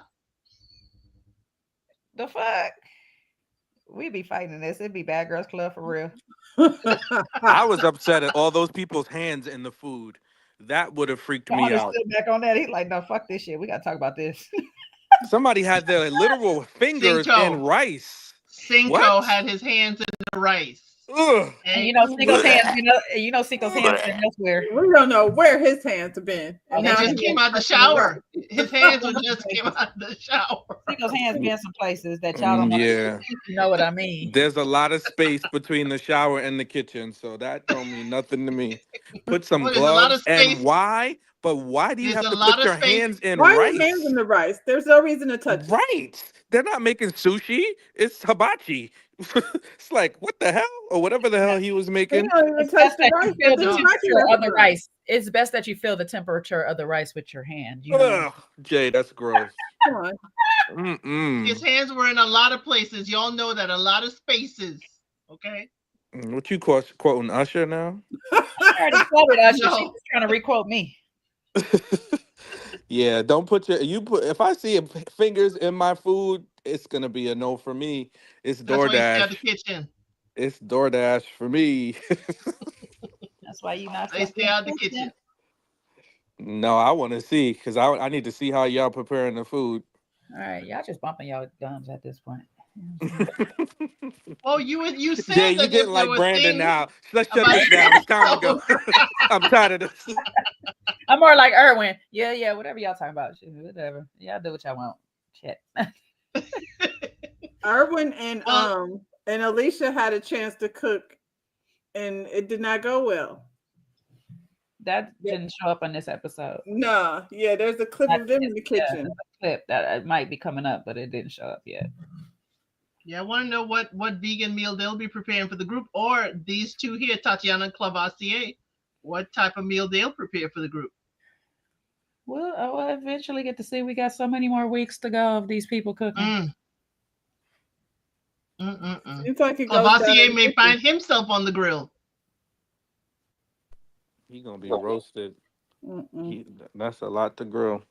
The fuck? We be fighting this. It'd be Bad Girls Club for real. I was upset at all those people's hands in the food. That would have freaked me out. Stood back on that. He's like, no, fuck this shit. We got to talk about this. Somebody had their literal fingers in rice. Cinco had his hands in the rice. Ugh. And Cinco's hands been elsewhere. We don't know where his hands have been. And now he just came out the shower. His hands just came out the shower. Cinco's hands been some places that y'all don't know. Yeah. You know what I mean? There's a lot of space between the shower and the kitchen, so that don't mean nothing to me. Put some gloves. And why? But why do you have to put your hands in rice? Why your hands in the rice? There's no reason to touch it. Right. They're not making sushi. It's hibachi. It's like, what the hell? Or whatever the hell he was making. It's best that you feel the temperature of the rice. It's best that you feel the temperature of the rice with your hand. Jay, that's gross. Come on. Mm-mm. His hands were in a lot of places. Y'all know that, a lot of spaces. Okay. What you quoting Usher now? I already quoted Usher. No. She's trying to requote me. Yeah, don't put if I see fingers in my food, it's gonna be a no for me. It's DoorDash. That's why you stay out the kitchen. It's DoorDash for me. That's why you not stay out the kitchen. No, I want to see because I need to see how y'all preparing the food. All right, y'all just bumping y'all gums at this point. Well, you said yeah, you getting like Brandon now. Let's shut this down. It's time to go. I'm tired of this. I'm more like Irwin. Yeah, whatever y'all talking about. Shit, whatever. Y'all do what y'all want. Shit. Irwin and Alicia had a chance to cook, and it did not go well. That didn't show up on this episode. No, yeah, there's a clip of them in the kitchen. A clip that might be coming up, but it didn't show up yet. Yeah, I want to know what vegan meal they'll be preparing for the group, or these two here, Tatiana and Clavassier, what type of meal they'll prepare for the group. We'll eventually get to see. We got so many more weeks to go of these people cooking. Seems like it goes Lavoisier down may in find himself on the grill. He gonna be roasted. That's a lot to grill.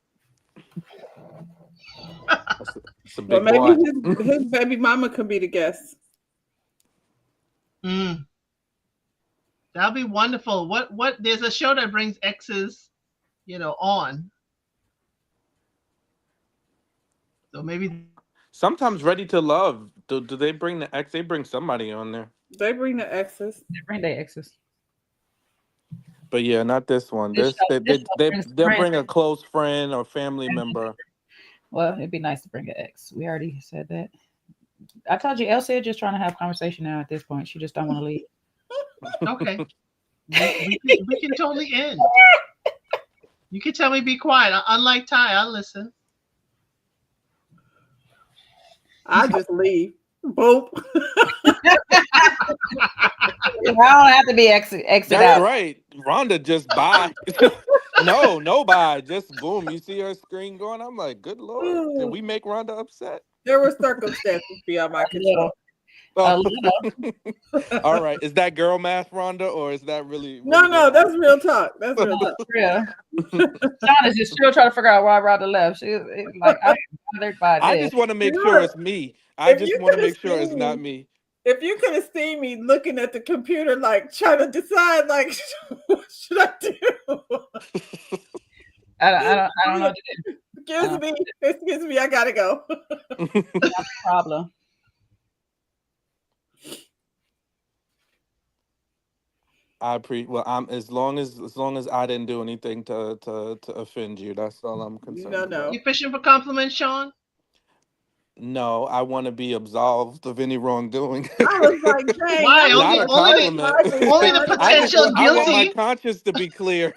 It's a Well, big maybe boy. his baby mama could be the guest. That'll be wonderful. What? There's a show that brings exes, on. So maybe. Sometimes Ready to Love. Do they bring the ex? They bring somebody on there. They bring the exes. They bring their exes. But yeah, not this one. They'll bring a close friend or family member. Well, it'd be nice to bring an ex. We already said that. I told you, Elsie is just trying to have conversation now at this point. She just don't want to leave. Okay. we can totally end. You can tell me be quiet. Unlike Ty, I'll listen. I just leave. Boop. I don't have to be exit That's out. right. Rhonda just bye. No bye. Just boom. You see her screen going. I'm like, good Lord. Did we make Rhonda upset? There were circumstances beyond my control. Oh. All right. Is that girl math, Rhonda, or is that really? No, that's real talk. That's real talk. Real. John is just still trying to figure out why Rhonda left. She's like, I just want to make sure it's me. I just want to make sure it's not me. If you could have seen me looking at the computer, like trying to decide, like, what should I do? I don't know what to do. Excuse me, I gotta go. Not a problem. I'm as long as I didn't do anything to offend you. That's all I'm concerned about. You fishing for compliments, Sean? No, I want to be absolved of any wrongdoing. I was like, dang, why? Only the potential guilty. I want my conscience to be clear.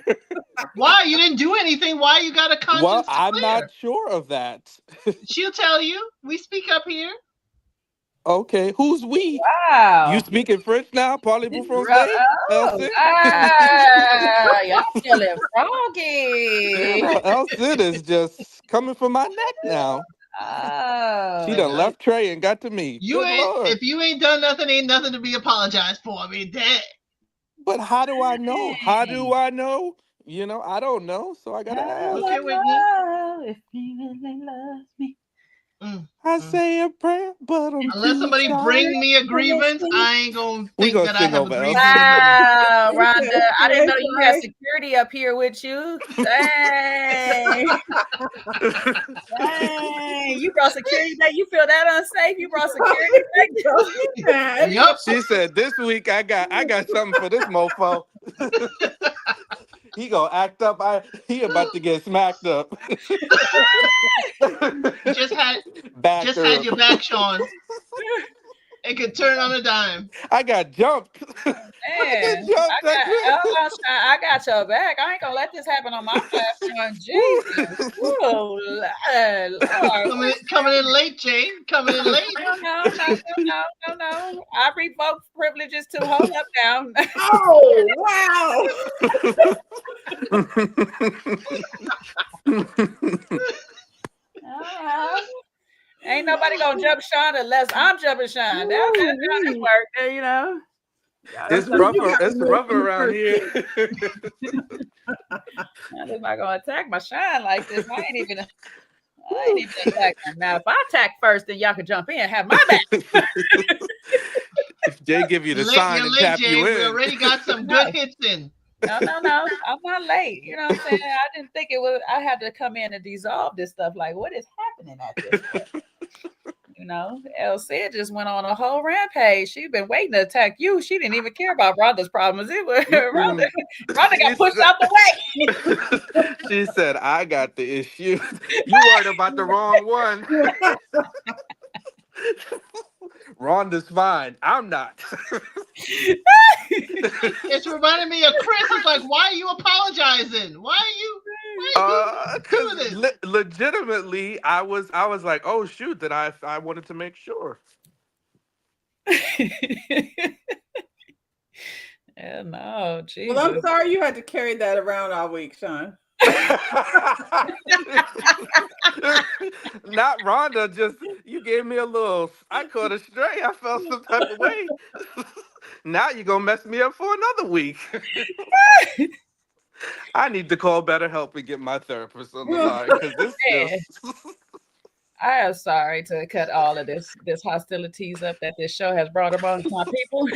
Why? You didn't do anything. Why you got a conscience? Well, I'm not sure of that. She'll tell you. We speak up here. Okay, who's we? Wow. You speaking French now? Parlez-vous français? Y'all feeling froggy. Elsie is just coming for my neck now. She done left Trey and got to me. If you ain't done nothing, ain't nothing to be apologized for. I mean, that. But how do I know? How do I know? I don't know, so I gotta ask. Okay, Whitney. If he really loves me. I say a prayer, but unless somebody bring me a grievance, I ain't gonna think that I have a grievance. Wow, Rhonda, I didn't know you had security up here with you. Dang. Dang. You brought security back. You feel that unsafe? You brought security back. Yup. She said this week I got something for this mofo. He gonna act up. He about to get smacked up. just had your back, Sean. It could turn on a dime. I got jumped. Man, I got your back. I ain't gonna let this happen on my platform. Jesus. Whoa, Lord. Coming in late, Jane. Coming in late. No. I revoke privileges to hold up now. Oh, wow. Ain't nobody gonna jump Sean unless I'm jumping Sean. That's how this work, It's rougher around here. I'm not gonna attack my Sean like this. I ain't even attacking him. Now, if I attack first, then y'all can jump in and have my back. If Jay give you the sign and tap Jay. you in. We already got some good hits in. No. I'm not late. You know what I'm saying? I didn't think it was. I had to come in and dissolve this stuff. Like, what is happening at this point? Elsie just went on a whole rampage. She'd been waiting to attack you. She didn't even care about Rhonda's problems. It was Rhonda got pushed out the way. She said, I got the issue. You worried about the wrong one. Rhonda's fine. I'm not. It's reminding me of Chris. It's like, why are you apologizing? Why are you doing this? Legitimately, I was like, oh shoot, that I wanted to make sure. Yeah, no, Jesus. Well, I'm sorry you had to carry that around all week, Sean. Not Rhonda, just you gave me a little, I caught a stray. I felt some type of way. Now you're going to mess me up for another week. I need to call BetterHelp and get my therapist on the line because this Man, just. I am sorry to cut all of this hostilities up that this show has brought amongst my people.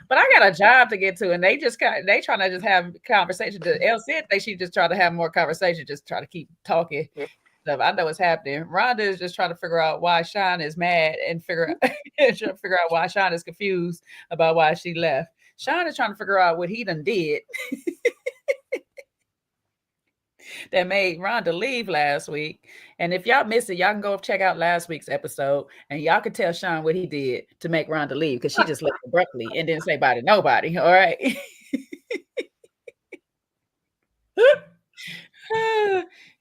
But I got a job to get to, and they trying to just have conversation. Elsie think she just trying to have more conversation, just try to keep talking. Stuff. I know what's happening. Rhonda is just trying to figure out why Sean is mad and trying to figure out why Sean is confused about why she left. Sean is trying to figure out what he done did that made Rhonda leave last week. And if y'all missed it, y'all can go check out last week's episode and y'all can tell Sean what he did to make Rhonda leave because she just left abruptly and didn't say bye to nobody. All right.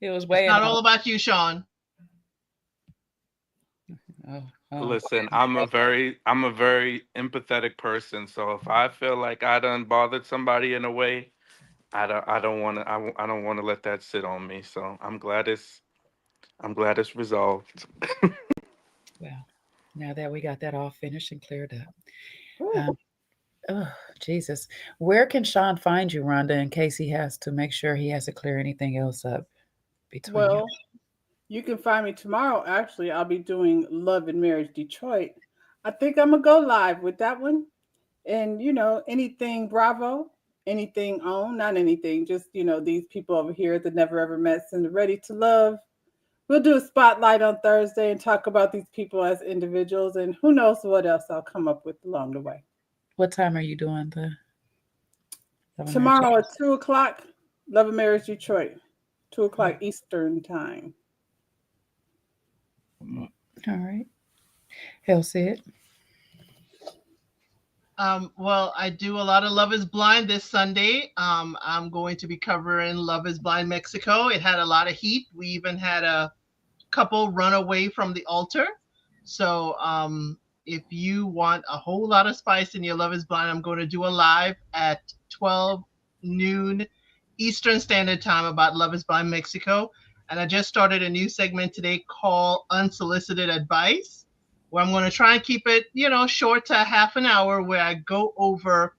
It was way. It's not all about you, Sean. Listen, I'm a very empathetic person. So if I feel like I done bothered somebody in a way, I don't want to let that sit on me. So I'm glad it's resolved. Well, now that we got that all finished and cleared up. Oh, Jesus. Where can Sean find you, Rhonda, in case he has to make sure he has to clear anything else up between you? You can find me tomorrow. Actually, I'll be doing Love and Marriage Detroit. I think I'm going to go live with that one. And, anything Bravo, anything on, not anything, just, these people over here at the Never Ever METS and the Ready to Love. We'll do a spotlight on Thursday and talk about these people as individuals. And who knows what else I'll come up with along the way. What time are you doing tomorrow at 2:00, Love and Marriage Detroit, 2:00 Eastern time. All right. Hell said. Well, I do a lot of Love is Blind this Sunday. I'm going to be covering Love is Blind Mexico. It had a lot of heat. We even had a couple run away from the altar. So if you want a whole lot of spice in your Love is Blind, I'm going to do a live at 12 noon Eastern Standard Time about Love is Blind Mexico. And I just started a new segment today called Unsolicited Advice, where I'm going to try and keep it, short to half an hour, where I go over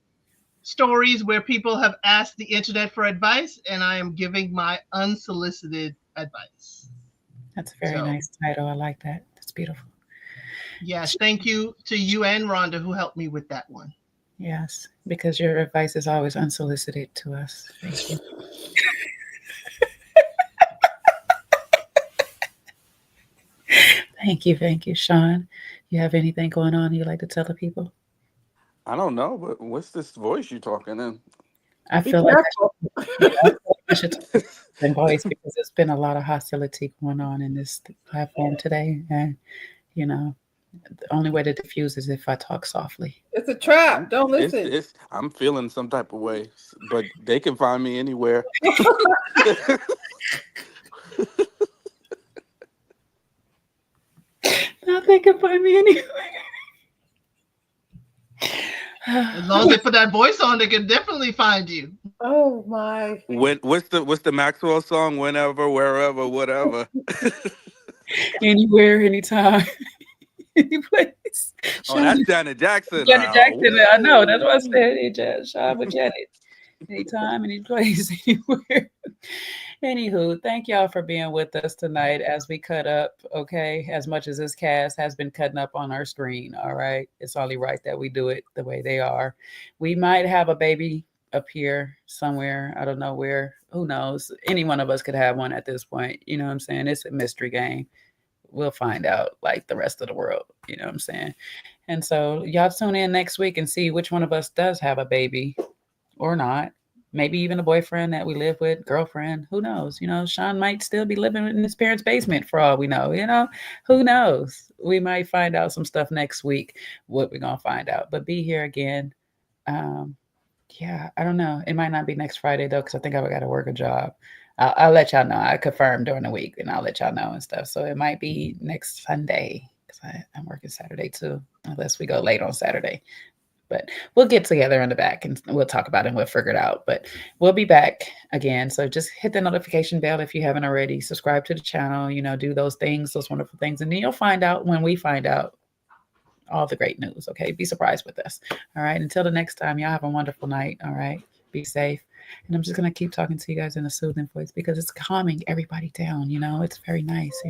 stories where people have asked the internet for advice, and I am giving my unsolicited advice. That's a very nice title. I like that. That's beautiful. Yes, thank you to you and Rhonda who helped me with that one. Yes, because your advice is always unsolicited to us. Thank you. Thank you, Sean. You have anything going on you'd like to tell the people? I don't know, but what's this voice you talking in? I feel like I should talk in voice because there's been a lot of hostility going on in this platform today. And, the only way to diffuse is if I talk softly. It's a trap. Don't listen. I'm feeling some type of way, but they can find me anywhere. Now they can find me anywhere. As long as they put that voice on, they can definitely find you. Oh my! What's the Maxwell song? Whenever, wherever, whatever. Anywhere, anytime, any place. Oh, that's Janet Jackson. Janet Jackson. I know. That's what I said. Sean with Janet. Anytime, any place, anywhere. Anywho, thank y'all for being with us tonight as we cut up, okay? As much as this cast has been cutting up on our screen, all right? It's only right that we do it the way they are. We might have a baby up here somewhere. I don't know where. Who knows? Any one of us could have one at this point. You know what I'm saying? It's a mystery game. We'll find out like the rest of the world. You know what I'm saying? And so y'all tune in next week and see which one of us does have a baby or not. Maybe even a boyfriend that we live with, girlfriend, who knows? Sean might still be living in his parents' basement for all we know, who knows? We might find out some stuff next week, what we're going to find out, but be here again. Yeah, I don't know. It might not be next Friday though, because I think I got to work a job. I'll let y'all know. I confirm during the week and I'll let y'all know and stuff. So it might be next Sunday because I'm working Saturday too, unless we go late on Saturday. but we'll get together in the back and we'll talk about it and we'll figure it out. But we'll be back again. So just hit the notification bell if you haven't already. Subscribe to the channel, do those things, those wonderful things. And then you'll find out when we find out all the great news. Okay. Be surprised with us. All right. Until the next time, y'all have a wonderful night. All right. Be safe. And I'm just going to keep talking to you guys in a soothing voice because it's calming everybody down. It's very nice,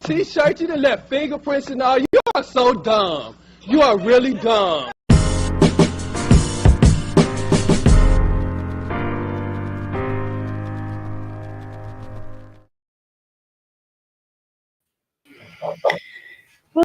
T-shirt, you done left fingerprints and all. You are so dumb. You are really dumb.